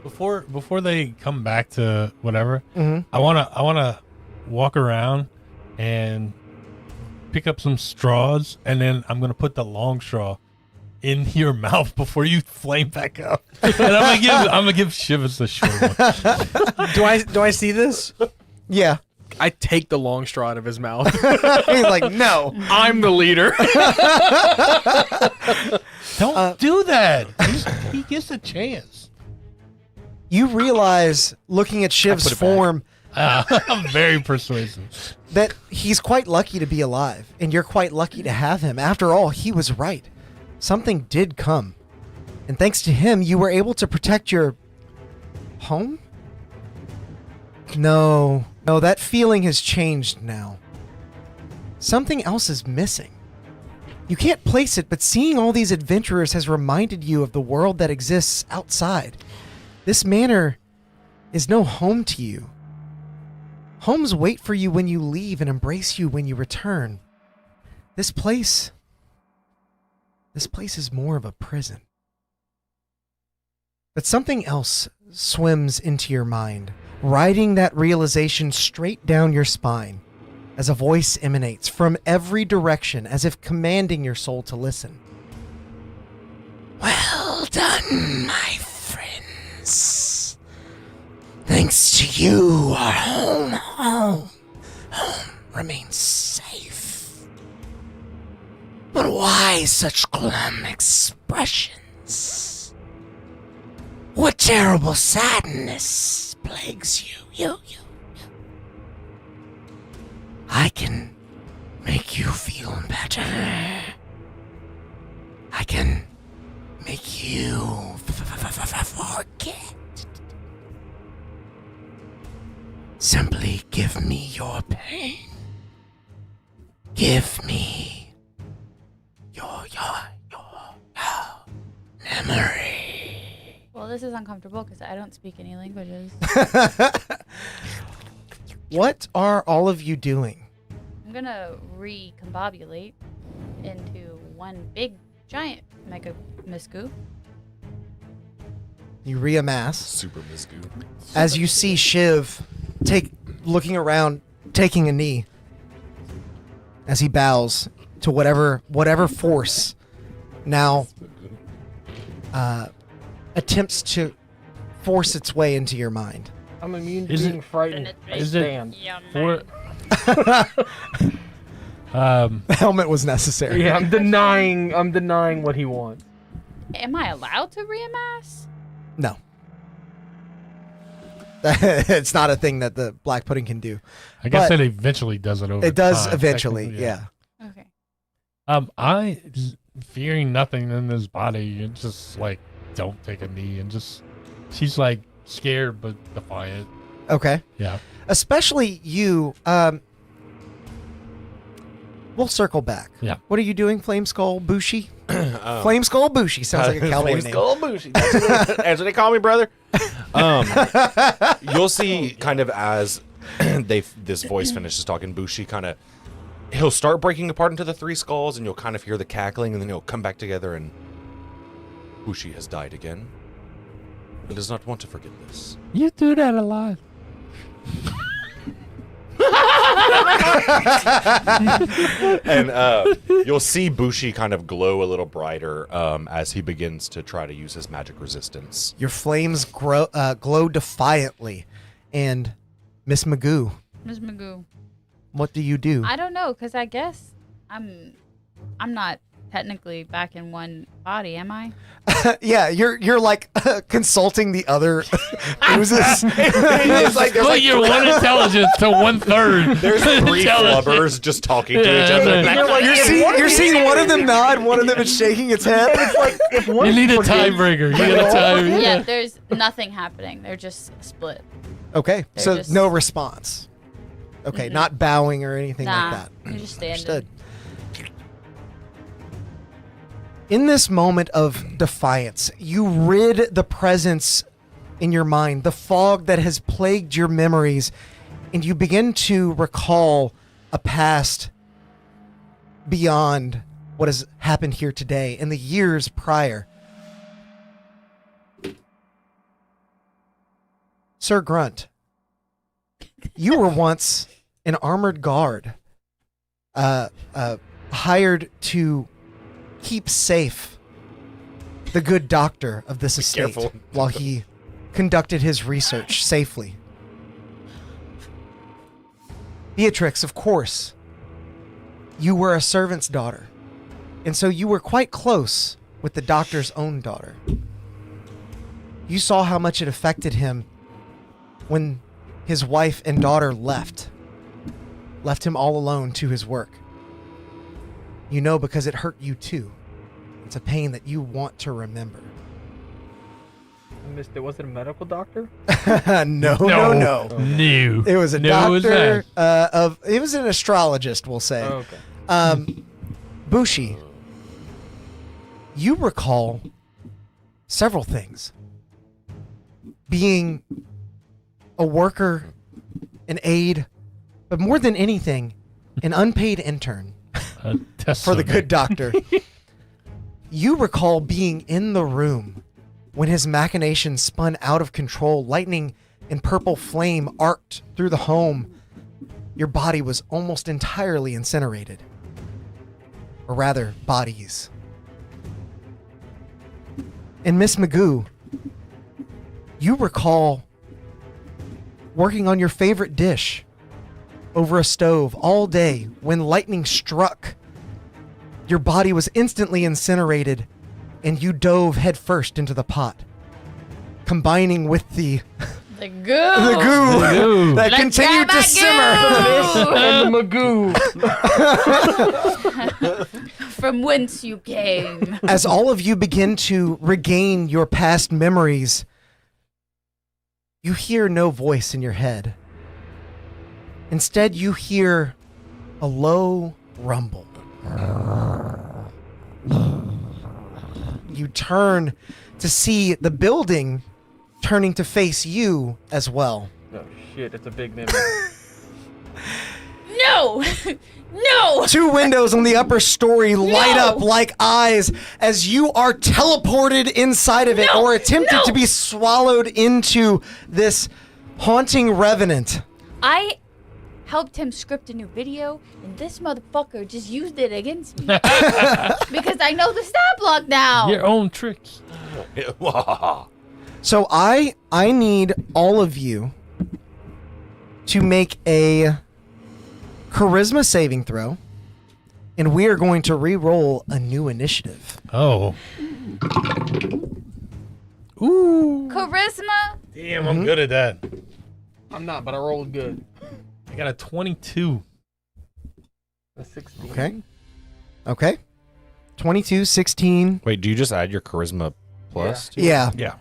Before they come back to whatever, Mhm. I wanna walk around and pick up some straws, and then I'm gonna put the long straw in your mouth before you flame back up. And I'm gonna give Shivas the short one. Do I see this? yeah. I take the long straw out of his mouth. He's like, no. I'm the leader. Don't do that. He gets a chance. You realize, looking at Shiv's form, I'm very persuasive. that he's quite lucky to be alive, and you're quite lucky to have him. After all, he was right. Something did come. And thanks to him, you were able to protect your home? No, that feeling has changed now. Something else is missing. You can't place it, but seeing all these adventurers has reminded you of the world that exists outside. This manor is no home to you. Homes wait for you when you leave and embrace you when you return. This place is more of a prison. But something else swims into your mind, riding that realization straight down your spine, as a voice emanates from every direction, as if commanding your soul to listen. Well done, my friends. Thanks to you, our home remains safe. But why such glum expressions? What terrible sadness plagues you? I can make you feel better. I can make you forget. Simply give me your pain. Give me your memory. Well, this is uncomfortable because I don't speak any languages. What are all of you doing? I'm gonna recombobulate into one big giant mega miscoo. You reamass Super Mizgoo. as you see Shiv looking around, taking a knee as he bows to whatever force now attempts to force its way into your mind. I'm immune to Is it- being frightened. I Is it stand. for? The helmet was necessary. Yeah, I'm denying what he wants. Am I allowed to reamass? No. It's not a thing that the black pudding can do. I guess But it eventually does it over. It does time, eventually, technically, yeah. Okay. I fearing nothing in this body, and just like don't take a knee, and just she's like scared but defiant. Okay. Yeah. Especially you. We'll circle back. Yeah. What are you doing, Flame Skull Bushi? Flame Skull Bushi sounds like a cowboy name. Skull Bushi. That's what they call me, brother. You'll see kind of as This voice finishes talking. Bushi he'll start breaking apart into the three skulls, and you'll kind of hear the cackling, and then he'll come back together, and Bushi has died again. He does not want to forget this. You do that a lot. And you'll see Bushi kind of glow a little brighter as he begins to try to use his magic resistance. Your flames glow defiantly. And Miss Magoo, Ms. Magoo. what do you do? I don't know, because I guess I'm not technically back in one body, am I? Yeah, you're like consulting the other oozes. It's like there's Put like your one intelligence to 1/3. There's three flubbers just talking to each other. you're seeing one of them nod, one of them is shaking its head. It's like if one You need a forgets- tiebreaker. You need a time. Yeah, there's nothing happening. They're just split. Okay, They're so just- no response. Okay, not bowing or anything Nah, like that. they're just standing. Understood. In this moment of defiance, you rid the presence in your mind, the fog that has plagued your memories, and you begin to recall a past beyond what has happened here today in the years prior. Sir Grunt, you were once an armored guard, hired to keep safe the good doctor of this estate careful. while he conducted his research safely. Beatrix, of course, you were a servant's daughter, and so you were quite close with the doctor's own daughter. You saw how much it affected him when his wife and daughter left him all alone to his work. You know, because it hurt you too. It's a pain that you want to remember. I missed it. Was it a medical doctor? No. No. It was a No, it was doctor it was an astrologist, we'll say. Oh, okay. Bushi, you recall several things. Being a worker, an aide, but more than anything, an unpaid intern for the good doctor. You recall being in the room when his machinations spun out of control, lightning and purple flame arced through the home. Your body was almost entirely incinerated. Or rather, bodies. And Miss Magoo, you recall working on your favorite dish over a stove all day when lightning struck. Your body was instantly incinerated and you dove headfirst into the pot, combining with the The goo. the goo that Let's continued grab to that simmer. And the Magoo. From whence you came. As all of you begin to regain your past memories, you hear no voice in your head. Instead, you hear a low rumble. You turn to see the building turning to face you as well. Oh shit! It's a big memory. No! No! Two windows on the upper story light No! up like eyes as you are teleported inside of it No! or attempted No! to be swallowed into this haunting revenant. I helped him script a new video, and this motherfucker just used it against me. Because I know the stat block now. Your own tricks. So I need all of you to make a charisma saving throw, and we are going to re-roll a new initiative. Oh. Ooh. Charisma? Damn, I'm good at that. I'm not, but I rolled good. I got a 22. A 16. Okay. 22, 16. Wait, do you just add your charisma plus? to it? Yeah. Yeah.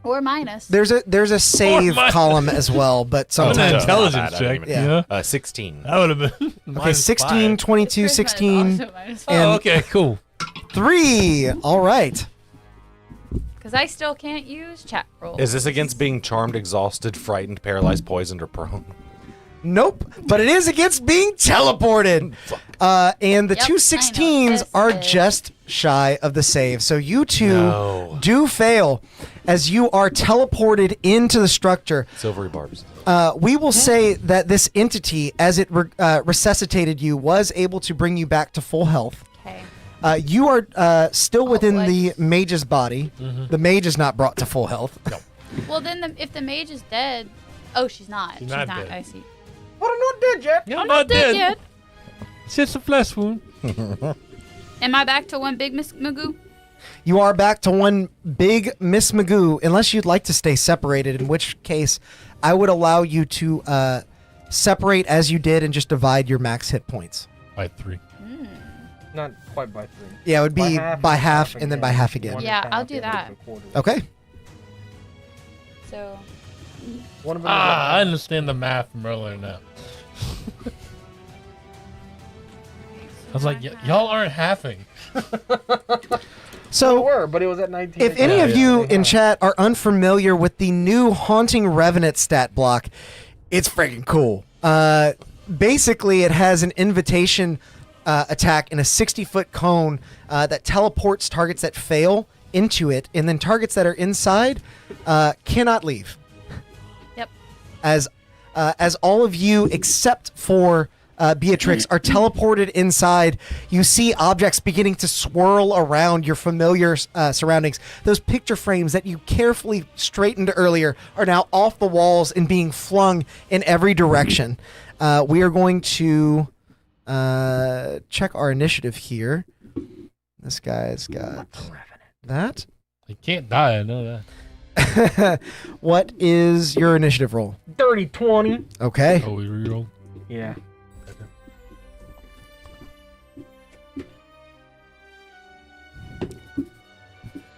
Or minus. There's a save my- column as well, but An sometimes intelligence I didn't check. even- Yeah. 16. That would have been. okay, 16, 22, Charisma is 16, also minus and- Oh, okay, cool. 3. All right. Because I still can't use chat roll. Is this against being charmed, exhausted, frightened, paralyzed, poisoned, or prone? Nope, but it is against being teleported. And the Yep, two I know 16s this are is- just shy of the save. So you two No. do fail as you are teleported into the structure. Silvery barbs. We will say that this entity, as it resuscitated you, was able to bring you back to full health. Okay. You are still within like- the mage's body. The mage is not brought to full health. Well, then if the mage is dead, oh, she's not. She's not dead. I see. But I'm not dead yet. You're I'm not dead yet. It's just a flesh wound. Am I back to one big Miss Magoo? You are back to one big Miss Magoo, unless you'd like to stay separated, in which case I would allow you to separate as you did and just divide your max hit points. By 3. Not quite by 3. Yeah, it would be by half and then by half One again. is Yeah, half, I'll do the other that. is a quarter. Okay. So One of them is I understand the math from earlier now. I was like, y'all aren't halving. So, were, but it was at 19. if any of you in chat are unfamiliar with the new Haunting Revenant stat block, it's freaking cool. Basically, it has an invitation attack in a 60-foot cone that teleports targets that fail into it, and then targets that are inside cannot leave. Yep. As all of you except for Beatrix are teleported inside, you see objects beginning to swirl around your familiar surroundings. Those picture frames that you carefully straightened earlier are now off the walls and being flung in every direction. We are going to check our initiative here. This guy's got that. He can't die, I know that. What is your initiative roll? Dirty 20. Okay. Oh, we rerolled. Yeah.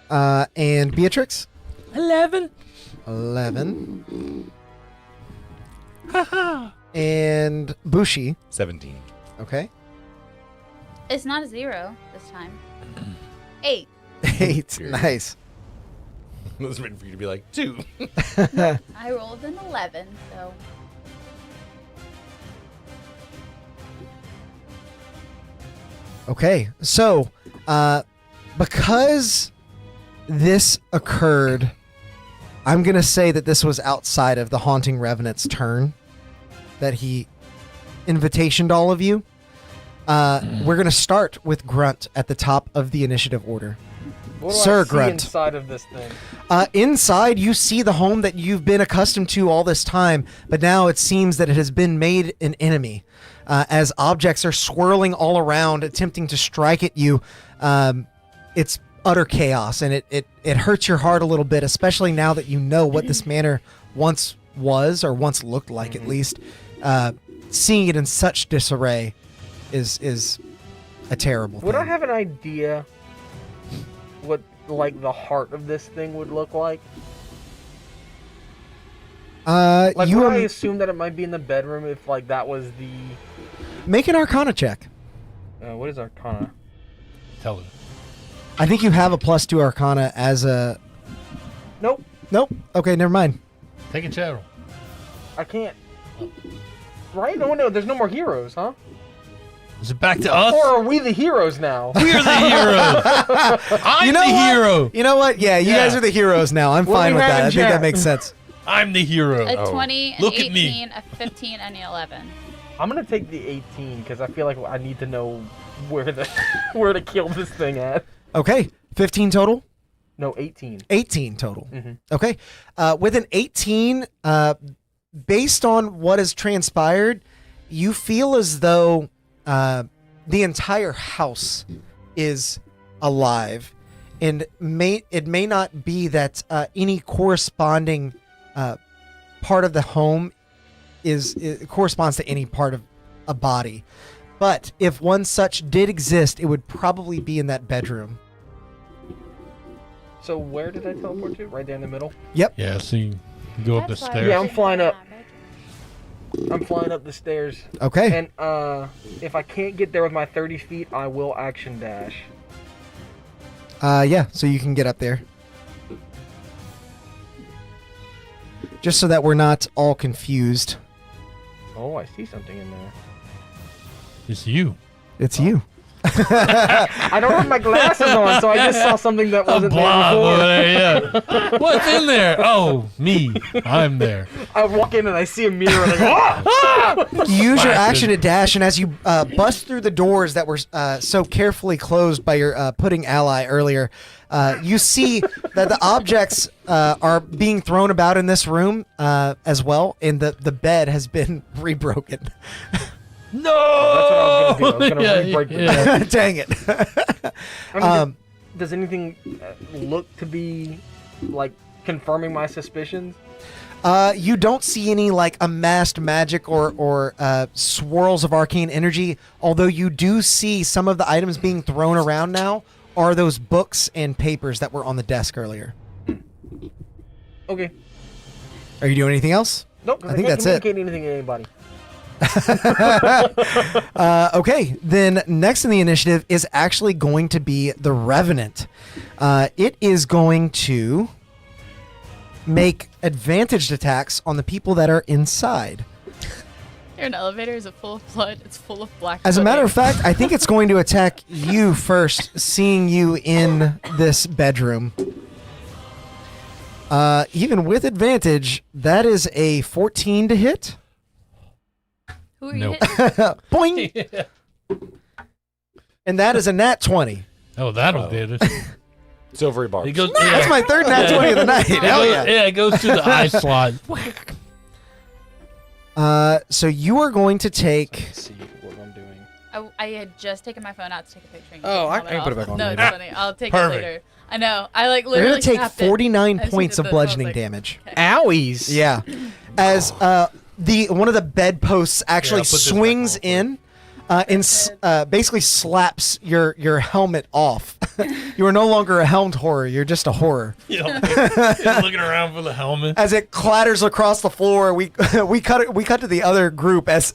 And Beatrix? 11. 11. And Bushi? 17. Okay. it's not a 0 this time. 8. 8. Nice. I was waiting for you to be like 2. I rolled an 11, so Okay. So, because this occurred, I'm going to say that this was outside of the Haunting Revenant's turn that he invitationed all of you. We're going to start with Grunt at the top of the initiative order. What do Sir I see Grunt. inside of this thing? Inside, you see the home that you've been accustomed to all this time, but now it seems that it has been made an enemy. As objects are swirling all around, attempting to strike at you, it's utter chaos, and it hurts your heart a little bit, especially now that you know what this manor once was, or once looked like at least. Seeing it in such disarray is a terrible Would thing. I have an idea what like the heart of this thing would look like? Like, you would I assume that it might be in the bedroom if like that was the? make an Arcana check. What is Arcana? Tell it. I think you have a +2 Arcana as a. Nope, Nope. Okay, never mind. Take a chat roll. I can't. Right? No, there's no more heroes, huh? Is it back to us? Or are we the heroes now? We're the heroes. I'm You know the what? hero. You know what? Yeah, you Yeah. guys are the heroes now. I'm What fine we with have that. in I think that chat. makes sense. I'm the hero. a 20, an Look at 18, me. a 15, and an 11. I'm gonna take the 18 because I feel like I need to know where to kill this thing at. Okay, 15 total. No, 18. 18 total. Mhm. Okay. With an 18, based on what has transpired, you feel as though the entire house is alive. And it may not be that any corresponding part of the home corresponds to any part of a body. But if one such did exist, it would probably be in that bedroom. So where did I teleport to? Right there in the middle? Yeah, see, you go up the That's why I stairs. Yeah, I'm didn't flying have up. that bedroom. I'm flying up the stairs. Okay. And if I can't get there with my 30 feet, I will action dash. Yeah, so you can get up there. Just so that we're not all confused. Oh, I see something in there. It's you. It's you. I don't have my glasses on, so I just saw something that wasn't there Blob before. over there, yeah. What's in there? Oh, me. I'm there. I walk in and I see a mirror and I go, ah! You use your action to dash, and as you bust through the doors that were so carefully closed by your pudding ally earlier, you see that the objects are being thrown about in this room as well, and the bed has been rebroken. No! That's what I was going to do. I was going to re-break the bed. Dang it. I mean, does anything look to be, like, confirming my suspicions? You don't see any like amassed magic or swirls of arcane energy, although you do see some of the items being thrown around now are those books and papers that were on the desk earlier. Okay. Are you doing anything else? Nope. I think that's it. Can't communicate anything to anybody. Okay, then next in the initiative is actually going to be the Revenant. It is going to make advantaged attacks on the people that are inside. You're in an elevator. Is it full of blood? It's full of black. As a matter of pudding. fact, I think it's going to attack you first, seeing you in this bedroom. Even with advantage, that is a 14 to hit. Who are you Nope. hitting? Boing! And that is a nat 20. Oh, that'll do it. Silvery barbs. It goes. That's my third nat 20 of the night. Hell yeah. Yeah, it goes to the eye slot. So you are going to take... Let's see what I'm doing. I had just taken my phone out to take a picture. And Oh, I pop can put it back on No, later. it's funny. I'll take Perfect. it later. I know. I like You're literally going to take snapped it. 49 I just points needed of this. I was bludgeoning like, damage. Owies. Yeah. As one of the bedposts actually I'll put this back swings on. in and basically slaps your helmet off. You are no longer a helmed horror. You're just a horror. You know, he's looking around for the helmet. As it clatters across the floor, we cut to the other group as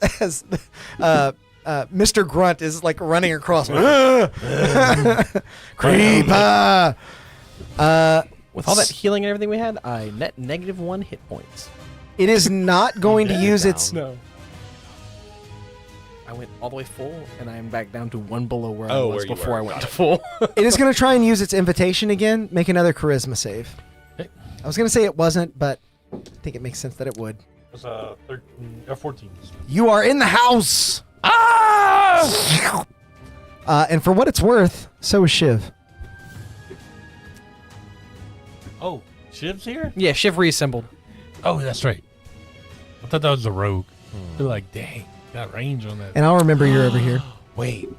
Mr. Grunt is like running across. Creeper. With all that healing and everything we had, I net -1 hit points. It is not going to use its. No. I went all the way full, and I am back down to 1 below where I Oh, was where you before were. I went Got to it. full. It is going to try and use its invitation again. Make another charisma save. Okay. I was going to say it wasn't, but I think it makes sense that it would. It's 14. You are in the house. Ah! And for what it's worth, so is Shiv. Oh, Shiv's here? Yeah, Shiv reassembled. Oh, that's right. I thought that was the rogue. They're like, dang, got range on that. And I'll remember you're over here. Wait.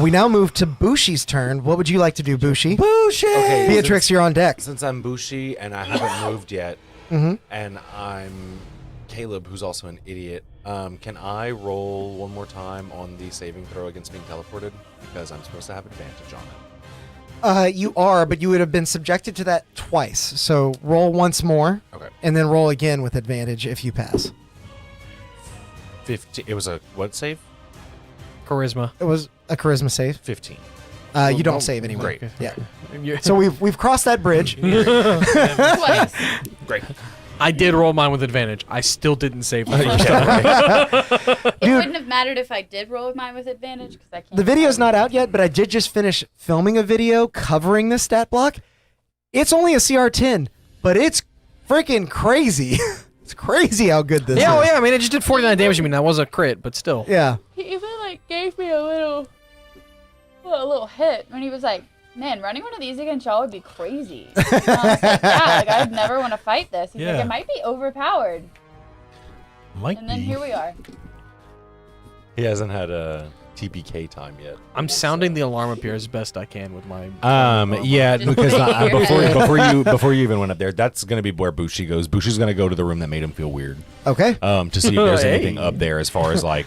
We now move to Bushi's turn. What would you like to do, Bushi? Bushi! Okay, Beatrix, you're on deck. Since I'm Bushi and I haven't moved yet, Mhm. and I'm Caleb, who's also an idiot, can I roll one more time on the saving throw against being teleported? Because I'm supposed to have advantage on it. You are, but you would have been subjected to that twice. So roll once more, Okay. and then roll again with advantage if you pass. 15. It was a what save? Charisma. It was a charisma save. 15. You don't save anyway. Great. Yeah. So we've crossed that bridge. Twice. Great. I did roll mine with advantage. I still didn't save the first time. It wouldn't have mattered if I did roll mine with advantage because I can't. The video's not out yet, but I did just finish filming a video covering this stat block. It's only a CR 10, but it's freaking crazy. It's crazy how good this Yeah, is. well, yeah. I mean, it just did 49 damage. I mean, that was a crit, but still. Yeah. He even like gave me a little hit when he was like, "Man, running one of these against y'all would be crazy." And I was like, "Yeah, like I'd never want to fight this." He's Yeah. like, "It might be overpowered," Might and then be. here we are. He hasn't had a TPK time yet. I'm sounding the alarm up here as best I can with my. Yeah, Just because put it here. before you even went up there, that's gonna be where Bushi goes. Bushi's gonna go to the room that made him feel weird. Okay. To see if there's Hey. anything up there as far as like.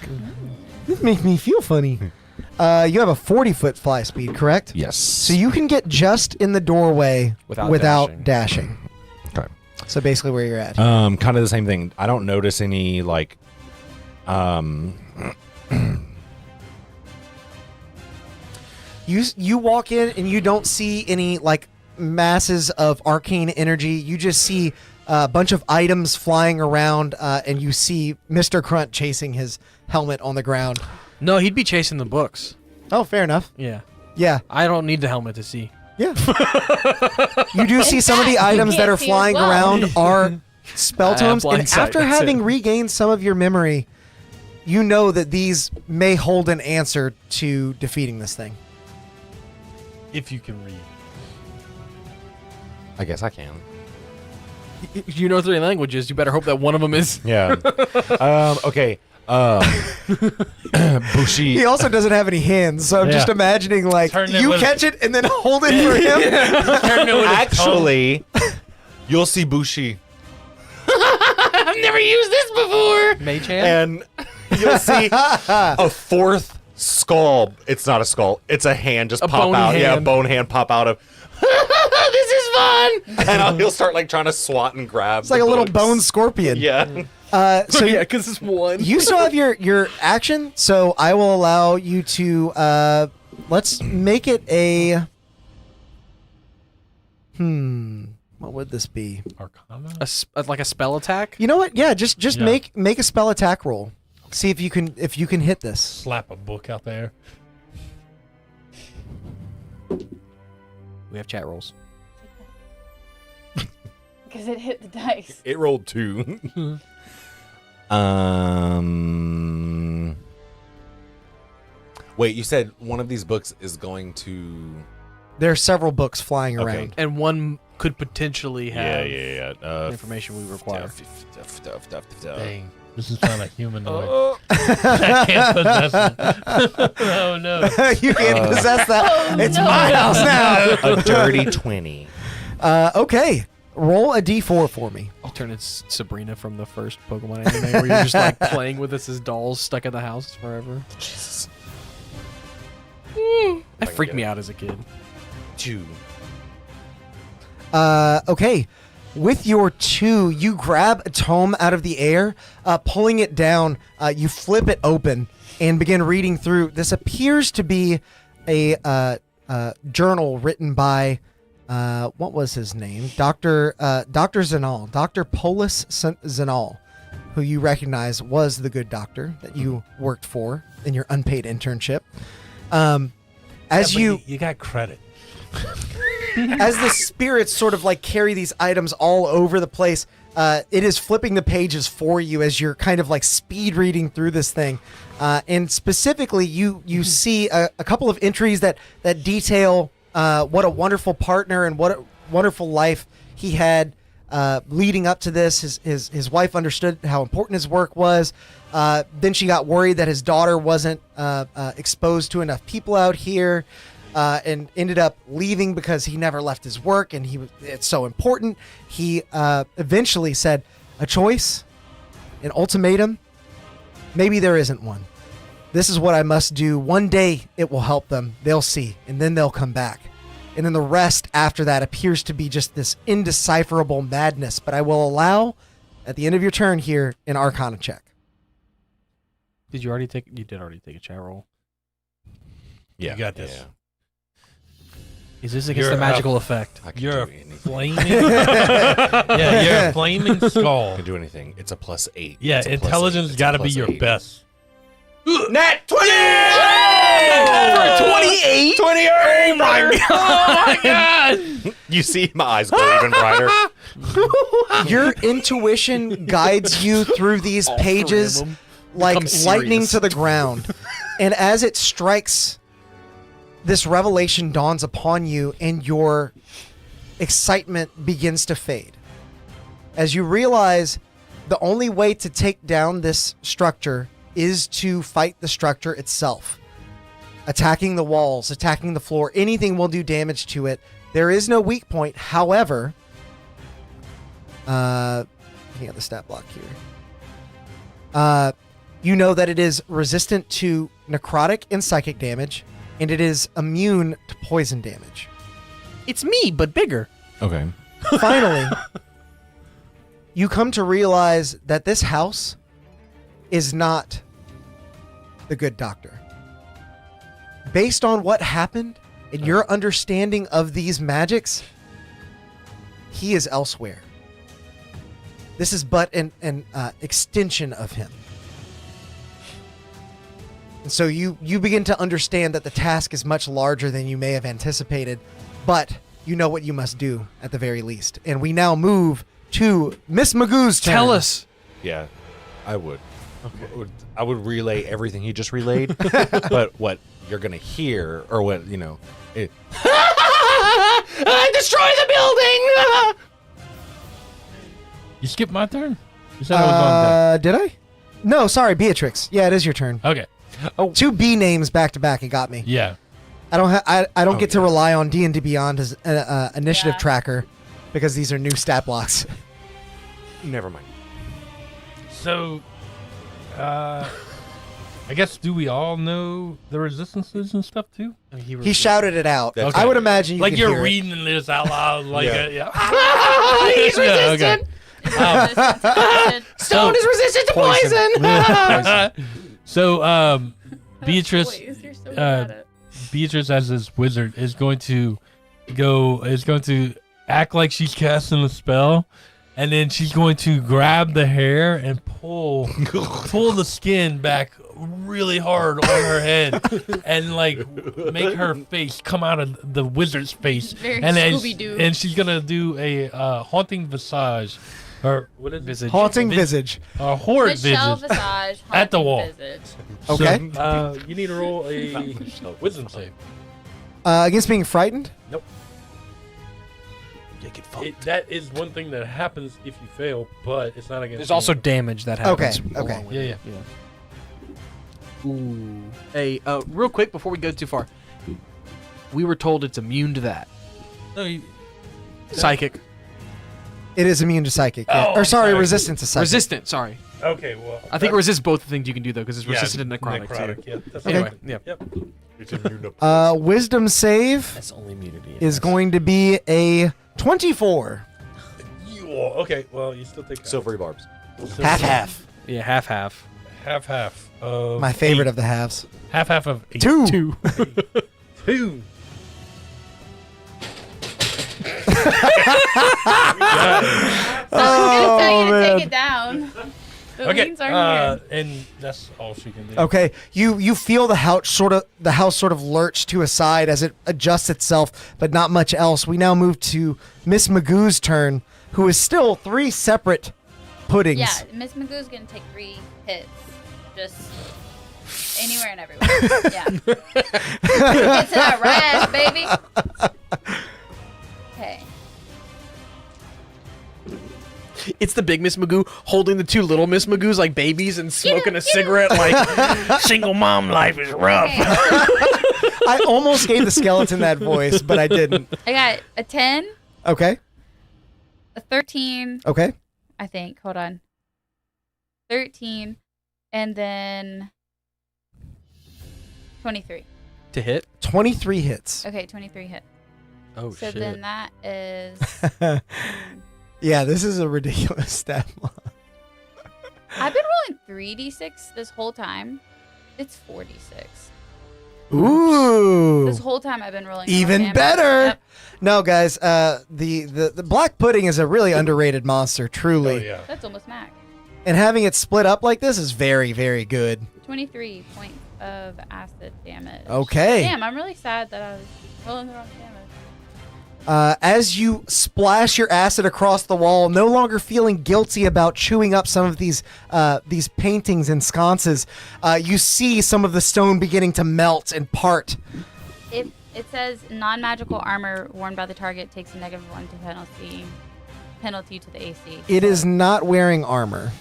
This makes me feel funny. You have a 40-foot fly speed, correct? Yes. So you can get just in the doorway Without dashing. Okay. So basically where you're at. Kind of the same thing. I don't notice any like, You walk in and you don't see any like masses of arcane energy. You just see a bunch of items flying around, and you see Mr. Crunt chasing his helmet on the ground. No, he'd be chasing the books. Oh, fair enough. Yeah. Yeah. I don't need the helmet to see. Yeah. You do see some of the items that are see as flying well. around are spell I have tomes, blind and sight, after that's having it. regained some of your memory, you know that these may hold an answer to defeating this thing. If you can read. I guess I can. You know 3 languages. You better hope that one of them is. Yeah. Okay. Bushi. He also doesn't have any hands, so I'm Yeah. just imagining like Turn it you with- catch it and then hold it for him. Actually, you'll see Bushi, Mage hand? and you'll see a fourth skull. It's not a skull. It's a hand just A pop bony out. Yeah, a hand. bone hand pop out of. This is fun. And he'll start like trying to swat and grab. It's like a little bone scorpion. Yeah. So yeah, because it's one. you still have your action, so I will allow you to let's make it a what would this be? Arcana? Like a spell attack? You know what? Yeah, just Yeah. make a spell attack roll. See if you can hit this. Slap a book out there. We have chat rolls. Because it hit the dice. It rolled 2. Wait, you said one of these books is going to. There are several books flying Okay. around. And one could potentially have yeah. information we require. Dang. This is not a humanoid. I can't possess it. Oh, no. You can't possess that. It's no. my house now. A dirty 20. Okay, roll a d4 for me. I'll turn it Sabrina from the first Pokemon anime where you're just like playing with us as dolls stuck in the house forever. Jesus. That freaked me out as a kid. 2. Okay. With your 2, you grab a tome out of the air, pulling it down. You flip it open and begin reading through. This appears to be a journal written by what was his name? Dr. Zenal, Dr. Polis Zenal, who you recognize was the good doctor that you worked for in your unpaid internship. As you got credit. as the spirits sort of like carry these items all over the place, it is flipping the pages for you as you're kind of like speed reading through this thing. And specifically, you see a couple of entries that detail what a wonderful partner and what a wonderful life he had leading up to this. His wife understood how important his work was. Then she got worried that his daughter wasn't exposed to enough people out here. And ended up leaving because he never left his work, and it's so important. He eventually said, a choice, an ultimatum, maybe there isn't one. This is what I must do. One day it will help them. They'll see, and then they'll come back. And then the rest after that appears to be just this indecipherable madness. But I will allow, at the end of your turn here, an Arcana check. Did you already take? You did already take a chat roll. Yeah. You got this. Yeah. Is this against You're the magical effect? I can You're a do anything. flaming. Yeah, you're a flaming I skull. can do anything. It's a +8. Yeah, It's a +8. intelligence It's a got to be your +8. best. Nat 20! For 28? 20! Oh my god! You see my eyes glow even brighter. Your intuition guides you through these pages like Become lightning serious. to the ground. And as it strikes, this revelation dawns upon you and your excitement begins to fade. As you realize the only way to take down this structure is to fight the structure itself. Attacking the walls, attacking the floor, anything will do damage to it. There is no weak point. However, looking at the stat block here. You know that it is resistant to necrotic and psychic damage, and it is immune to poison damage. It's me, but bigger. Okay. Finally, you come to realize that this house is not the good doctor. Based on what happened and your understanding of these magics, he is elsewhere. This is but an extension of him. And so you begin to understand that the task is much larger than you may have anticipated, but you know what you must do at the very least. And we now move to Miss Magoo's turn. Tell us. Yeah, I would. Okay. I would relay everything he just relayed, but what you're gonna hear, or what it. Destroy the building! You skipped my turn? You said I was on deck. Did I? No, sorry, Beatrix. Yeah, it is your turn. Okay. Oh, 2 B names back to back. It got me. Yeah. I don't get to rely on D&D Beyond as initiative tracker because these are new stat blocks. never mind. So, I guess, do we all know the resistances and stuff too? He shouted it out. Okay. I would imagine you Like could you're hear it. reading this out loud, like Yeah. He's resistant. Stone is resistant to poison. So, Beatrice, Boys, you're so bad at Beatrice as this wizard is going to act like she's casting a spell, and then she's going to grab the hair and pull the skin back really hard on her head, and like make her face come out of the wizard's face. Very and then Scooby-Doo. and she's gonna do a haunting visage, or what is it? Visage. Haunting visage. A horrid Michelle visage Visage at the haunting wall. Visage. Okay. So, you need to roll a wisdom save. Against being frightened? Nope. You get fucked. That is one thing that happens if you fail, but it's not against. There's also damage that happens. Okay, along okay. with Yeah, it. yeah. Ooh. Hey, real quick before we go too far, we were told it's immune to that. No, you, Psychic. It is immune to psychic. Yeah. Oh, Or sorry, sorry. resistant to psychic. Resistant, sorry. okay, well, I think it resists both the things you can do, though, because it's yeah, resistant to necrotic, too. Yeah, that's Anyway, fine. yeah. Yep. It's immune to Wisdom save That's only immunity. is going to be a 24. Okay, well, you still take silvery barbs. Half. Yeah, half. half. My favorite of the halves. half of 8. 2. 2. 2. I was gonna tell you to man. take it down. The Okay, leans are here. and that's all she can do. Okay, you feel the house sort of lurch to a side as it adjusts itself, but not much else. We now move to Miss Magoo's turn, who is still 3 separate puddings. Yeah, Miss Magoo's gonna take 3 hits. Just anywhere and everywhere. Yeah. Get to that rash, baby. Okay. It's the big Miss Magoo holding the 2 little Miss Magoos like babies and smoking a cigarette like single mom life is rough. Okay. I almost gave the skeleton that voice, but I didn't. I got a 10, Okay. a 13, Okay. I think. Hold on. 13, and then 23. To hit? 23 hits. Okay, 23 hit. Oh, So then that is. Yeah, this is a ridiculous stat block. I've been rolling 3d6 this whole time. It's 4d6. Ooh. This whole time I've been rolling. Even damage. better. Yep. No, guys, the black pudding is a really underrated monster, truly. Oh, yeah. That's almost max. And having it split up like this is very, very good. 23 points of acid damage. Okay. Damn, I'm really sad that I was rolling the wrong damage. As you splash your acid across the wall, no longer feeling guilty about chewing up some of these paintings and sconces, you see some of the stone beginning to melt and part. If it says non-magical armor worn by the target takes a -1 to penalty to the AC. It is not wearing armor.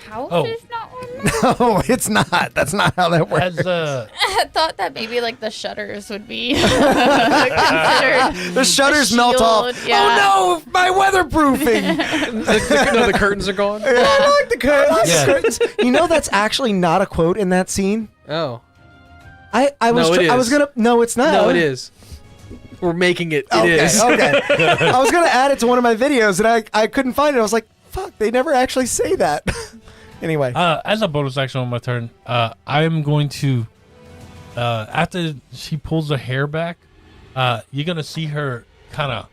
How Oh. is it not armor? No, it's not. That's not how that works. As I thought that maybe like the shutters would be considered. The shutters a melt off. shield, yeah. Oh no, my weatherproofing. No, the curtains are gone. I like the curtains. Yeah. Curtains. You know that's actually not a quote in that scene. Oh. I was No, it I was is. gonna no, it's not. No, it is. We're making it. It Okay, is. okay. I was gonna add it to one of my videos and I couldn't find it. I was like, fuck, they never actually say that. Anyway. as a bonus action on my turn, I'm going to after she pulls her hair back, you're gonna see her kind of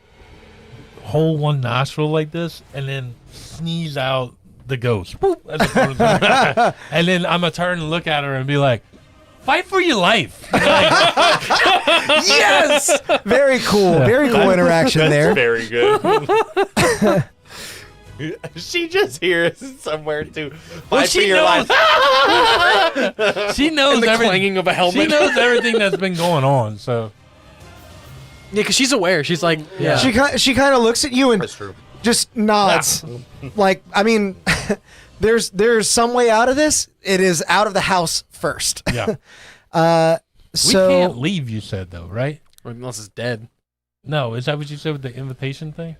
hold one nostril like this and then sneeze out the ghost. Boop, as a bonus action. And then I'm going to turn and look at her and be like, fight for your life. Yes! Very cool. Very cool interaction there. Very good. She just hears somewhere too. Fight for your life. She knows And the everything. clanging of a helmet. She knows everything that's been going on. So Yeah, because she's aware. She's like, yeah. She kind of looks at you and That's true. just nods. Like, I mean, there's some way out of this. It is out of the house first. yeah, So we can't leave. You said though, right? Unless it's dead. No, is that what you said with the invitation thing?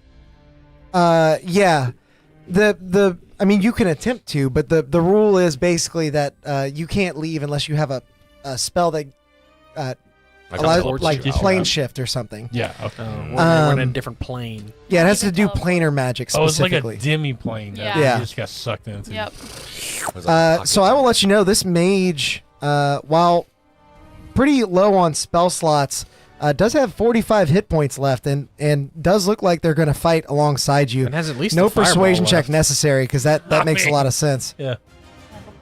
yeah. I mean, you can attempt to, but the rule is basically that you can't leave unless you have a spell that allows, teleports like you out. plane shift or something. Yeah. Okay. We're in a different plane. Yeah, it has to do Teleport. planar magic Oh, it's like specifically. a demi plane. That Yeah. you just got sucked into. Yep. So I will let you know this mage, while pretty low on spell slots, does have 45 hit points left and does look like they're going to fight alongside you. And has at least No a fireball persuasion check left. necessary because that makes a lot of sense. Yeah.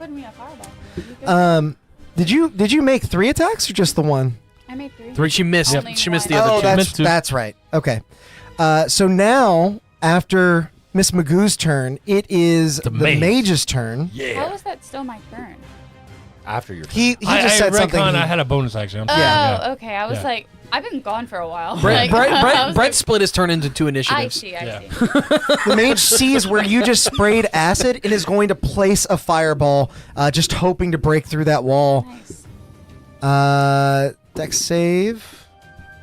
Put me a fireball. Did you make 3 attacks or just the one? I made 3. Three. She missed. Only She missed one. the other Oh, two. Missed two. that's right. Okay. So now after Miss Magoo's turn, it is the mage. mage's turn. How is that still my turn? After your turn. He just said something. I had a bonus action. Oh, Yeah. okay. I was Yeah. like, I've been gone for a while. Brett, Like, I was Brett like, split his turn into 2 I initiatives. see. Yeah. The mage sees where you just sprayed acid and is going to place a fireball, just hoping to break through that wall. Nice. Dex save.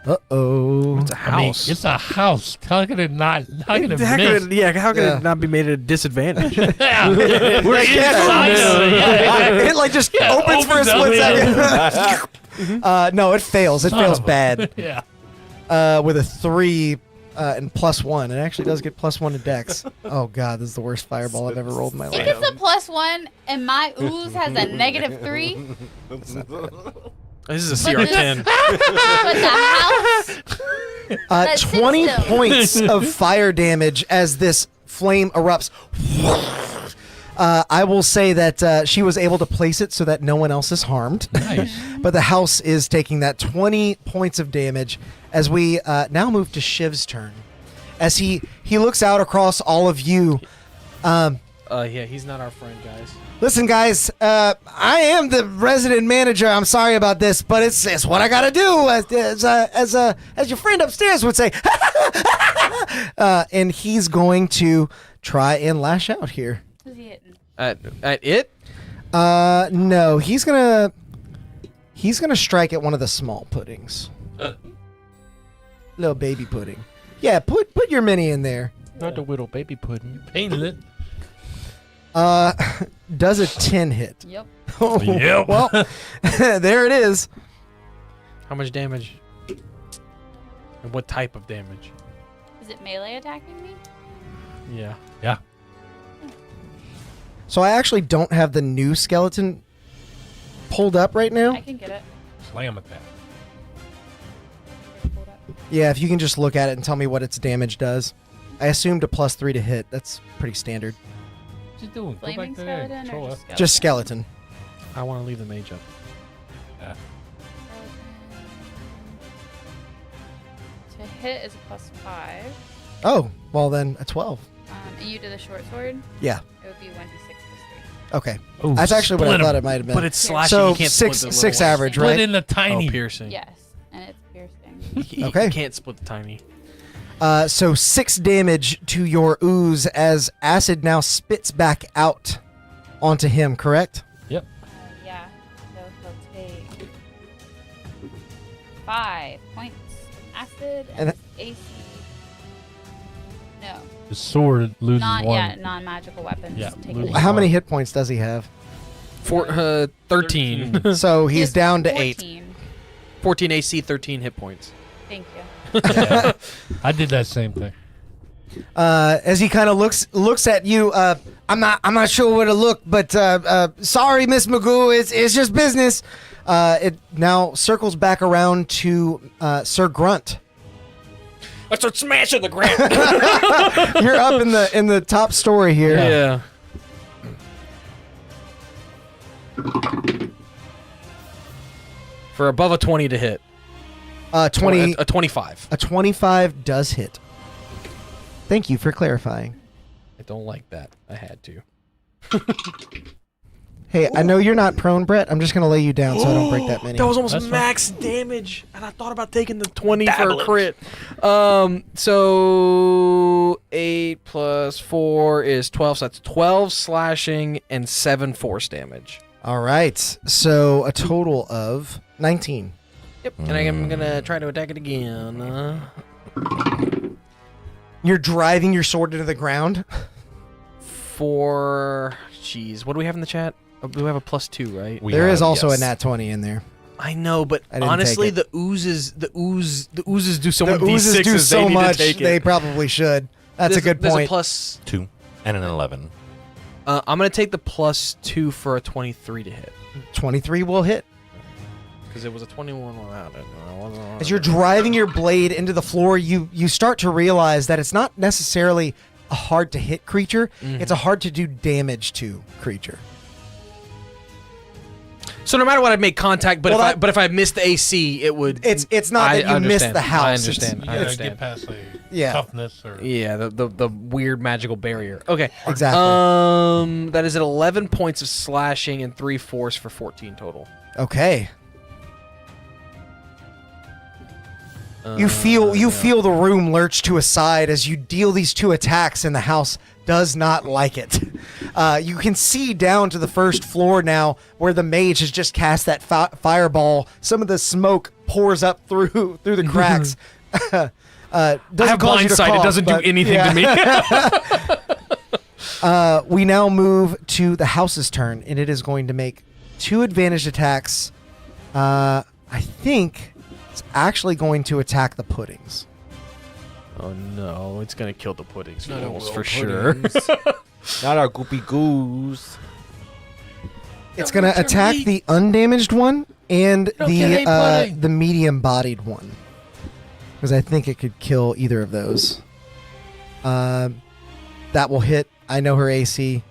Uh-oh. It's a I mean, house. it's a house. How could it not? How could it How miss? could it, how could Yeah. it not be made at a disadvantage? Yeah. We're inside. It like just opens for a opens up, split yeah. second. No, it fails. It Son fails of a- bad. Yeah. With a 3 and +1. It actually does get +1 to Dex. Oh god, this is the worst fireball I've ever rolled in my If life. it's a +1 and my ooze has a -3, This is a But this- CR10. but the house, that sits 20 still. points of fire damage as this flame erupts. I will say that she was able to place it so that no one else is harmed. Nice. But the house is taking that 20 points of damage as we now move to Shiv's turn. As he looks out across all of you. Yeah, he's not our friend, guys. Listen, guys, I am the resident manager. I'm sorry about this, but it's what I gotta do, as your friend upstairs would say. And he's going to try and lash out here. who's he hitting? At it? No, he's gonna strike at one of the small puddings. Little baby pudding. Yeah, put your mini in there. Not the little baby pudding. Painted it. Does a 10 hit? Yep. Oh, Yep. well, there it is. How much damage? And what type of damage? Is it melee attacking me? Yeah. Yeah. So I actually don't have the new skeleton pulled up right now. I can get it. Slam at that. Hold up. Yeah, if you can just look at it and tell me what its damage does. I assumed a +3 to hit. That's pretty standard. What you doing? Go Flaming back there. skeleton Control or F. just Just skeleton. I want to leave the mage up. To hit is a +5. Oh, well then a 12. And you did a short sword. Yeah. It would be 1d6 Okay. Ooh, That's actually what I split 'em. thought it might have been. But it's slashing. so you can't six split the six little average, Split right? in the One. tiny. Oh, piercing. 3. Yes, and it's piercing. You Okay. can't split the tiny. So 6 damage to your ooze as acid now spits back out onto him, correct? Yeah. So he'll take 5 points of acid And and his AC. No, The sword loses one. non-magical weapons. Yeah, Take loses a How one. many hit points does he have? 13. So he's down to 8. 14 AC, 13 hit points. Thank you. Yeah. I did that same thing. As he kind of looks at you, I'm not sure where to look, but sorry, Miss Magoo, it's just business. It now circles back around to Sir Grunt. I start smashing the ground. You're up in the top story here. Yeah. For above a 20 to hit. 20. A 25. A 25 does hit. Thank you for clarifying. I don't like that. I had to. Hey, I know you're not prone, Brett. I'm just going to lay you down so I don't break that many. That was almost That's fine. max damage, and I thought about taking the 20 for a crit. So 8 plus 4 is 12, so that's 12 slashing and 7 force damage. All right. So a total of 19. Yep, and I'm going to try to attack it again. You're driving your sword into the ground. Jeez, what do we have in the chat? We have a +2, right? There is also a nat 20 in there. I know, but I didn't honestly, take it. the oozes do so The many oozes D6s. do so they need much. To take it. They probably should. That's a good There's point. a plus. 2 and an 11. I'm gonna take the +2 for a 23 to hit 23 will hit. because it was a 21 without it. As you're driving your blade into the floor, you start to realize that it's not necessarily a hard to hit creature. It's a hard to do damage to creature. So no matter what, I'd make contact, but Well, if I missed the AC, it would. It's not that you missed the house. I It's- understand. You I gotta understand. get past Yeah. toughness or Yeah, the weird magical barrier. Okay. Exactly. That is at 11 points of slashing and 3 force for 14 total. Okay. You feel the room lurch to a side as you deal these 2 attacks, and the house does not like it. You can see down to the first floor now, where the mage has just cast that fireball. Some of the smoke pours up through the cracks. I have blindsight. It doesn't do anything to me. We now move to the house's turn, and it is going to make 2 advantaged attacks. I think it's actually going to attack the puddings. Oh no, it's gonna kill the puddings Not almost our for sure. Not our goopy goose. It's going to attack the undamaged one and the medium-bodied one, because I think it could kill either of those. That will hit. I know her AC.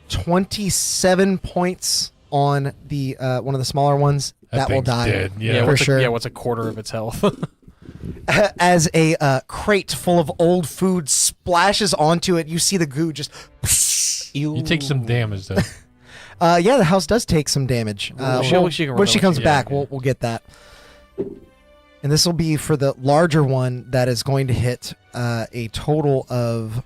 27 points on the one of the smaller ones. That will thing's die. dead, yeah. Yeah, for what's sure. what's a quarter of its health? As a crate full of old food splashes onto it, you see the goo just. you take some damage though. Yeah, the house does take some damage. She can when she comes Yeah, back, yeah. we'll get that. And this will be for the larger one that is going to hit a total of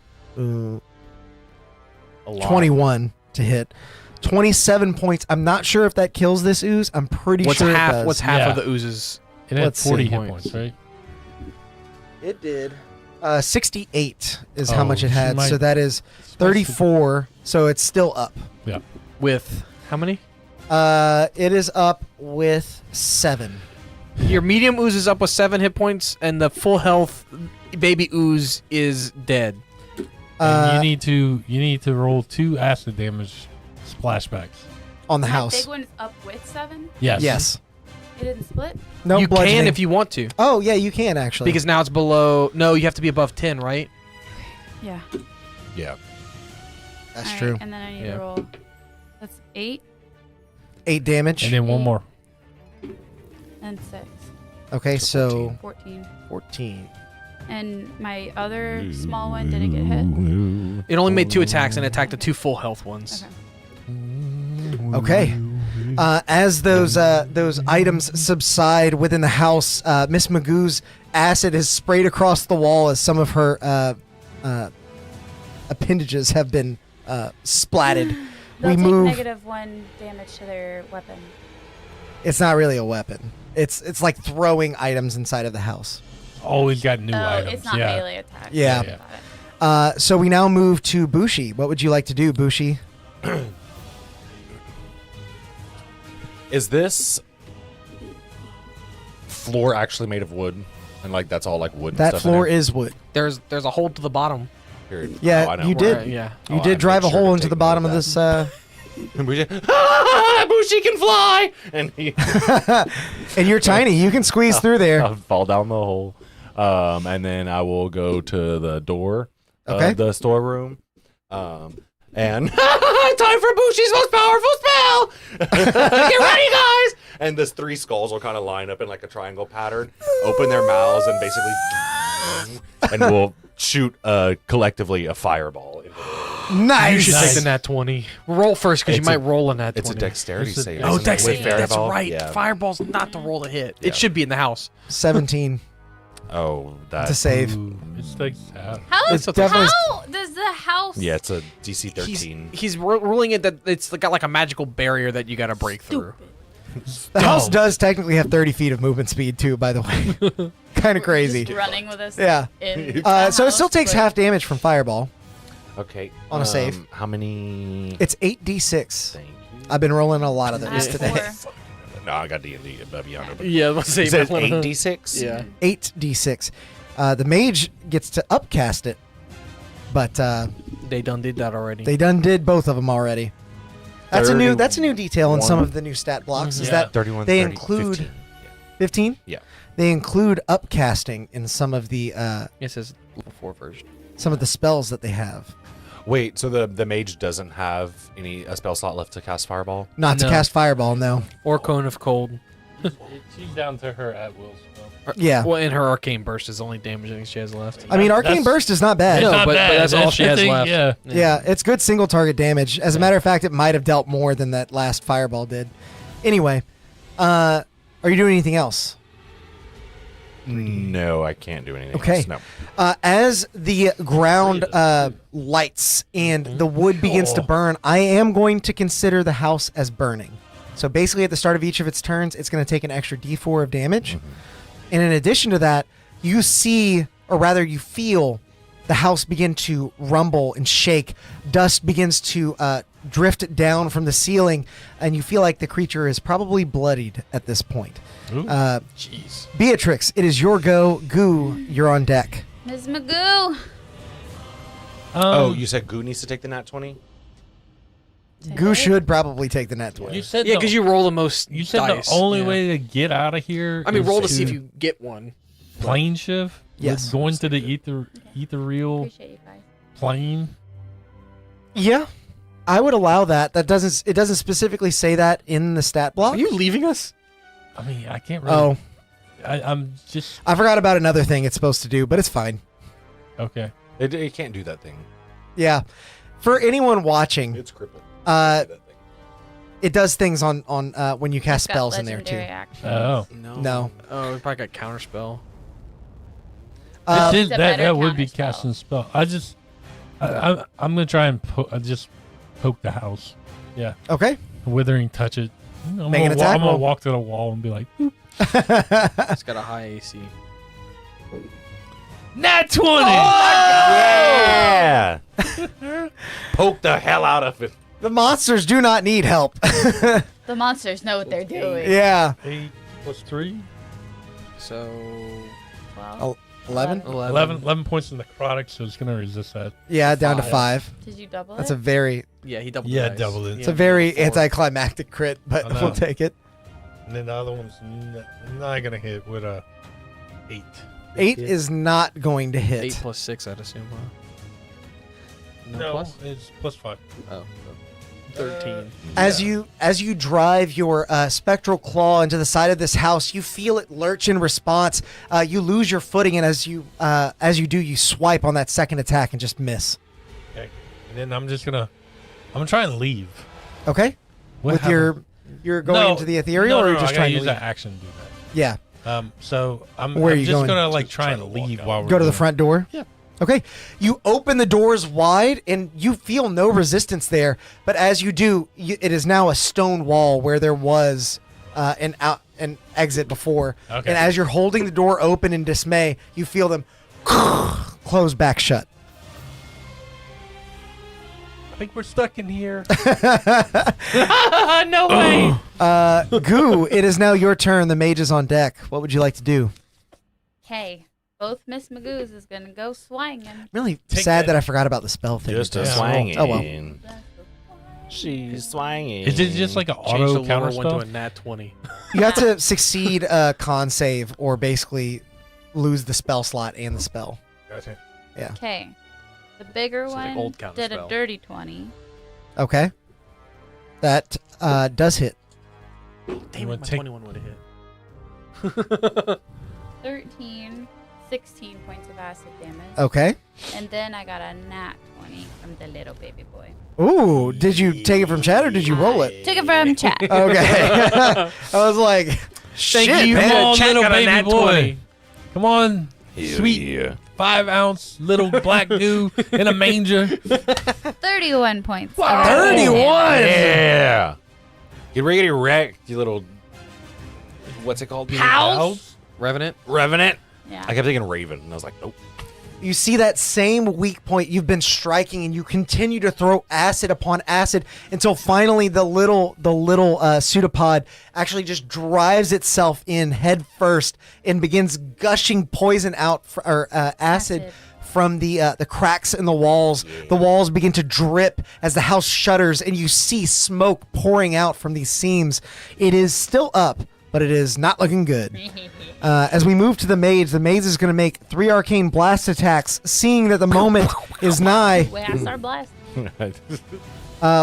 21 to hit. 27 points. I'm not sure if that kills this ooze. I'm pretty What's sure it half? does. What's half Yeah. of the oozes? It had Let's 40 see. hit points, right? It did. 68 is how Oh, much it she had. might- So that is 34. So it's still up. Yeah. With how many? It is up with 7. Your medium ooze is up with 7 hit points, and the full health baby ooze is dead. And you need to roll 2 acid damage splashbacks. On the That house. big one is up with 7. Yes. Yes. It didn't split. No you bludgeoning. can if you want to, Oh, yeah, you can actually. because now it's below. No, you have to be above 10, right? Yeah. Yeah. that's All right, true. And then I need Yeah. to roll. That's 8 8 damage. And then one more. and 6. Okay, so 14. 14. And my other small one didn't get hit. It only made 2 attacks and attacked the 2 full health ones. Okay. Okay. As those items subside within the house, Miss Magoo's acid is sprayed across the wall as some of her appendages have been splatted. They'll We take move. -1 damage to their weapon. It's not really a weapon. It's like throwing items inside of the house. Always got new Oh, items. it's not yeah. melee attack. Yeah. Yeah. So we now move to Bushi. What would you like to do, Bushi? Is this floor actually made of wood? And like that's all like wood. and That stuff floor in is wood. There's a hole to the bottom. Period. Yeah, Oh, I know. you did. Right, yeah. You Oh, did I'd drive a make sure hole to into take the note bottom of of that. this. And Bushi, Bushi can fly, and he And you're tiny. You can squeeze through there. I'll fall down the hole. And then I will go to the door Okay. of the storeroom. And time for Bushi's most powerful spell. Get ready, guys! And the 3 skulls will kind of line up in like a triangle pattern, open their mouths, and basically, and we'll shoot collectively a fireball. Into Nice. You should take the nat 20. Roll first because you It's might a- roll a nat 20. It's a dexterity It's a- save. Oh, isn't it? dex With save. That's fireball? right. Yeah. Fireball's not to roll a hit. Yeah. It should be in the house. 17 Oh, that. to save. Ooh, it's like sad. How, It's definitely- how does the house? Yeah, it's a DC 13. He's ruling it that it's got like a magical barrier that you got to break through. The house does technically have 30 feet of movement speed too, by the way. Kind of crazy. Just running with us. Yeah. In So it still takes half damage from fireball. Okay. On a save. How many? It's 8d6. Thank you. I've been rolling a lot of I those have today. 4. No, I got D&D above yonder. But Yeah, let's say it says 8d6? Yeah. 8d6. The mage gets to upcast it, but They done did that already. they done did both of them already. That's a new detail in some 31. of the new stat blocks. Is Yeah. that 31, they 30, include 15. 15? Yeah. They include upcasting in some of the It says level 4 version. spells that they have. Wait, so the mage doesn't have a spell slot left to cast fireball? Not to No. cast fireball, no. Or Cone of Cold. She's down to her at will spell. Yeah. Well, and her Arcane Burst is the only damage I think she has left. I mean, Arcane That's- Burst is not bad. No, It's not but bad. that's all she the has thing, left. Yeah. Yeah, it's good single target damage. As a matter of fact, it might have dealt more than that last fireball did. Anyway, are you doing anything else? No, I can't do anything Okay. else. No. As the ground lights and the wood begins to burn, I am going to consider the house as burning. So basically, at the start of each of its turns, it's going to take an extra d4 of damage. And in addition to that, you see, or rather, you feel the house begin to rumble and shake. Dust begins to drift down from the ceiling, and you feel like the creature is probably bloodied at this point. Ooh. Jeez. Beatrix, it is your go. Goo, you're on deck. Ms. Magoo. Oh, you said Goo needs to take the nat 20? Goo should probably take the nat 20. you said Yeah, because you roll the most you said dice. the only Yeah. way to get out of here. I mean, is roll to see if you get one. plane shift. Yes. Going to the ethereal Appreciate you guys. plane. Yeah, I would allow that. It doesn't specifically say that in the stat block. Are you leaving us? I mean, I can't really. Oh, I'm just I forgot about another thing it's supposed to do, but it's fine. okay. It can't do that thing. Yeah, for anyone watching, It's crippled. Uh, it does things on when you cast It's got spells in there legendary too. actions. Oh, No. Oh, we probably got counterspell. That It's a better that would be counterspell. casting spell. I'm gonna try and just poke the house. Yeah, Okay. withering touch it. I'm Make an gonna, attack I'm gonna roll. walk to the wall and be like, "Boop." It's got a high AC. Nat 20. Yeah! Poke the hell out of it. The monsters do not need help. The monsters know what they're doing. Yeah. 8 plus 3. So 12. 11? 11 points of necrotic, so it's gonna resist that. Yeah, down to 5. Did you double That's it? a very Yeah, he doubled. Yeah, the dice. doubled it. it's a very anticlimactic crit, but I know. we'll take it. And then the other one's not gonna hit with a 8. 8 is not going to hit. 8 plus 6, I'd assume. Huh? No, plus? it's plus 5. Oh, 13. As you drive your spectral claw into the side of this house, you feel it lurch in response. You lose your footing, and as you do, you swipe on that second attack and just miss. Okay. And then I'm gonna try and leave. Okay. What With you're going No, into the ethereal, or no, you're just I gotta trying to use leave? that action to do that. Yeah. So I'm Where are you just going? gonna like Just try try and to walk leave out. while we're Go to the doing front door? Yeah. Okay. You open the doors wide and you feel no resistance there, but as you do, it is now a stone wall where there was an exit before. Okay. And as you're holding the door open in dismay, you feel them close back shut. I think we're stuck in here. No way! Goo, it is now your turn. The mage is on deck. What would you like to do? Okay. Both Miss Magoo's is gonna go swinging. Really Take sad that. that I forgot about the spell thing. Just a Yeah. swanging. Oh, well. She's swanging. Is it just like an Change the auto lower counter one to a spell? nat 20. You have to succeed a con save or basically lose the spell slot and the spell. Gotcha. Okay. The bigger So the one old counter did a spell. dirty 20. Okay. That does hit. Damn wanna it, my take- 21 would have hit. 13, 16 points of acid damage. Okay. And then I got a nat 20 from the little baby boy. Ooh, did you take it from Chad or did you roll it? Took it from chat. Okay. I was like, shit, you. man. Come on, Chat little got a baby nat boy. 20. Come on, sweet 5-ounce little black dude in a manger. 31 points. of 31? Yeah. Get ready to wreck, you little. What's it called? House. Revenant. Revenant. Yeah. I kept thinking Raven, and I was like, nope. You see that same weak point you've been striking, and you continue to throw acid upon acid until finally the little pseudopod actually just drives itself in head first and begins gushing poison out acid from the cracks in the walls. The walls begin to drip as the house shudders, and you see smoke pouring out from these seams. It is still up, but it is not looking good. As we move to the mage is going to make 3 arcane blast attacks, seeing that the moment is nigh. We have our blast.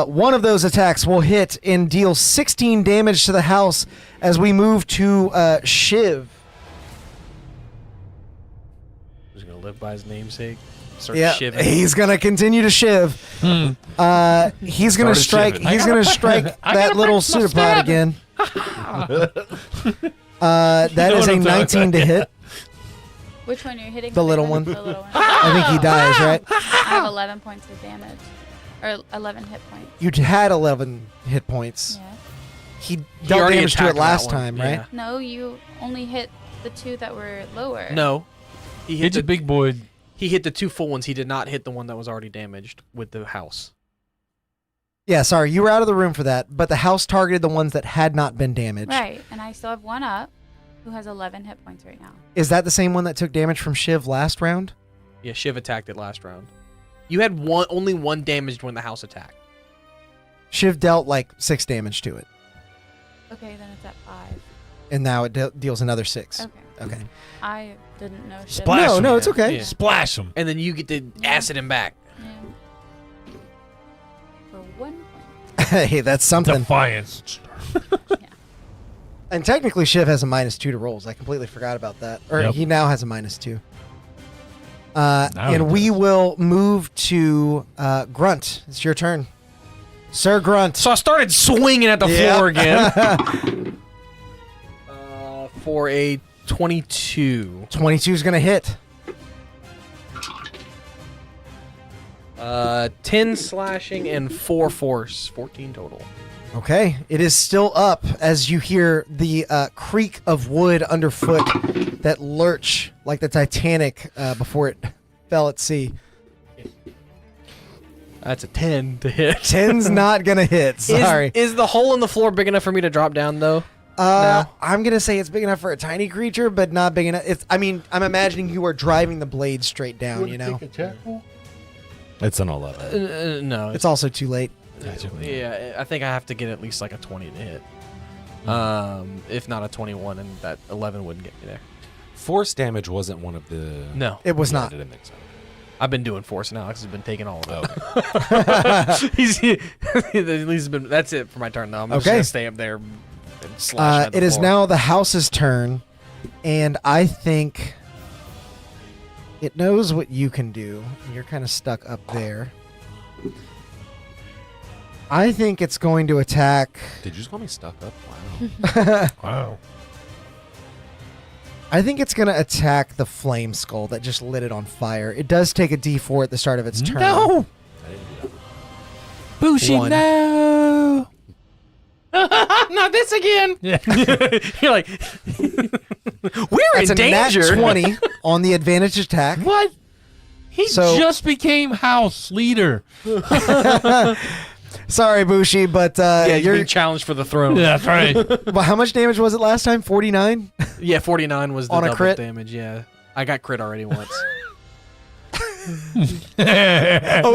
One of those attacks will hit and deal 16 damage to the house as we move to Shiv. Who's going to live by his namesake? Start Yeah, shiving. he's gonna continue to shiv. He's gonna Started strike. shiving. He's gonna strike that little pseudopod again. That is a 19 to hit. Which one are you hitting? The little one. The little one. I think he dies, right? I have 11 points of damage. Or 11 hit points. You had 11 hit points. Yeah. He He dealt already damage to it attacked that last one, time, right? yeah. No, you only hit the 2 that were lower. No. He Hit hit the the big boy. He hit the 2 full ones. He did not hit the one that was already damaged with the house. Yeah, sorry, you were out of the room for that. But the house targeted the ones that had not been damaged. Right, and I still have one up who has 11 hit points right now. Is that the same one that took damage from Shiv last round? Yeah, Shiv attacked it last round. You had only one damaged when the house attacked. Shiv dealt like 6 damage to it, Okay, then it's at 5. and now it deals another 6. Okay. Okay. I didn't know shit. Splash No, him. no, it's okay. Yeah. Splash him. And then you get to acid him back. Yeah. For 1 point. Hey, that's something. Defiance. And technically, Shiv has a -2 to rolls. I completely forgot about that. Or Yep. he now has a -2. Now he And we does. will move to Grunt. It's your turn. Sir Grunt. So I started swinging at the Yeah. floor again. For a 22. 22 is going to hit. 10 slashing and 4 force. 14 total. Okay. It is still up as you hear the creak of wood underfoot that lurch like the Titanic before it fell at sea. That's a 10 to hit. 10's not going to hit. Sorry. Is the hole in the floor big enough for me to drop down, though? No. I'm going to say it's big enough for a tiny creature, but not big enough. I'm imagining you are driving the blade straight down, you know? It's an 11. No. It's also too late. Yeah, I think I have to get at least like a 20 to hit. If not a 21, and that 11 wouldn't get me there. Force damage wasn't one of the. No. It was Yeah, not. I didn't think so. I've been doing force, and Alex has been taking all of it. At least been. That's it for my turn, though. I'm just Okay. gonna stay up there and slash at the It is floor. now the house's turn, and I think it knows what you can do. You're kind of stuck up there. I think it's going to attack. Did you just call me stuck up? Wow. Wow. I think it's going to attack the flame skull that just lit it on fire. It does take a D4 at the start of its turn. No. Bushi, One. no. Not this again. Yeah. You're like, we're That's in a danger. nat 20 on the advantage attack. What? He So- just became house leader. Sorry, Bushi, but Yeah, you're you're. being challenged for the throne. Yeah, that's right. Well, how much damage was it last time? 49? Yeah, 49 was the On a double crit? damage. Yeah, I got crit already once.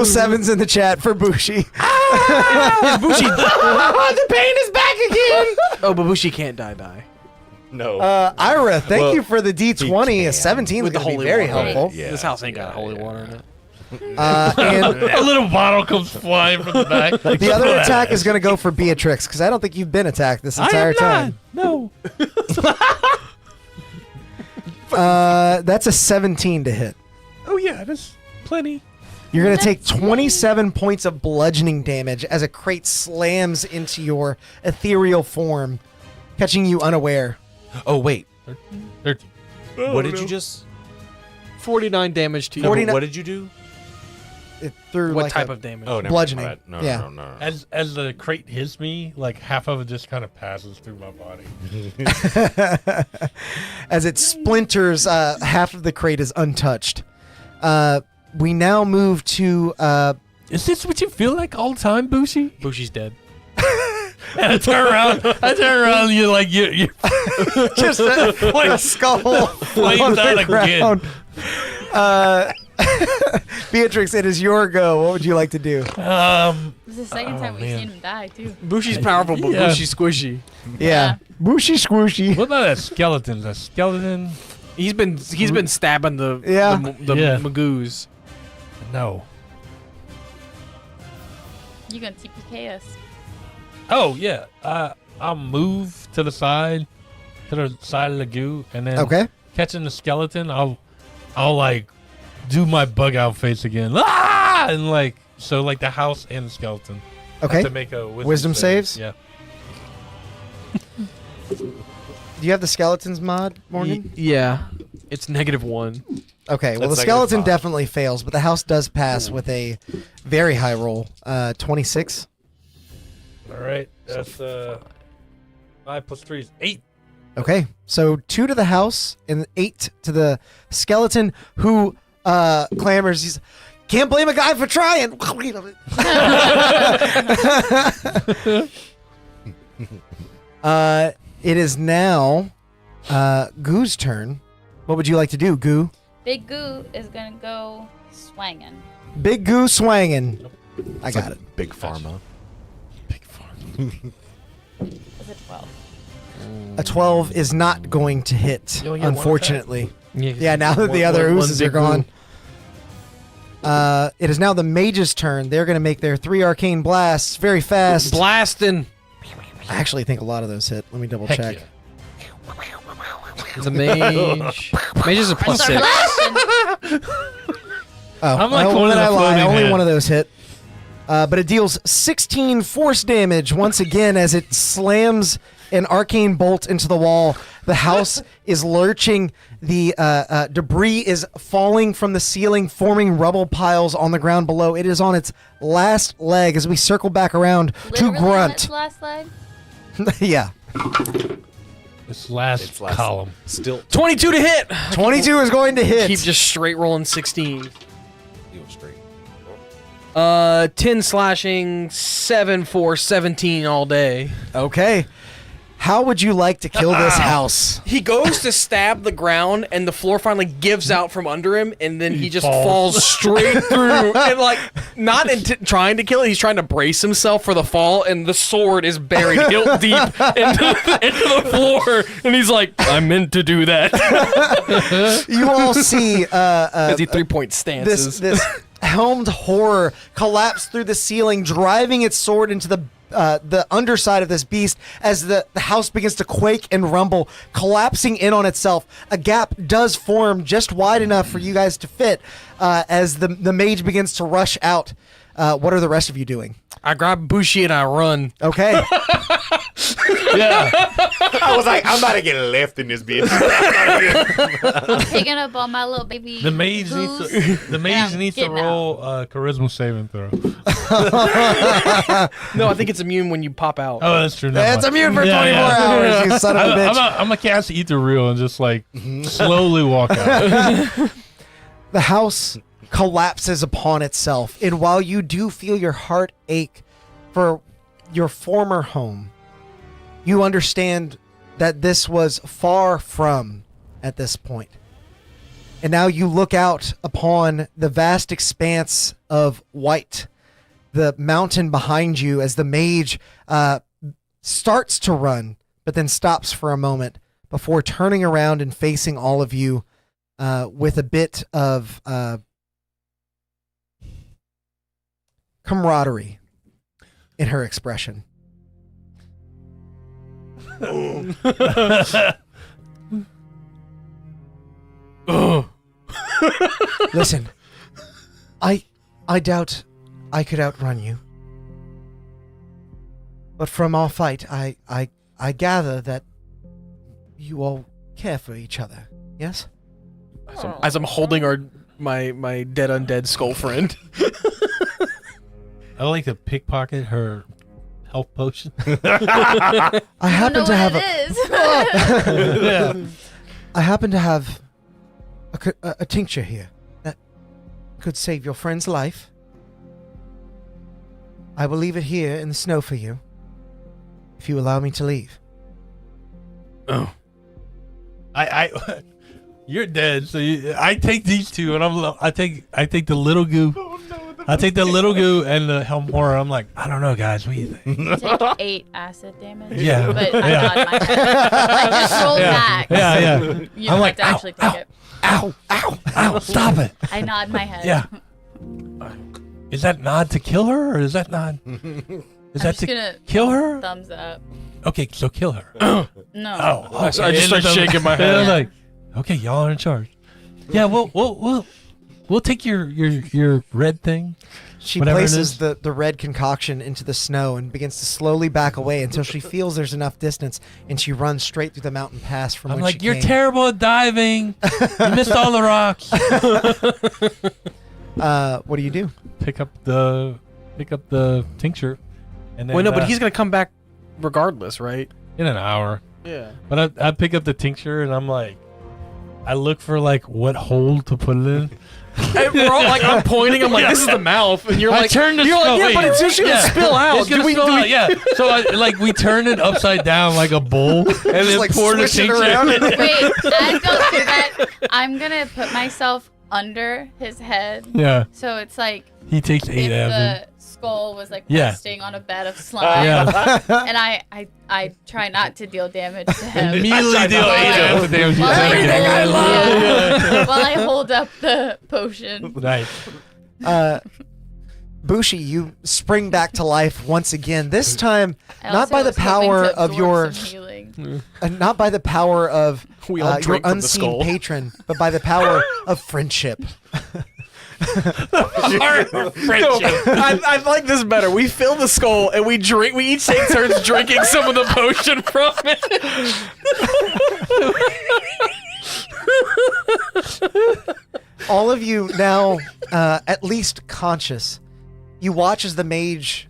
07's in the chat for Bushi. Bushi. The pain is back again. Oh, but Bushi can't die. No. Ira, thank Well, you for the D20. he A can. 17 is With the going to be holy very water. helpful. Yeah. This house ain't got holy water in it. And A little bottle comes flying from the back. the other attack is going to go for Beatrix because I don't think you've been attacked this entire time. No. That's a 17 to hit. Oh yeah, that's plenty. You're going to take 27 points of bludgeoning damage as a crate slams into your ethereal form, catching you unaware. Oh, wait. 13. What did you just... 49 damage to you. No, 49 what did you do? It threw What like type a- of damage? Oh, never Bludgeoning. mind. No, Yeah. no. As the crate hits me, like half of it just kind of passes through my body. As it splinters, half of the crate is untouched. We now move to Is this what you feel like all the time, Bushi? Bushi's dead. And I turn around, you're like you just a skull flames on out the again. ground. Beatrix, it is your go. What would you like to do? This is the second time we've man. seen him die, too. Bushi's powerful, but Yeah. Bushi's squishy. Yeah. Bushy squishy. What about that skeleton? That skeleton? He's been stabbing the Yeah. the Yeah. magoos. No. You gonna TPK us. Oh yeah. I'll move to the side of the goo, and then Okay. catching the skeleton, I'll like do my bug out face again. Ah! And like the house and the skeleton. Okay. Have to make a Wisdom saves? Yeah. Do you have the skeletons mod, Morgan? Yeah. It's -1. Okay. Well, That's the skeleton -5. definitely fails, but the house does pass with a very high roll. 26. All right. That's 5 plus 3 is 8. Okay. So 2 to the house and 8 to the skeleton, who clamors. He's can't blame a guy for trying. It is now Goo's turn. What would you like to do, Goo? Big Goo is gonna go swanging. Big Goo swanging. I got it. Big Pharma. Is it 12? A 12 is not going to hit, You only get one unfortunately. Yeah, now that the other oozes are gone. It is now the mage's turn. They're going to make their 3 arcane blasts very fast. Blasting. I actually think a lot of those hit. Let me double Heck check. yeah. The mage. Mage is a plus Start 6. blasting. Oh, I'm like well, one of then the I lie. floating Only head. one of those hit. But it deals 16 force damage once again as it slams an arcane bolt into the wall. The house is lurching. The debris is falling from the ceiling, forming rubble piles on the ground below. It is on its last leg as we circle back around Literally to on Grunt. its last leg? Yeah. This last It's last- column. Still 22 to hit. 22 is going to hit. Keep just straight rolling 16. deal straight. 10 slashing, 7 for 17 all day. Okay. How would you like to kill this house? He goes to stab the ground, and the floor finally gives out from under him, and then he just falls. falls straight through. And like, not trying to kill it, he's trying to brace himself for the fall, and the sword is buried hilt deep into the floor. And he's like, "I meant to do that." You all see Because he 3-point stances. this helmed horror collapse through the ceiling, driving its sword into the underside of this beast as the house begins to quake and rumble, collapsing in on itself. A gap does form just wide enough for you guys to fit as the mage begins to rush out. What are the rest of you doing? I grab Bushi and I run. Okay. Yeah. I was like, I'm about to get left in this bitch. Picking up all my little baby. The mage goos. needs to Getting out. roll a charisma saving throw. No, I think it's immune when you pop out. Oh, that's true. Never It's mind. immune for Yeah, 24 yeah. hours, you son of a bitch. I'm gonna cast Ethereal and just like slowly walk out. The house collapses upon itself, and while you do feel your heart ache for your former home, you understand that this was far from at this point. And now you look out upon the vast expanse of white, the mountain behind you, as the mage starts to run, but then stops for a moment before turning around and facing all of you with a bit of camaraderie in her expression. Listen, I doubt I could outrun you. But from our fight, I gather that you all care for each other, yes? As I'm holding my dead undead skull friend. I like to pickpocket her health potion. I happen to have Yeah. I happen to have a tincture here that could save your friend's life. I will leave it here in the snow for you, if you allow me to leave. Oh. You're dead. So I take these two, and I take the little goo. I take the little goo and the helm horror. I'm like, I don't know, guys. What do you think? You take 8 acid damage. Yeah. But I nod my head. I just roll back. Yeah. You don't have to actually take it. Ow! Stop it! I nod my head. Yeah. Is that nod to kill her, or is that nod? Is I'm that just to gonna kill her? thumbs up. Okay, so kill her. No. Oh, So I just start shaking my head. I was like, okay, y'all are in charge. Yeah, we'll take your red thing. She Whatever it places is. the red concoction into the snow and begins to slowly back away until she feels there's enough distance, and she runs straight through the mountain pass from I'm which like, she you're came. terrible at diving. You missed all the rocks. What do you do? Pick up the tincture, and then Wait, no, but he's gonna come back regardless, right? in an hour. Yeah. But I pick up the tincture, and I'm like, I look for like what hole to put it in. We're all like, I'm pointing. I'm like, this is the mouth, and you're I like, turned the you're skull. like, yeah, but it's just gonna spill out. It's gonna spill out, yeah. So we turn it upside down like a bowl, and then like pour the swish it tincture. around. Wait, I don't do that. I'm gonna put myself under his head. Yeah, So it's like he takes 8 if acid. the skull was like Yeah. resting on a bed of slime. Yeah, And I try not to deal damage to him. immediately deal 8 acid damage. While Yeah. while I hold up the potion. Nice. Bushi, you spring back to life once again. This time, I not also by the was hoping power to of absorb your, some healing. not by the power of We all your drink from the unseen skull. patron, but by the power of friendship. I like this better. We fill the skull and we drink. We each take turns drinking some of the potion from it. All of you now, at least conscious, you watch as the mage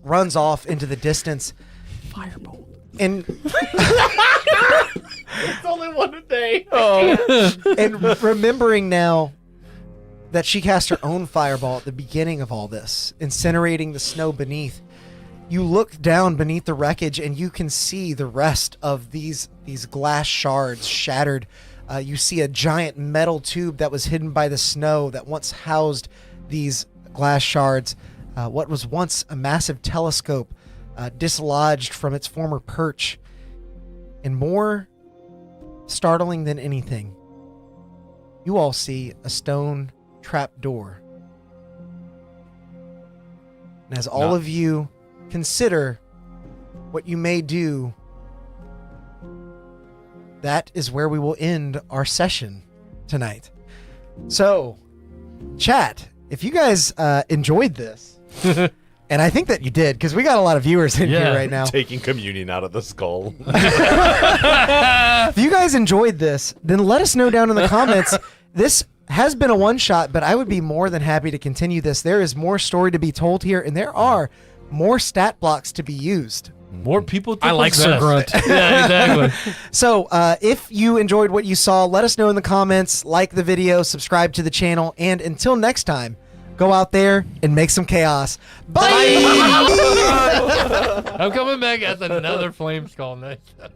runs off into the distance. Firebolt. And It's only one a day. and remembering now that she cast her own fireball at the beginning of all this, incinerating the snow beneath, you look down beneath the wreckage and you can see the rest of these glass shards shattered. You see a giant metal tube that was hidden by the snow that once housed these glass shards. What was once a massive telescope dislodged from its former perch. And more startling than anything, you all see a stone trap door. And as all of you consider what you may do, that is where we will end our session tonight. So, chat, if you guys enjoyed this, and I think that you did, because we got a lot of viewers in here right now. Taking communion out of the skull. If you guys enjoyed this, then let us know down in the comments. This has been a one-shot, but I would be more than happy to continue this. There is more story to be told here, and there are more stat blocks to be used. More people to I like Sir possess. Grunt. Yeah, exactly. So, if you enjoyed what you saw, let us know in the comments, like the video, subscribe to the channel, and until next time, go out there and make some chaos. Bye! I'm coming back as another flame skull next time.